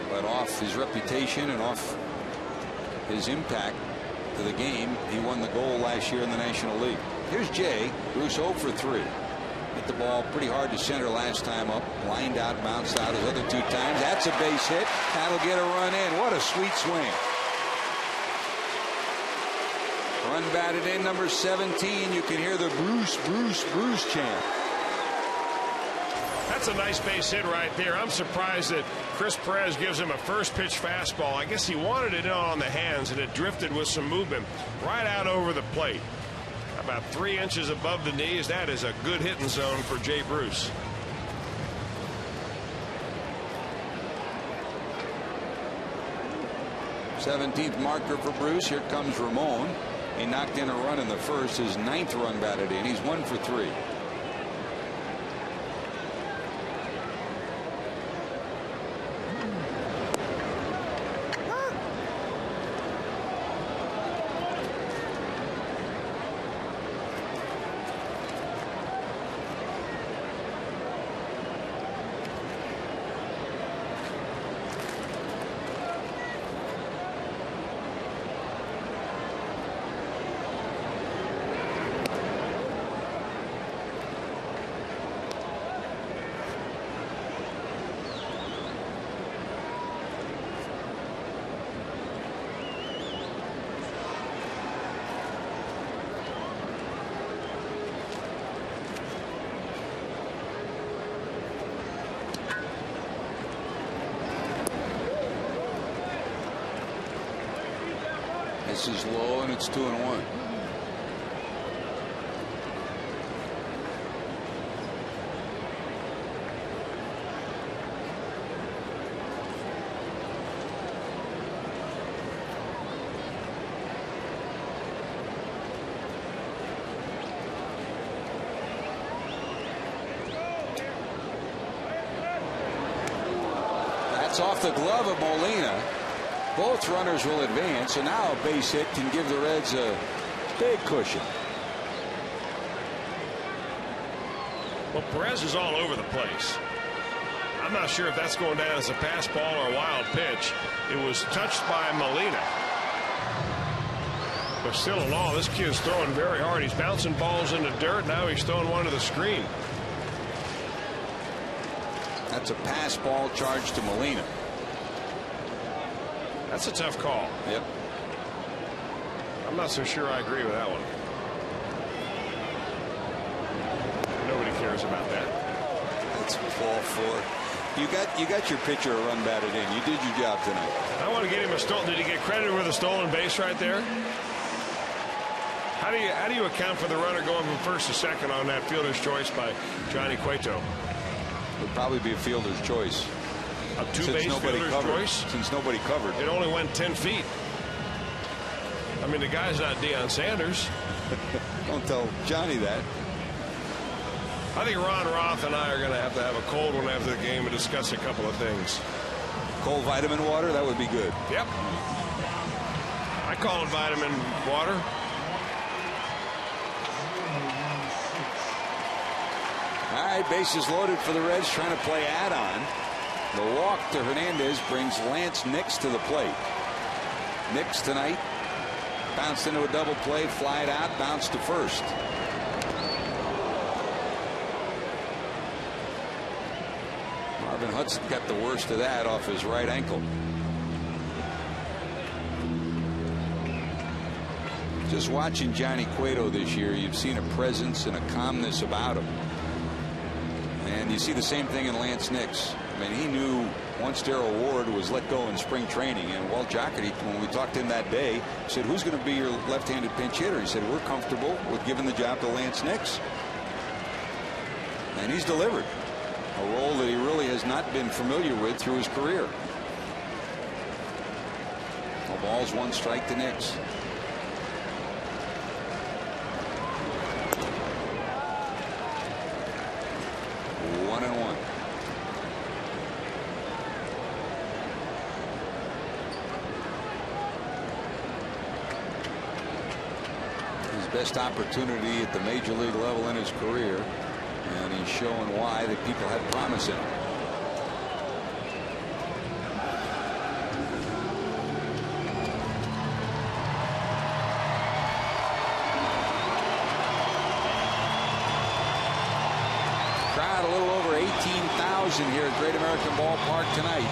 Speaker 1: But off his reputation and off his impact to the game, he won the gold last year in the National League. Here's Jay. Bruce 0 for 3. Hit the ball pretty hard to center last time up. Lined out, bounced out his other 2 times. That's a base hit. That'll get a run in. What a sweet swing. Run batted in, number 17. You can hear the Bruce, Bruce, Bruce chant.
Speaker 2: That's a nice base hit right there. I'm surprised that Chris Perez gives him a first pitch fastball. I guess he wanted it on the hands, and it drifted with some movement right out over the plate. About 3 inches above the knees. That is a good hitting zone for Jay Bruce.
Speaker 1: '17th marker for Bruce. Here comes Ramon. He knocked in a run in the first. His 9th run batted in. He's 1 for 3. This is low, and it's 2-1. That's off the glove of Molina. Both runners will advance, and now a base hit can give the Reds a big cushion.
Speaker 2: Well, Perez is all over the place. I'm not sure if that's going down as a pass ball or a wild pitch. It was touched by Molina. But still in all, this kid's throwing very hard. He's bouncing balls in the dirt. Now he's throwing one to the screen.
Speaker 1: That's a pass ball charge to Molina.
Speaker 2: That's a tough call.
Speaker 1: Yep.
Speaker 2: I'm not so sure I agree with that one. Nobody cares about that.
Speaker 1: That's ball 4. You got your pitcher a run batted in. You did your job tonight.
Speaker 2: I want to get him a stolen. Did he get credited with a stolen base right there? How do you account for the runner going from first to second on that fielder's choice by Johnny Cueto?
Speaker 1: Would probably be a fielder's choice.
Speaker 2: A two-base fielder's choice?
Speaker 1: Since nobody covered.
Speaker 2: It only went 10 feet. I mean, the guy's not Deion Sanders.
Speaker 1: Don't tell Johnny that.
Speaker 2: I think Ron Roth and I are going to have a cold one after the game and discuss a couple of things.
Speaker 1: Cold vitamin water, that would be good.
Speaker 2: Yep. I call it vitamin water.
Speaker 1: All right, bases loaded for the Reds, trying to play add-on. The walk to Hernandez brings Lance Nix to the plate. Nix tonight bounced into a double play, flied out, bounced to first. Marvin Hudson got the worst of that off his right ankle. Just watching Johnny Cueto this year, you've seen a presence and a calmness about him. And you see the same thing in Lance Nix. I mean, he knew once Darrell Ward was let go in spring training, and Walt Jocketty, when we talked to him that day, said, who's going to be your left-handed pinch hitter? He said, we're comfortable with giving the job to Lance Nix. And he's delivered a role that he really has not been familiar with through his career. No balls, 1 strike to Nix. Best opportunity at the major league level in his career, and he's showing why that people had promise in him. Crowd a little over 18,000 here at Great American Ballpark tonight.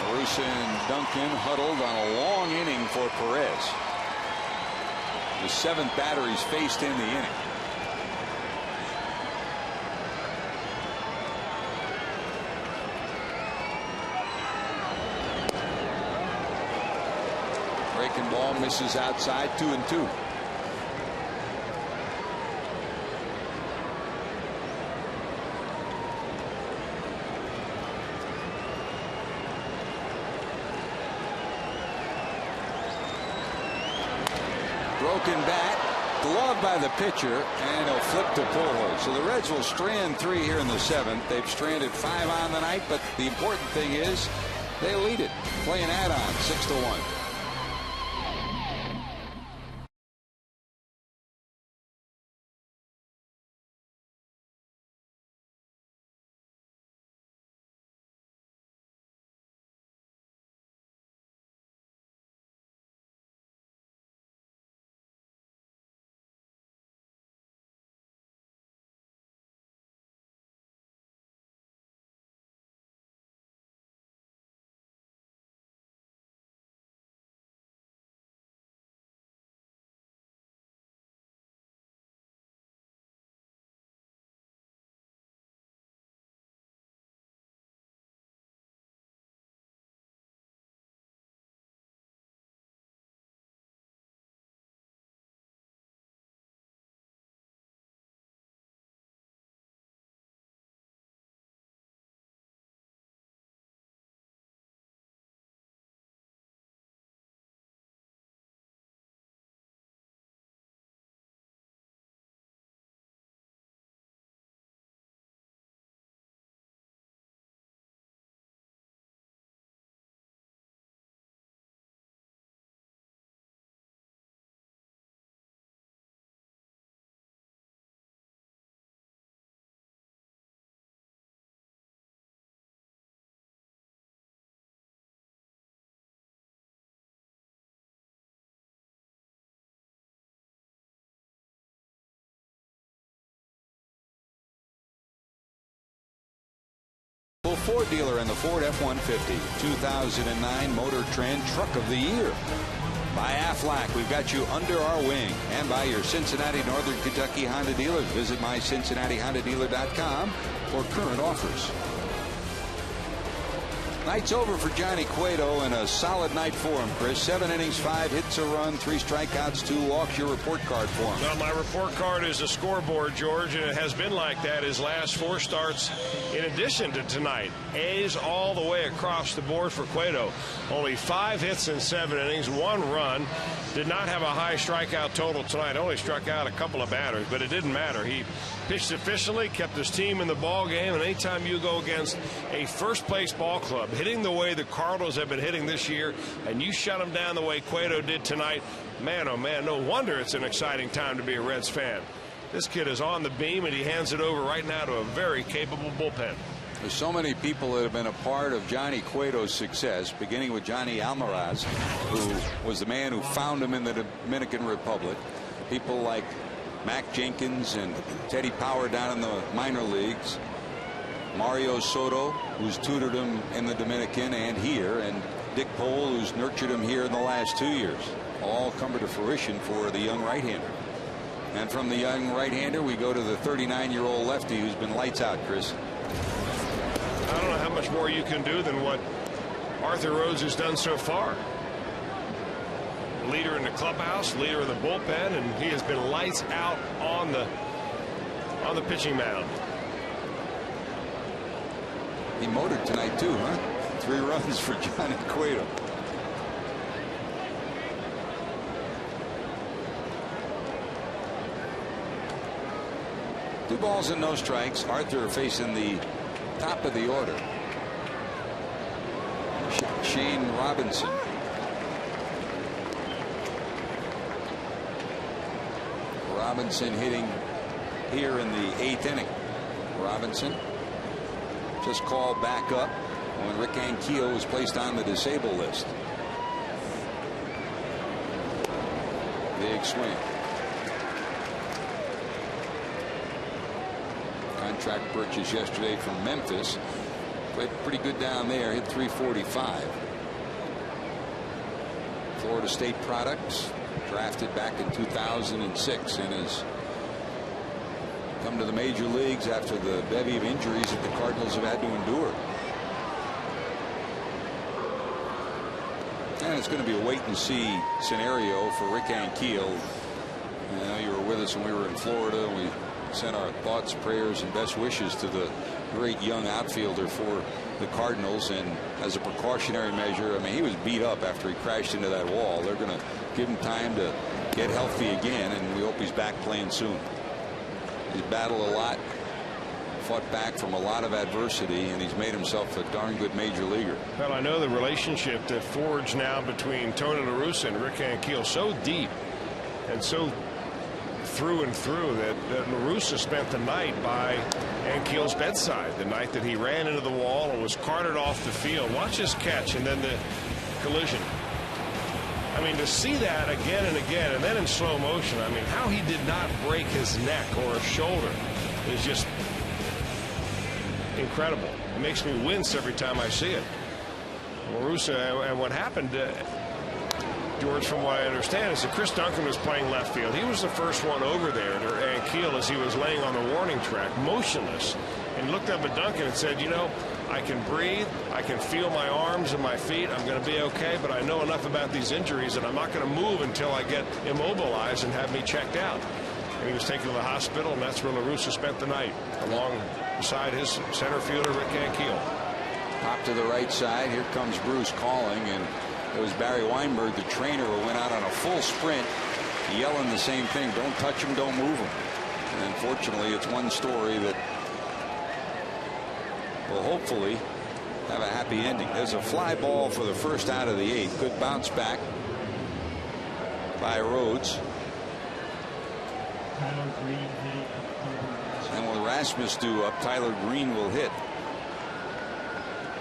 Speaker 1: Marusa and Duncan huddled on a long inning for Perez. The 7th batter he's faced in the inning. Breaking ball misses outside, 2-2. Broken bat, gloved by the pitcher, and he'll flip to pull hold. So the Reds will strand 3 here in the 7th. They've stranded 5 on the night, but the important thing is they lead it, playing add-on 6-1. local Ford dealer and the Ford F-150. 2009 Motor Trend Truck of the Year. By Aflac, we've got you under our wing. And by your Cincinnati Northern Kentucky Honda dealers. Visit mycincinnatihondadealer.com for current offers. Night's over for Johnny Cueto, and a solid night for him, Chris. 7 innings, 5 hits, a run, 3 strikeouts, 2 walks. Your report card for him.
Speaker 2: Well, my report card is a scoreboard, George, and it has been like that his last 4 starts in addition to tonight. A's all the way across the board for Cueto. Only 5 hits in 7 innings, 1 run. Did not have a high strikeout total tonight. Only struck out a couple of batters, but it didn't matter. He pitched efficiently, kept his team in the ball game, and anytime you go against a first-place ball club, hitting the way the Cardinals have been hitting this year, and you shut them down the way Cueto did tonight, man, oh man, no wonder it's an exciting time to be a Reds fan. This kid is on the beam, and he hands it over right now to a very capable bullpen.
Speaker 1: There's so many people that have been a part of Johnny Cueto's success, beginning with Johnny Almaraz, who was the man who found him in the Dominican Republic. People like Mac Jenkins and Teddy Power down in the minor leagues. Mario Soto, who's tutored him in the Dominican and here, and Dick Pole, who's nurtured him here in the last 2 years. All come to fruition for the young right-hander. And from the young right-hander, we go to the 39-year-old lefty who's been lights out, Chris.
Speaker 2: I don't know how much more you can do than what Arthur Rhodes has done so far. Leader in the clubhouse, leader in the bullpen, and he has been lights out on the pitching mound.
Speaker 1: He motored tonight too, huh? 3 runs for Johnny Cueto. Two balls and no strikes. Arthur facing the top of the order. Shane Robinson. Robinson hitting here in the 8th inning. Robinson just called back up when Rick Ankiel was placed on the disabled list. Big swing. Contract purchase yesterday from Memphis. Played pretty good down there. Hit .345. Florida State products. Drafted back in 2006 and has come to the major leagues after the bevy of injuries that the Cardinals have had to endure. And it's going to be a wait and see scenario for Rick Ankiel. I know you were with us when we were in Florida. We sent our thoughts, prayers, and best wishes to the great young outfielder for the Cardinals. And as a precautionary measure, I mean, he was beat up after he crashed into that wall. They're going to give him time to get healthy again, and we hope he's back playing soon. He's battled a lot, fought back from a lot of adversity, and he's made himself a darn good major leaguer.
Speaker 2: Well, I know the relationship that forged now between Tony La Russa and Rick Ankiel so deep and so through and through that La Russa spent the night by Ankiel's bedside the night that he ran into the wall and was carted off the field. Watch his catch and then the collision. I mean, to see that again and again, and then in slow motion, I mean, how he did not break his neck or his shoulder is just incredible. It makes me wince every time I see it. La Russa, and what happened, George, from what I understand, is that Chris Duncan was playing left field. He was the first one over there to Ankiel as he was laying on the warning track, motionless, and looked up at Duncan and said, you know, I can breathe, I can feel my arms and my feet, I'm going to be okay, but I know enough about these injuries that I'm not going to move until I get immobilized and have me checked out. And he was taken to the hospital, and that's where La Russa spent the night, alongside his center fielder, Rick Ankiel.
Speaker 1: Pop to the right side. Here comes Bruce calling, and it was Barry Weinberg, the trainer, who went out on a full sprint yelling the same thing. Don't touch him, don't move him. And unfortunately, it's one story that will hopefully have a happy ending. There's a fly ball for the first out of the 8th. Good bounce back by Rhodes. And with Rasmus due up, Tyler Green will hit.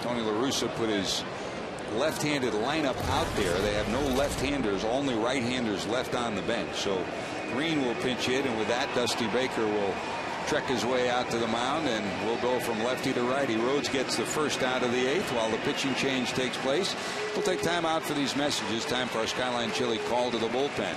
Speaker 1: Tony La Russa put his left-handed lineup out there. They have no left-handers, only right-handers left on the bench. So Green will pinch hit, and with that, Dusty Baker will trek his way out to the mound, and we'll go from lefty to righty. Rhodes gets the first out of the 8th while the pitching change takes place. We'll take time out for these messages. Time for our Skyline Chili call to the bullpen.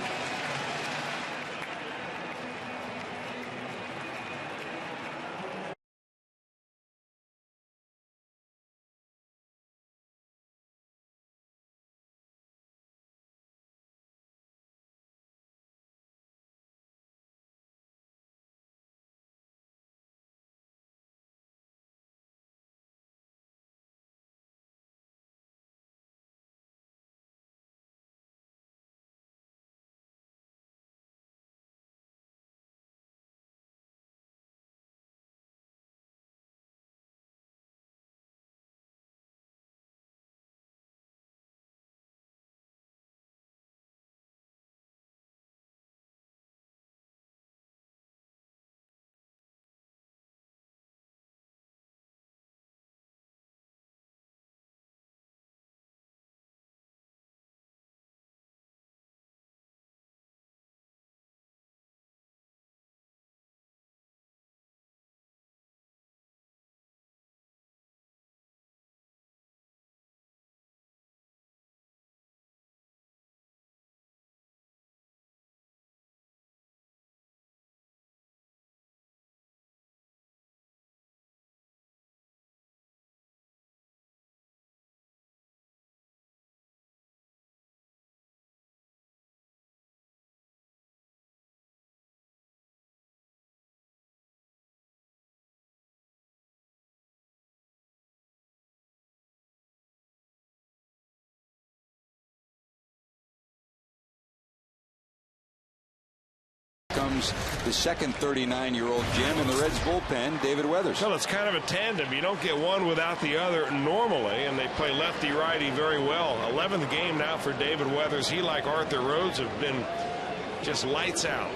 Speaker 1: Comes the second 39-year-old Jim in the Reds bullpen, David Weathers.
Speaker 2: Well, it's kind of a tandem. You don't get one without the other normally, and they play lefty-righty very well. 11th game now for David Weathers. He, like Arthur Rhodes, have been just lights out.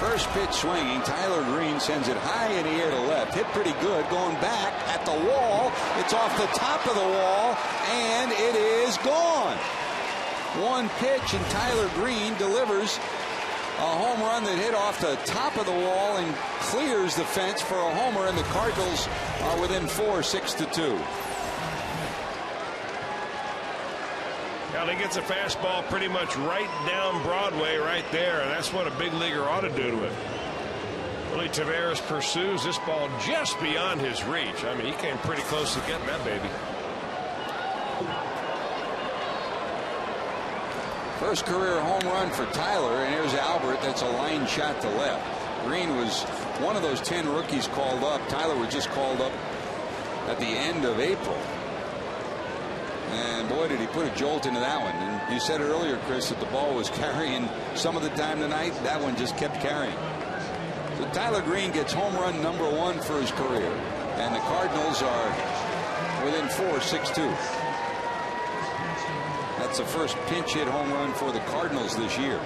Speaker 1: First pitch swinging. Tyler Green sends it high in the air to left. Hit pretty good. Going back at the wall. It's off the top of the wall, and it is gone. One pitch, and Tyler Green delivers a home run that hit off the top of the wall and clears the fence for a homer, and the Cardinals are within 4, 6-2.
Speaker 2: Well, he gets a fastball pretty much right down Broadway right there. And that's what a big leaguer ought to do to it. Willie Taveras pursues this ball just beyond his reach. I mean, he came pretty close to getting that baby.
Speaker 1: First career home run for Tyler, and here's Albert. That's a line shot to left. Green was one of those 10 rookies called up. Tyler was just called up at the end of April. And boy, did he put a jolt into that one. And you said it earlier, Chris, that the ball was carrying some of the time tonight. That one just kept carrying. So Tyler Green gets home run number 1 for his career. And the Cardinals are within 4, 6-2. That's the first pinch hit home run for the Cardinals this year.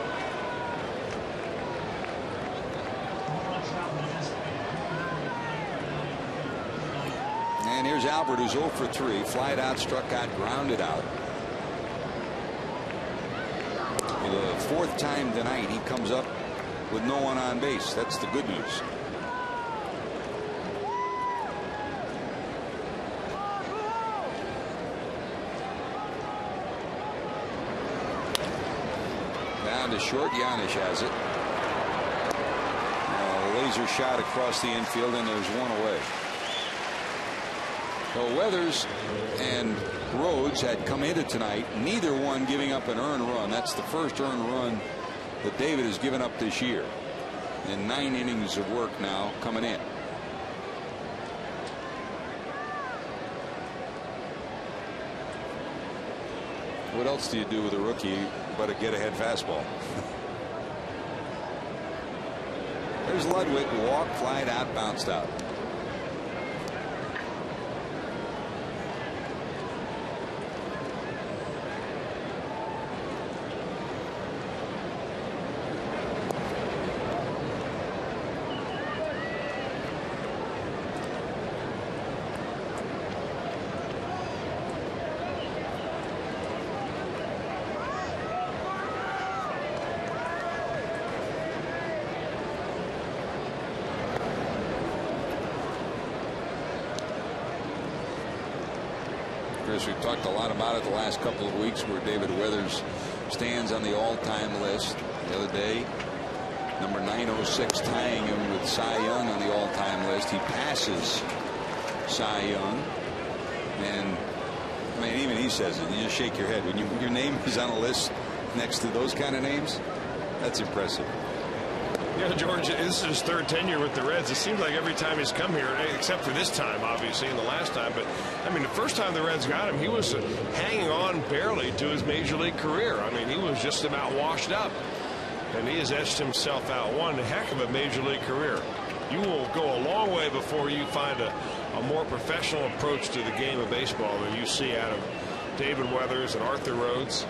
Speaker 1: And here's Albert, who's 0 for 3. Flied out, struck out, grounded out. For the 4th time tonight, he comes up with no one on base. That's the good news. Down to short. Giannis has it. A laser shot across the infield, and there's one away. So Weathers and Rhodes had come into tonight, neither one giving up an earned run. That's the first earned run that David has given up this year. And 9 innings of work now coming in. What else do you do with a rookie but a get-ahead fastball? There's Ludwig, walk, flied out, bounced out. Chris, we've talked a lot about it the last couple of weeks, where David Weathers stands on the all-time list. The other day, number 906 tying him with Cy Young on the all-time list. He passes Cy Young, and I mean, even he says it. You just shake your head when your name is on a list next to those kind of names. That's impressive.
Speaker 2: Yeah, George, this is his third tenure with the Reds. It seems like every time he's come here, except for this time, obviously, and the last time. But, I mean, the first time the Reds got him, he was hanging on barely to his major league career. I mean, he was just about washed up. And he has etched himself out. One heck of a major league career. You will go a long way before you find a more professional approach to the game of baseball than you see out of David Weathers and Arthur Rhodes.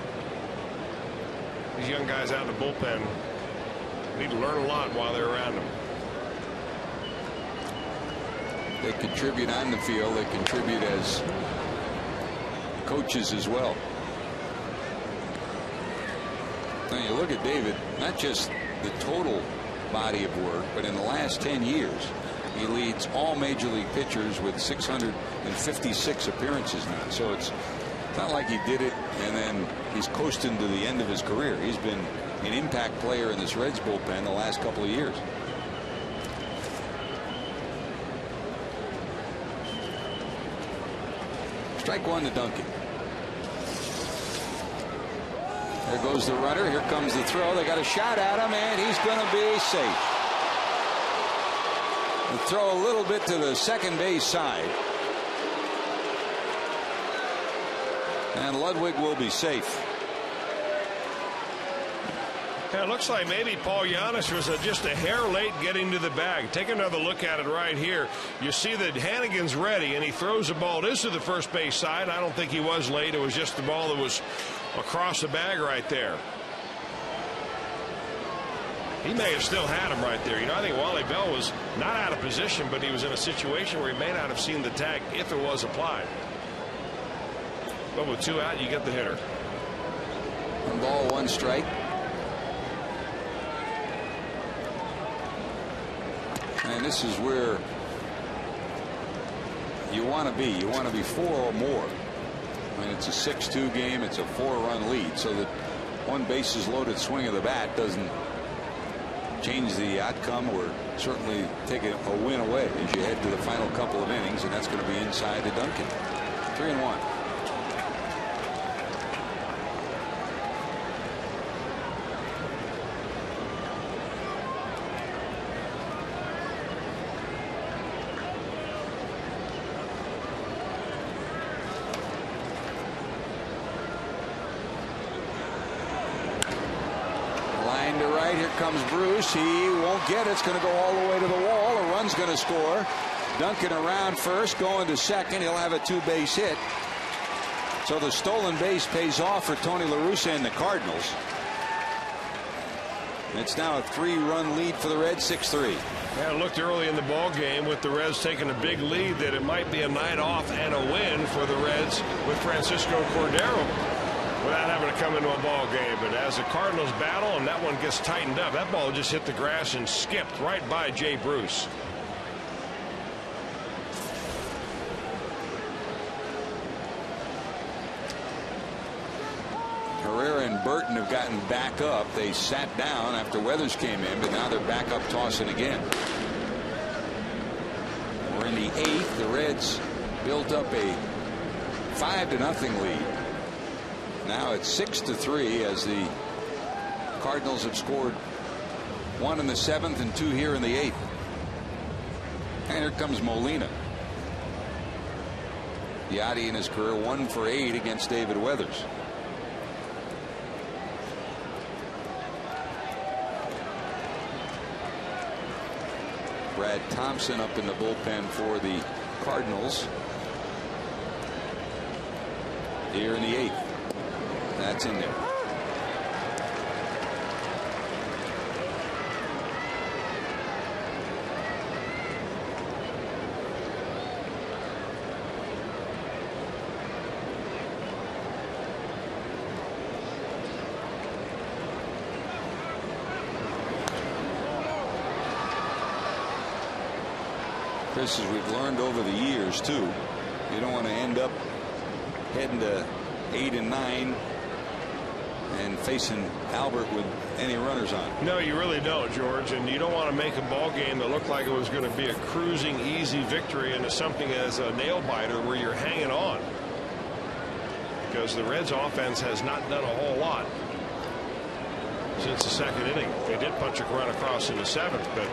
Speaker 2: These young guys out in the bullpen need to learn a lot while they're around them.
Speaker 1: They contribute on the field. They contribute as coaches as well. Now you look at David, not just the total body of work, but in the last 10 years, he leads all major league pitchers with 656 appearances now. So it's not like he did it and then he's coasting to the end of his career. He's been an impact player in this Reds bullpen the last couple of years. Strike one to Duncan. There goes the runner. Here comes the throw. They got a shot at him, and he's going to be safe. The throw a little bit to the second base side. And Ludwig will be safe.
Speaker 2: Yeah, it looks like maybe Paul Giannis was just a hair late getting to the bag. Take another look at it right here. You see that Hannigan's ready, and he throws the ball. It is to the first base side. I don't think he was late. It was just the ball that was across the bag right there. He may have still had him right there. You know, I think Wally Bell was not out of position, but he was in a situation where he may not have seen the tag if it was applied. But with two out, you get the hitter.
Speaker 1: 1 ball, 1 strike. And this is where you want to be. You want to be 4 or more. I mean, it's a 6-2 game. It's a 4-run lead. So that one bases loaded swing of the bat doesn't change the outcome or certainly take a win away as you head to the final couple of innings. And that's going to be inside to Duncan. 3-1. Comes Bruce. He won't get it. It's going to go all the way to the wall. A run's going to score. Duncan around first, going to second. He'll have a 2-base hit. So the stolen base pays off for Tony La Russa and the Cardinals. It's now a 3-run lead for the Reds, 6-3.
Speaker 2: Yeah, it looked early in the ball game with the Reds taking a big lead that it might be a night off and a win for the Reds with Francisco Cordero without having to come into a ball game. But as the Cardinals battle and that one gets tightened up, that ball just hit the grass and skipped right by Jay Bruce.
Speaker 1: Herrera and Burton have gotten back up. They sat down after Weathers came in, but now they're back up tossing again. We're in the 8th. The Reds built up a 5-0 lead. Now it's 6-3 as the Cardinals have scored 1 in the 7th and 2 here in the 8th. And here comes Molina. Yachty in his career 1 for 8 against David Weathers. Brad Thompson up in the bullpen for the Cardinals here in the 8th. That's in there. Chris, as we've learned over the years too, you don't want to end up heading to 8 and 9 and facing Albert with any runners on.
Speaker 2: No, you really don't, George, and you don't want to make a ball game that looked like it was going to be a cruising easy victory into something as a nail biter where you're hanging on, because the Reds offense has not done a whole lot since the second inning. They did punch a run across in the seventh, but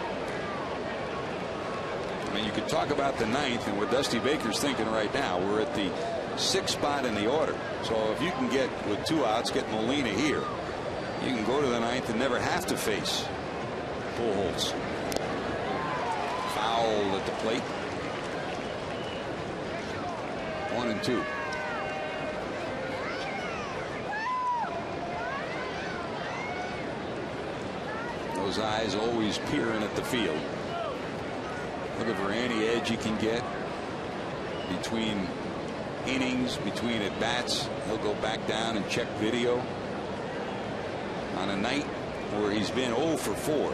Speaker 1: I mean, you could talk about the ninth and what Dusty Baker's thinking right now. We're at the 6th spot in the order. So if you can get, with 2 outs, get Molina here, you can go to the 9th and never have to face Pujols. Foul at the plate. 1-2. Those eyes always peering at the field, looking for any edge he can get between innings, between at bats. He'll go back down and check video on a night where he's been 0 for 4.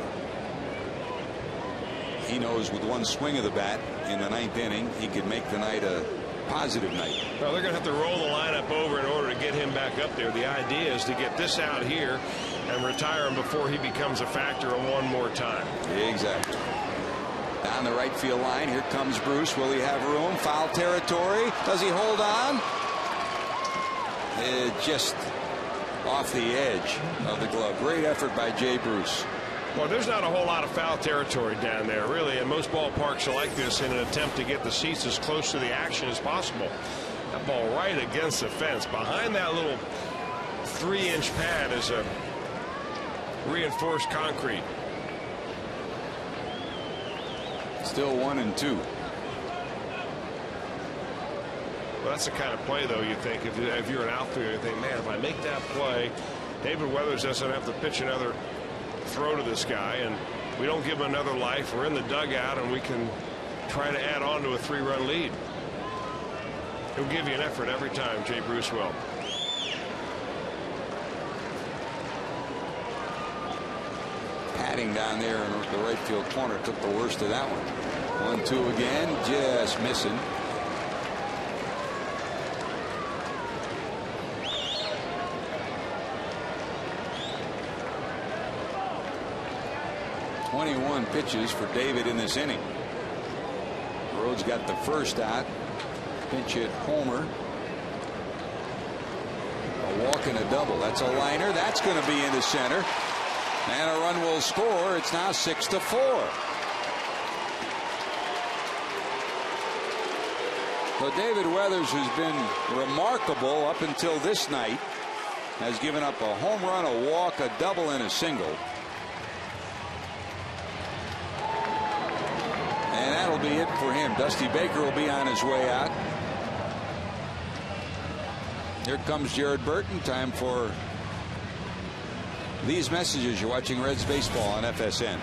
Speaker 1: He knows with one swing of the bat in the 9th inning he could make the night a positive night.
Speaker 2: Well, they're going to have to roll the lineup over in order to get him back up there. The idea is to get this out here and retire him before he becomes a factor one more time.
Speaker 1: Exactly. Down the right field line, here comes Bruce. Will he have room? Foul territory. Does he hold on? Just off the edge of the glove. Great effort by Jay Bruce.
Speaker 2: Well, there's not a whole lot of foul territory down there, really, and most ballparks are like this in an attempt to get the seats as close to the action as possible. That ball right against the fence. Behind that little 3-inch pad is a reinforced concrete.
Speaker 1: Still 1-2.
Speaker 2: Well, that's the kind of play, though, you think, if you're an outfielder, you think, man, if I make that play, David Weathers doesn't have to pitch another throw to this guy, and we don't give him another life. We're in the dugout, and we can try to add on to a 3-run lead. He'll give you an effort every time, Jay Bruce will.
Speaker 1: Padding down there in the right field corner took the worst of that one. 1-2 again, just missing. "21 pitches for David in this inning." Rhodes got the first out. Pinch hit homer. A walk and a double. That's a liner. That's going to be into center. And a run will score. It's now 6-4. So David Weathers has been remarkable up until this night. Has given up a home run, a walk, a double, and a single. And that'll be it for him. Dusty Baker will be on his way out. Here comes Jared Burton. Time for these messages. You're watching Reds baseball on FSN.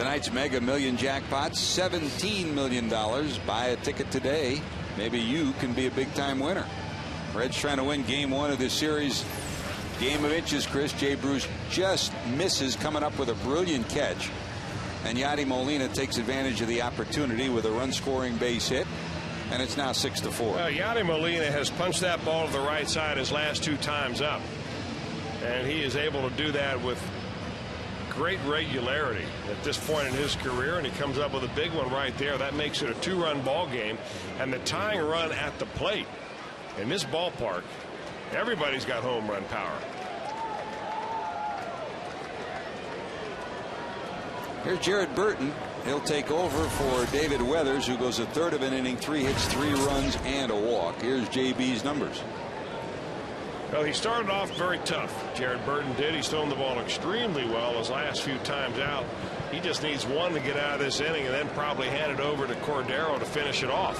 Speaker 1: Tonight's Mega Million jackpot, $17 million. Buy a ticket today. Maybe you can be a big-time winner. Reds trying to win game 1 of this series. Game of inches, Chris. Jay Bruce just misses, coming up with a brilliant catch. And Yadi Molina takes advantage of the opportunity with a run-scoring base hit. And it's now 6-4.
Speaker 2: Well, Yadi Molina has punched that ball to the right side his last 2 times up. And he is able to do that with great regularity at this point in his career, and he comes up with a big one right there. That makes it a 2-run ball game, and the tying run at the plate in this ballpark, everybody's got home run power.
Speaker 1: Here's Jared Burton. He'll take over for David Weathers, who goes a third of an inning, 3 hits, 3 runs, and a walk. Here's JB's numbers.
Speaker 2: Well, he started off very tough. Jared Burton did. He's thrown the ball extremely well his last few times out. He just needs one to get out of this inning and then probably hand it over to Cordero to finish it off.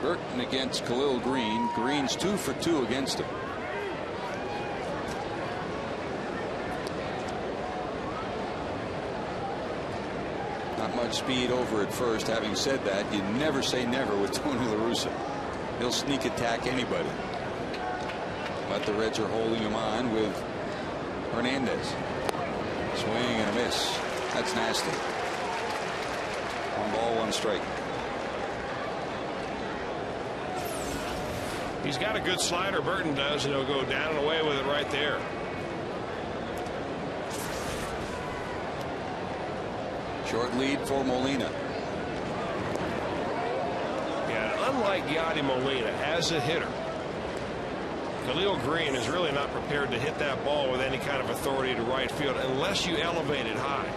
Speaker 1: Burton against Khalil Green. Green's 2 for 2 against him. Not much speed over at first. Having said that, you never say never with Tony La Russa. He'll sneak attack anybody. But the Reds are holding him on with Hernandez. Swing and a miss. That's nasty. 1 ball, 1 strike.
Speaker 2: He's got a good slider, Burton does, and he'll go down and away with it right there.
Speaker 1: Short lead for Molina.
Speaker 2: Yeah, unlike Yadi Molina, as a hitter, Khalil Green is really not prepared to hit that ball with any kind of authority to right field unless you elevate it high.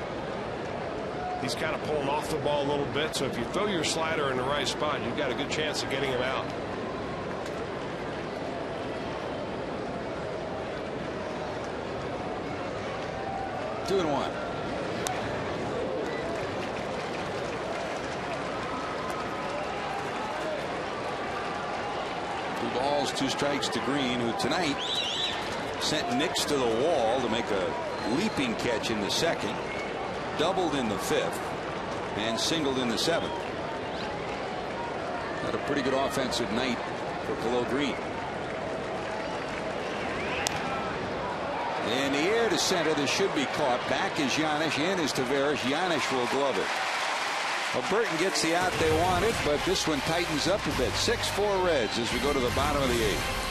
Speaker 2: He's kind of pulling off the ball a little bit, so if you throw your slider in the right spot, you've got a good chance of getting him out.
Speaker 1: Two and 1. Two balls, 2 strikes to Green, who tonight sent Nix to the wall to make a leaping catch in the 2nd, doubled in the 5th, and singled in the 7th. Had a pretty good offensive night for Khalil Green. In the air to center, this should be caught. Back is Giannis, in is Taveras. Giannis will glove it. Well, Burton gets the out they wanted, but this one tightens up a bit. 6-4 Reds as we go to the bottom of the 8th.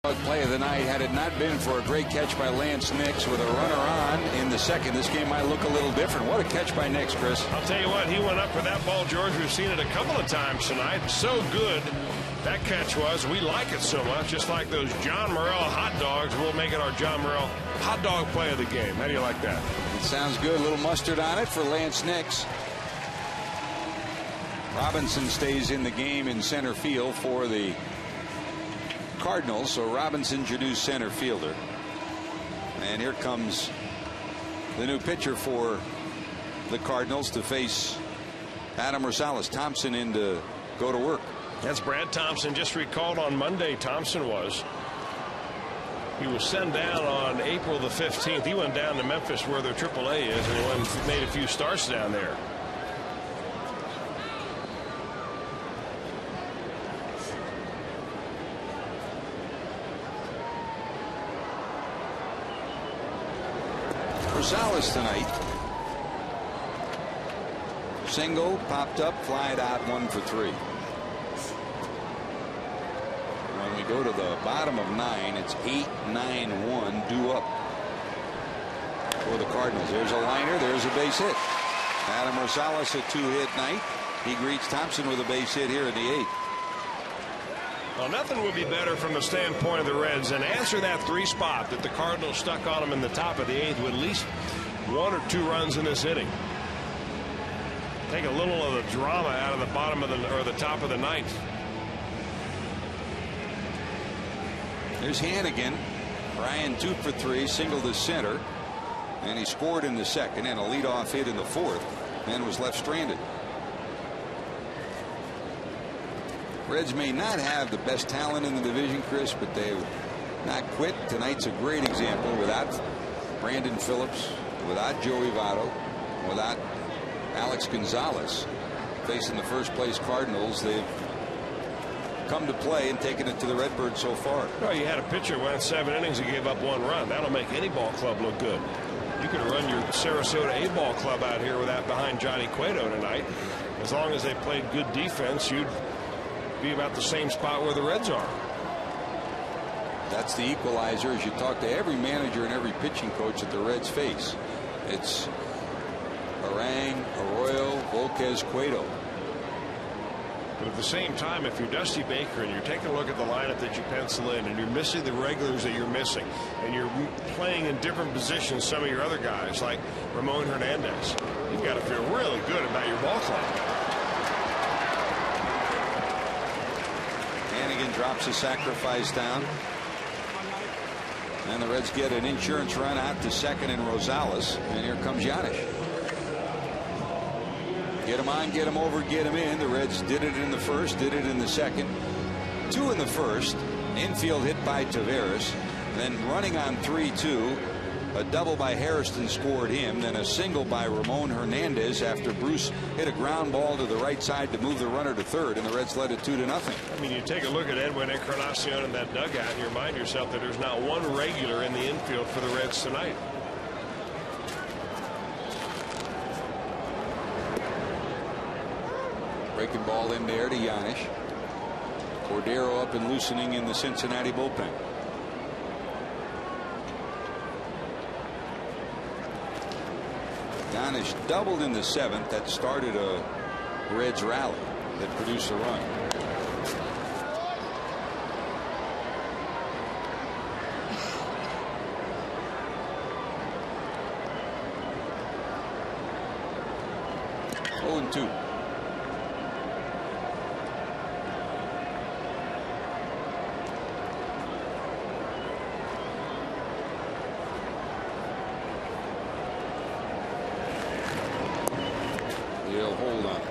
Speaker 1: Play of the night. Had it not been for a great catch by Lance Nix with a runner on in the second, this game might look a little different. What a catch by Nix, Chris.
Speaker 2: I'll tell you what, he went up for that ball, George. We've seen it a couple of times tonight. So good that catch was. We like it so much, just like those John Morrell hot dogs. We'll make it our John Morrell hot dog play of the game. How do you like that?
Speaker 1: It sounds good. A little mustard on it for Lance Nix. Robinson stays in the game in center field for the Cardinals, so Robinson's your new center fielder. And here comes the new pitcher for the Cardinals to face Adam Rosales. Thompson in to go to work.
Speaker 2: That's Brad Thompson. Just recalled on Monday, Thompson was. He was sent down on April the 15th. He went down to Memphis where their AAA is, and he went and made a few starts down there.
Speaker 1: Rosales tonight. Single, popped up, flied out, 1 for 3. When we go to the bottom of 9, it's 8-9-1 due up for the Cardinals. There's a liner, there's a base hit. Adam Rosales a 2-hit night. He greets Thompson with a base hit here in the 8th.
Speaker 2: Well, nothing would be better from the standpoint of the Reds than answer that 3 spot that the Cardinals stuck on them in the top of the 8th with at least 1 or 2 runs in this inning. Take a little of the drama out of the bottom of the top of the 9th.
Speaker 1: There's Hannigan. Ryan 2 for 3, single to center, and he scored in the second and a leadoff hit in the 4th, and was left stranded. Reds may not have the best talent in the division, Chris, but they not quit. Tonight's a great example. Without Brandon Phillips, without Joey Votto, without Alex Gonzalez facing the first place Cardinals, they've come to play and taken it to the Redbirds so far.
Speaker 2: Well, you had a pitcher went 7 innings and gave up 1 run. That'll make any ball club look good. You could run your Sarasota A-ball club out here with that behind Johnny Cueto tonight. As long as they played good defense, you'd be about the same spot where the Reds are.
Speaker 1: That's the equalizer as you talk to every manager and every pitching coach that the Reds face. It's Arang, Arroyo, Volquez, Cueto.
Speaker 2: But at the same time, if you're Dusty Baker and you're taking a look at the lineup that you pencil in and you're missing the regulars that you're missing and you're playing in different positions, some of your other guys like Ramon Hernandez, you've got to feel really good about your ball club.
Speaker 1: Hannigan drops a sacrifice down. And the Reds get an insurance run out to second in Rosales. And here comes Giannis. Get him on, get him over, get him in. The Reds did it in the first, did it in the second. 2 in the first. Infield hit by Taveras. Then running on 3-2. A double by Hairston scored him. Then a single by Ramon Hernandez after Bruce hit a ground ball to the right side to move the runner to third, and the Reds led it 2-0.
Speaker 2: I mean, you take a look at Edwin Encarnacion in that dugout and you remind yourself that there's not one regular in the infield for the Reds tonight.
Speaker 1: Breaking ball in there to Giannis. Cordero up and loosening in the Cincinnati bullpen. Giannis doubled in the 7th. That started a Reds rally that produced a run. Oh, and 2. He'll hold on.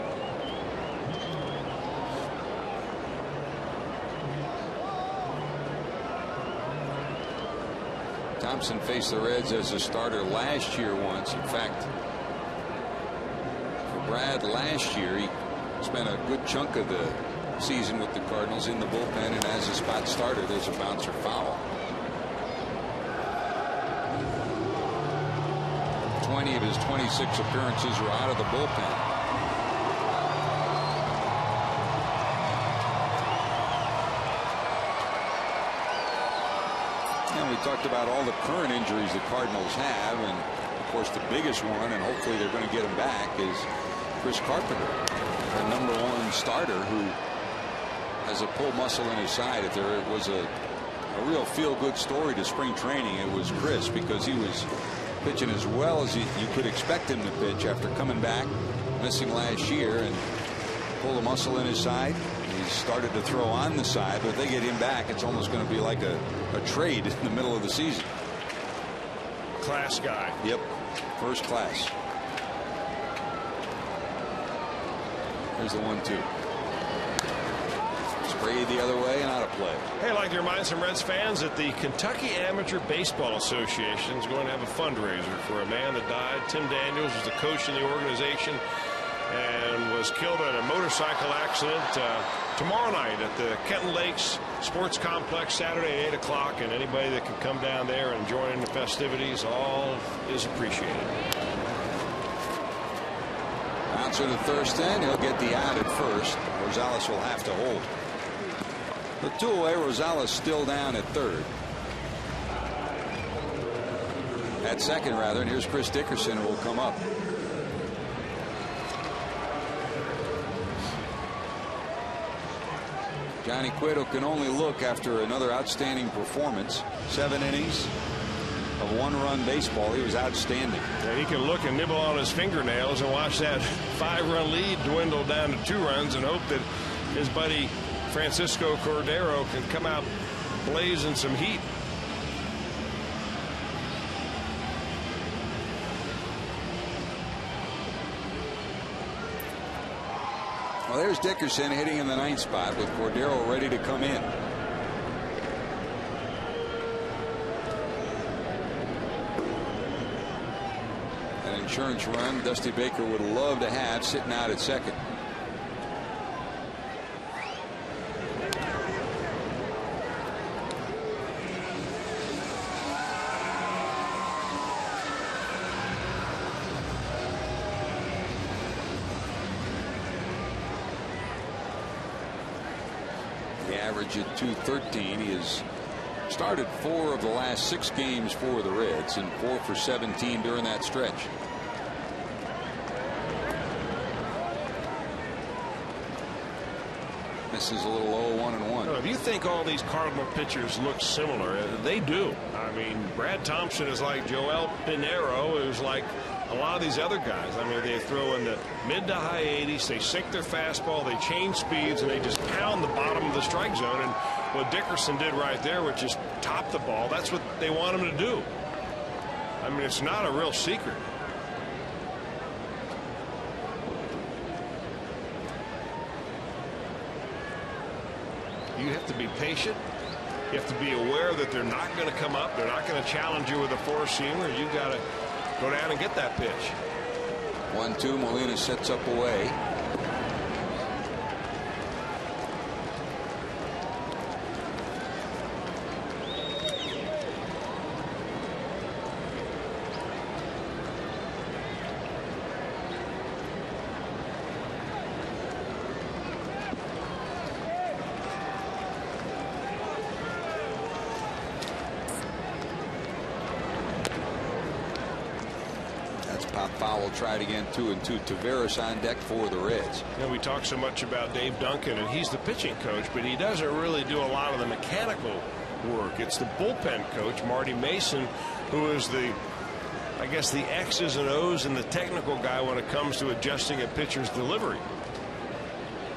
Speaker 1: Thompson faced the Reds as a starter last year once. In fact, for Brad last year, he spent a good chunk of the season with the Cardinals in the bullpen, and as a spot starter, there's a bouncer foul. 20 of his 26 appearances were out of the bullpen. And we talked about all the current injuries the Cardinals have, and of course the biggest one, and hopefully they're going to get him back, is Chris Carpenter, the #1 starter who has a pull muscle in his side. If there was a real feel-good story to spring training, it was Chris, because he was pitching as well as you could expect him to pitch after coming back, missing last year, and pulled a muscle in his side. He started to throw on the side, but if they get him back, it's almost going to be like a trade in the middle of the season.
Speaker 2: Class guy.
Speaker 1: Yep, first class. Here's the 1-2. Sprayed the other way and out of play.
Speaker 2: Hey, I'd like to remind some Reds fans that the Kentucky Amateur Baseball Association is going to have a fundraiser for a man that died. Tim Daniels was the coach in the organization and was killed in a motorcycle accident tomorrow night at the Kenton Lakes Sports Complex, Saturday at 8 o'clock. And anybody that can come down there and join in the festivities, all is appreciated.
Speaker 1: Bouncer to Thurston. He'll get the out at first. Rosales will have to hold. The 2 away. Rosales still down at third. At second, rather. And here's Chris Dickerson, who will come up. Johnny Cueto can only look after another outstanding performance. 7 innings of 1-run baseball. He was outstanding.
Speaker 2: Yeah, he can look and nibble on his fingernails and watch that 5-run lead dwindle down to 2 runs and hope that his buddy Francisco Cordero can come out blazing some heat.
Speaker 1: Well, there's Dickerson hitting in the 9th spot with Cordero ready to come in. An insurance run Dusty Baker would love to have sitting out at second. Average at .213. He has started 4 of the last 6 games for the Reds and 4 for 17 during that stretch. Misses a little low 1-1.
Speaker 2: Well, if you think all these Cardinal pitchers look similar, they do. I mean, Brad Thompson is like Joel Pinheiro, who's like a lot of these other guys. I mean, they throw in the mid to high 80s, they sink their fastball, they change speeds, and they just pound the bottom of the strike zone. And what Dickerson did right there, which is top the ball, that's what they want him to do. I mean, it's not a real secret. You have to be patient. You have to be aware that they're not going to come up. They're not going to challenge you with a 4-seamer. You got to go down and get that pitch.
Speaker 1: 1-2. Molina sets up away. Foul tried again. 2-2. Taveras on deck for the Reds.
Speaker 2: You know, we talk so much about Dave Duncan, and he's the pitching coach, but he doesn't really do a lot of the mechanical work. It's the bullpen coach, Marty Mason, who is the, I guess, the X's and O's and the technical guy when it comes to adjusting a pitcher's delivery.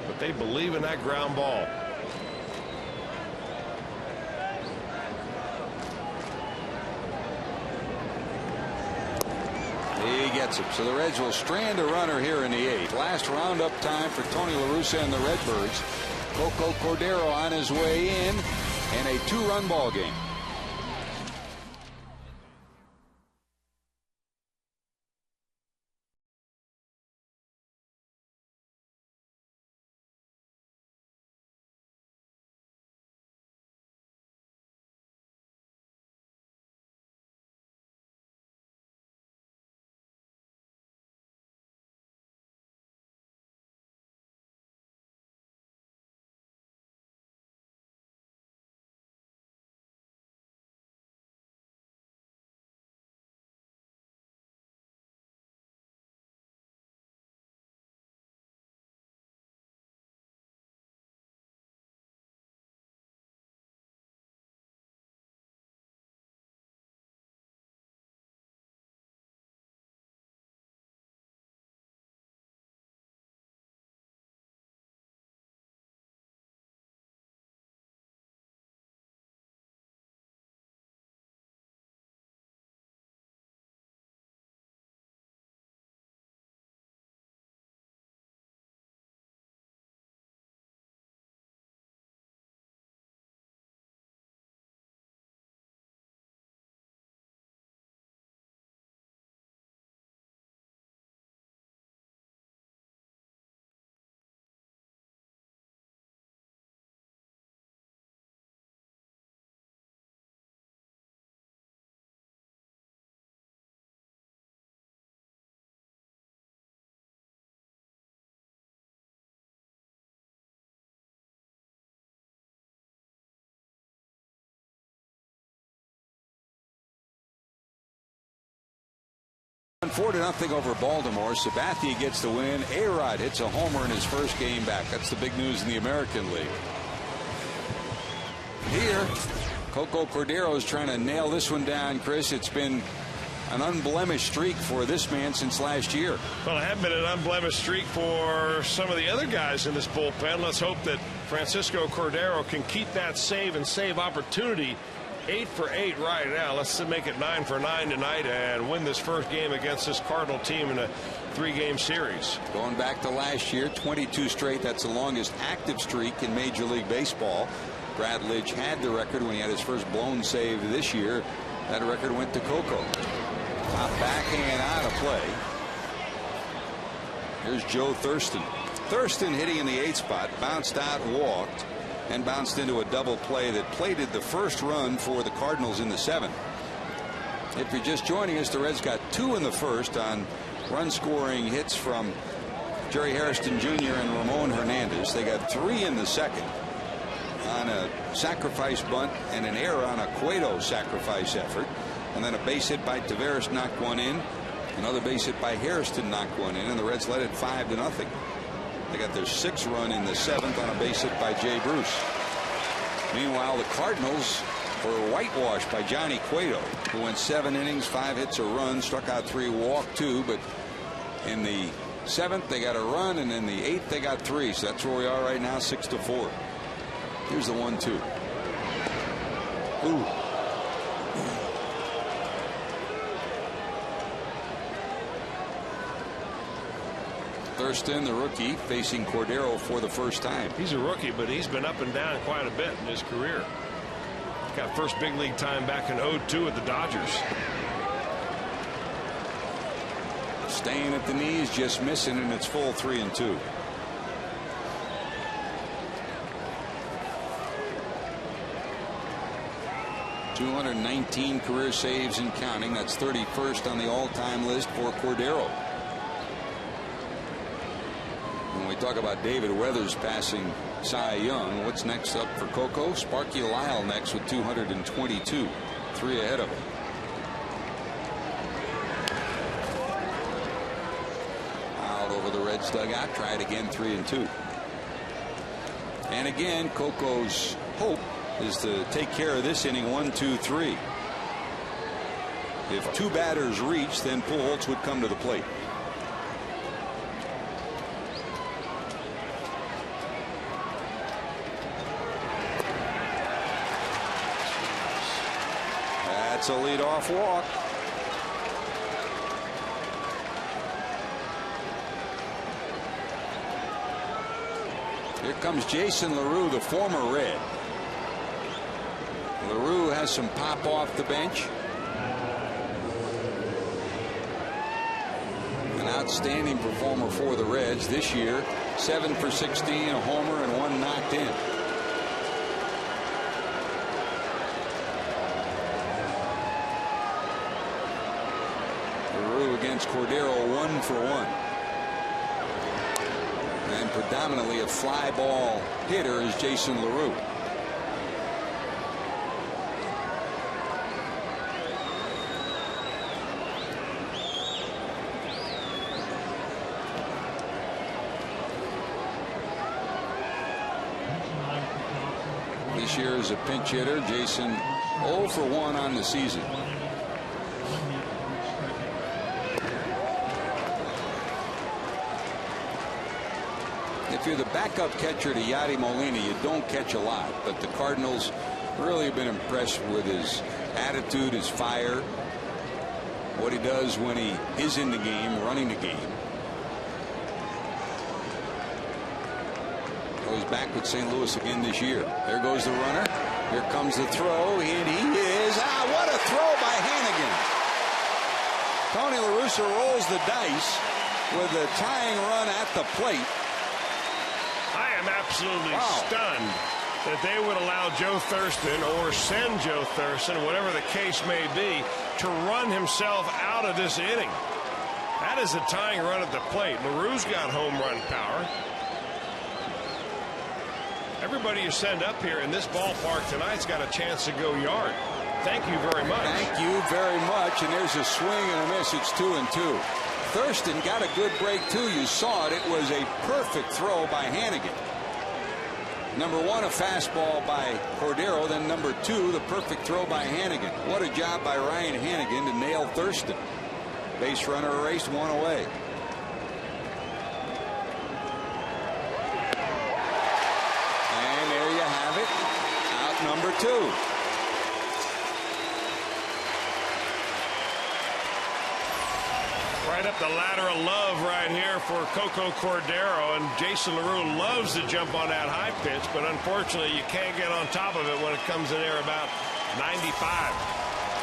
Speaker 2: But they believe in that ground ball.
Speaker 1: He gets it. So the Reds will strand a runner here in the 8th. Last roundup time for Tony La Russa and the Redbirds. Coco Cordero on his way in, and a 2-run ball game. 4-0 over Baltimore. Sabathia gets the win. A-Rod hits a homer in his first game back. That's the big news in the American League. Here, Coco Cordero is trying to nail this one down, Chris. It's been an unblemished streak for this man since last year.
Speaker 2: Well, it had been an unblemished streak for some of the other guys in this bullpen. Let's hope that Francisco Cordero can keep that save and save opportunity. 8 for 8 right now. Let's make it 9 for 9 tonight and win this first game against this Cardinal team in a 3-game series. Going back to last year, 22 straight. That's the longest active streak in Major League Baseball. Brad Lidge had the record when he had his first blown save this year. That record went to Coco. Top backhand out of play. Here's Joe Thurston. Thurston hitting in the 8th spot, bounced out, walked, and bounced into a double play that plated the first run for the Cardinals in the 7th. If you're just joining us, the Reds got 2 in the first on run-scoring hits from Jerry Hairston Jr. and Ramon Hernandez. They got 3 in the 2nd on a sacrifice bunt and an error on a Cueto sacrifice effort. And then a base hit by Taveras knocked one in. Another base hit by Hairston knocked one in, and the Reds led it 5-0. They got their 6th run in the 7th on a base hit by Jay Bruce. Meanwhile, the Cardinals were whitewashed by Johnny Cueto, who went 7 innings, 5 hits, a run, struck out 3, walked 2. But in the 7th, they got a run, and in the 8th, they got 3. So that's where we are right now, 6-4. Here's the 1-2. Ooh. Thurston, the rookie, facing Cordero for the first time. He's a rookie, but he's been up and down quite a bit in his career. Got first big league time back in 2002 with the Dodgers. Staying at the knees, just missing, and it's full 3-2. .219 career saves and counting. That's 31st on the all-time list for Cordero. When we talk about David Weathers passing Cy Young, what's next up for Coco? Sparky Lyle next with 222, 3 ahead of him. Out over the Reds dugout, try it again, 3-2. And again, Coco's hope is to take care of this inning, 1-2-3. If 2 batters reach, then Pujols would come to the plate. That's a leadoff walk. Here comes Jason LaRue, the former Red. LaRue has some pop off the bench. An outstanding performer for the Reds this year. 7 for 16, a homer, and 1 knocked in. LaRue against Cordero, 1 for 1. And predominantly a fly ball hitter is Jason LaRue. This year is a pinch hitter. Jason 0 for 1 on the season. If you're the backup catcher to Yadi Molina, you don't catch a lot, but the Cardinals really have been impressed with his attitude, his fire, what he does when he is in the game, running the game. Goes back with St. Louis again this year. There goes the runner. Here comes the throw, and he is out. What a throw by Hannigan. Tony La Russa rolls the dice with a tying run at the plate. I am absolutely stunned that they would allow Joe Thurston, or send Joe Thurston, whatever the case may be, to run himself out of this inning. That is a tying run at the plate. LaRue's got home run power. Everybody you send up here in this ballpark tonight's got a chance to go yard. Thank you very much.
Speaker 1: Thank you very much. And there's a swing and a miss. It's 2-2. Thurston got a good break, too. You saw it. It was a perfect throw by Hannigan. Number one, a fastball by Cordero. Then number two, the perfect throw by Hannigan. What a job by Ryan Hannigan to nail Thurston. Base runner erased, one away. And there you have it. Out number two.
Speaker 2: Right up the ladder of love right here for Coco Cordero, and Jason LaRue loves to jump on that high pitch, but unfortunately you can't get on top of it when it comes in there about 95.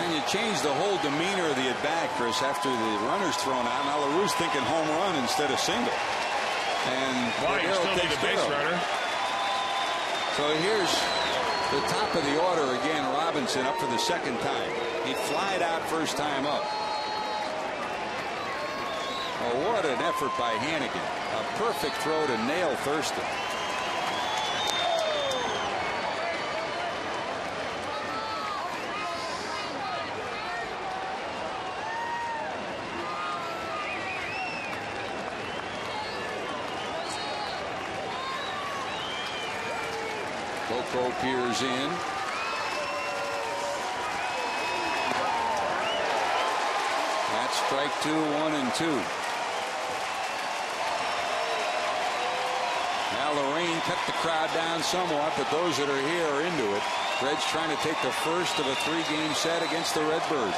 Speaker 1: And you change the whole demeanor of the at-bat, Chris, after the runner's thrown out. Now LaRue's thinking home run instead of single. And
Speaker 2: why you still need a base runner.
Speaker 1: So here's the top of the order again. Robinson up for the second time. He flied out first time up. Oh, what an effort by Hannigan. A perfect throw to nail Thurston. Coco peers in. That's strike two, 1-2. Now the rain cut the crowd down somewhat, but those that are here are into it. Reds trying to take the first of a 3-game set against the Redbirds.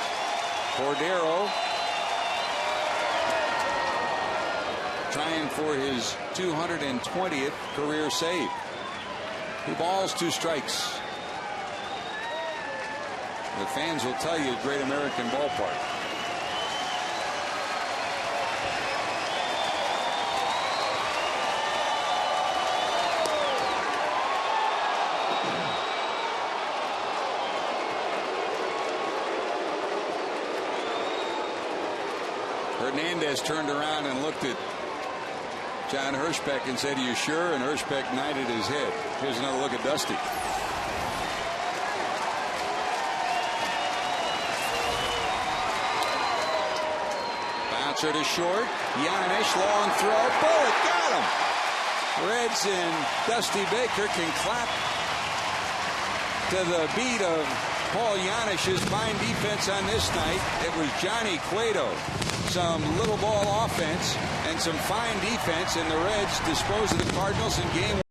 Speaker 1: Cordero trying for his 220th career save. 2 balls, 2 strikes. The fans will tell you, Great American Ballpark. Hernandez turned around and looked at John Hirschbeck and said, "Are you sure?" And Hirschbeck nodded his head. Here's another look at Dusty. Bouncer to short. Giannis, long throw. Bullet got him. Reds and Dusty Baker can clap to the beat of Paul Janish's fine defense on this night. It was Johnny Cueto. Some little ball offense and some fine defense, and the Reds dispose of the Cardinals in game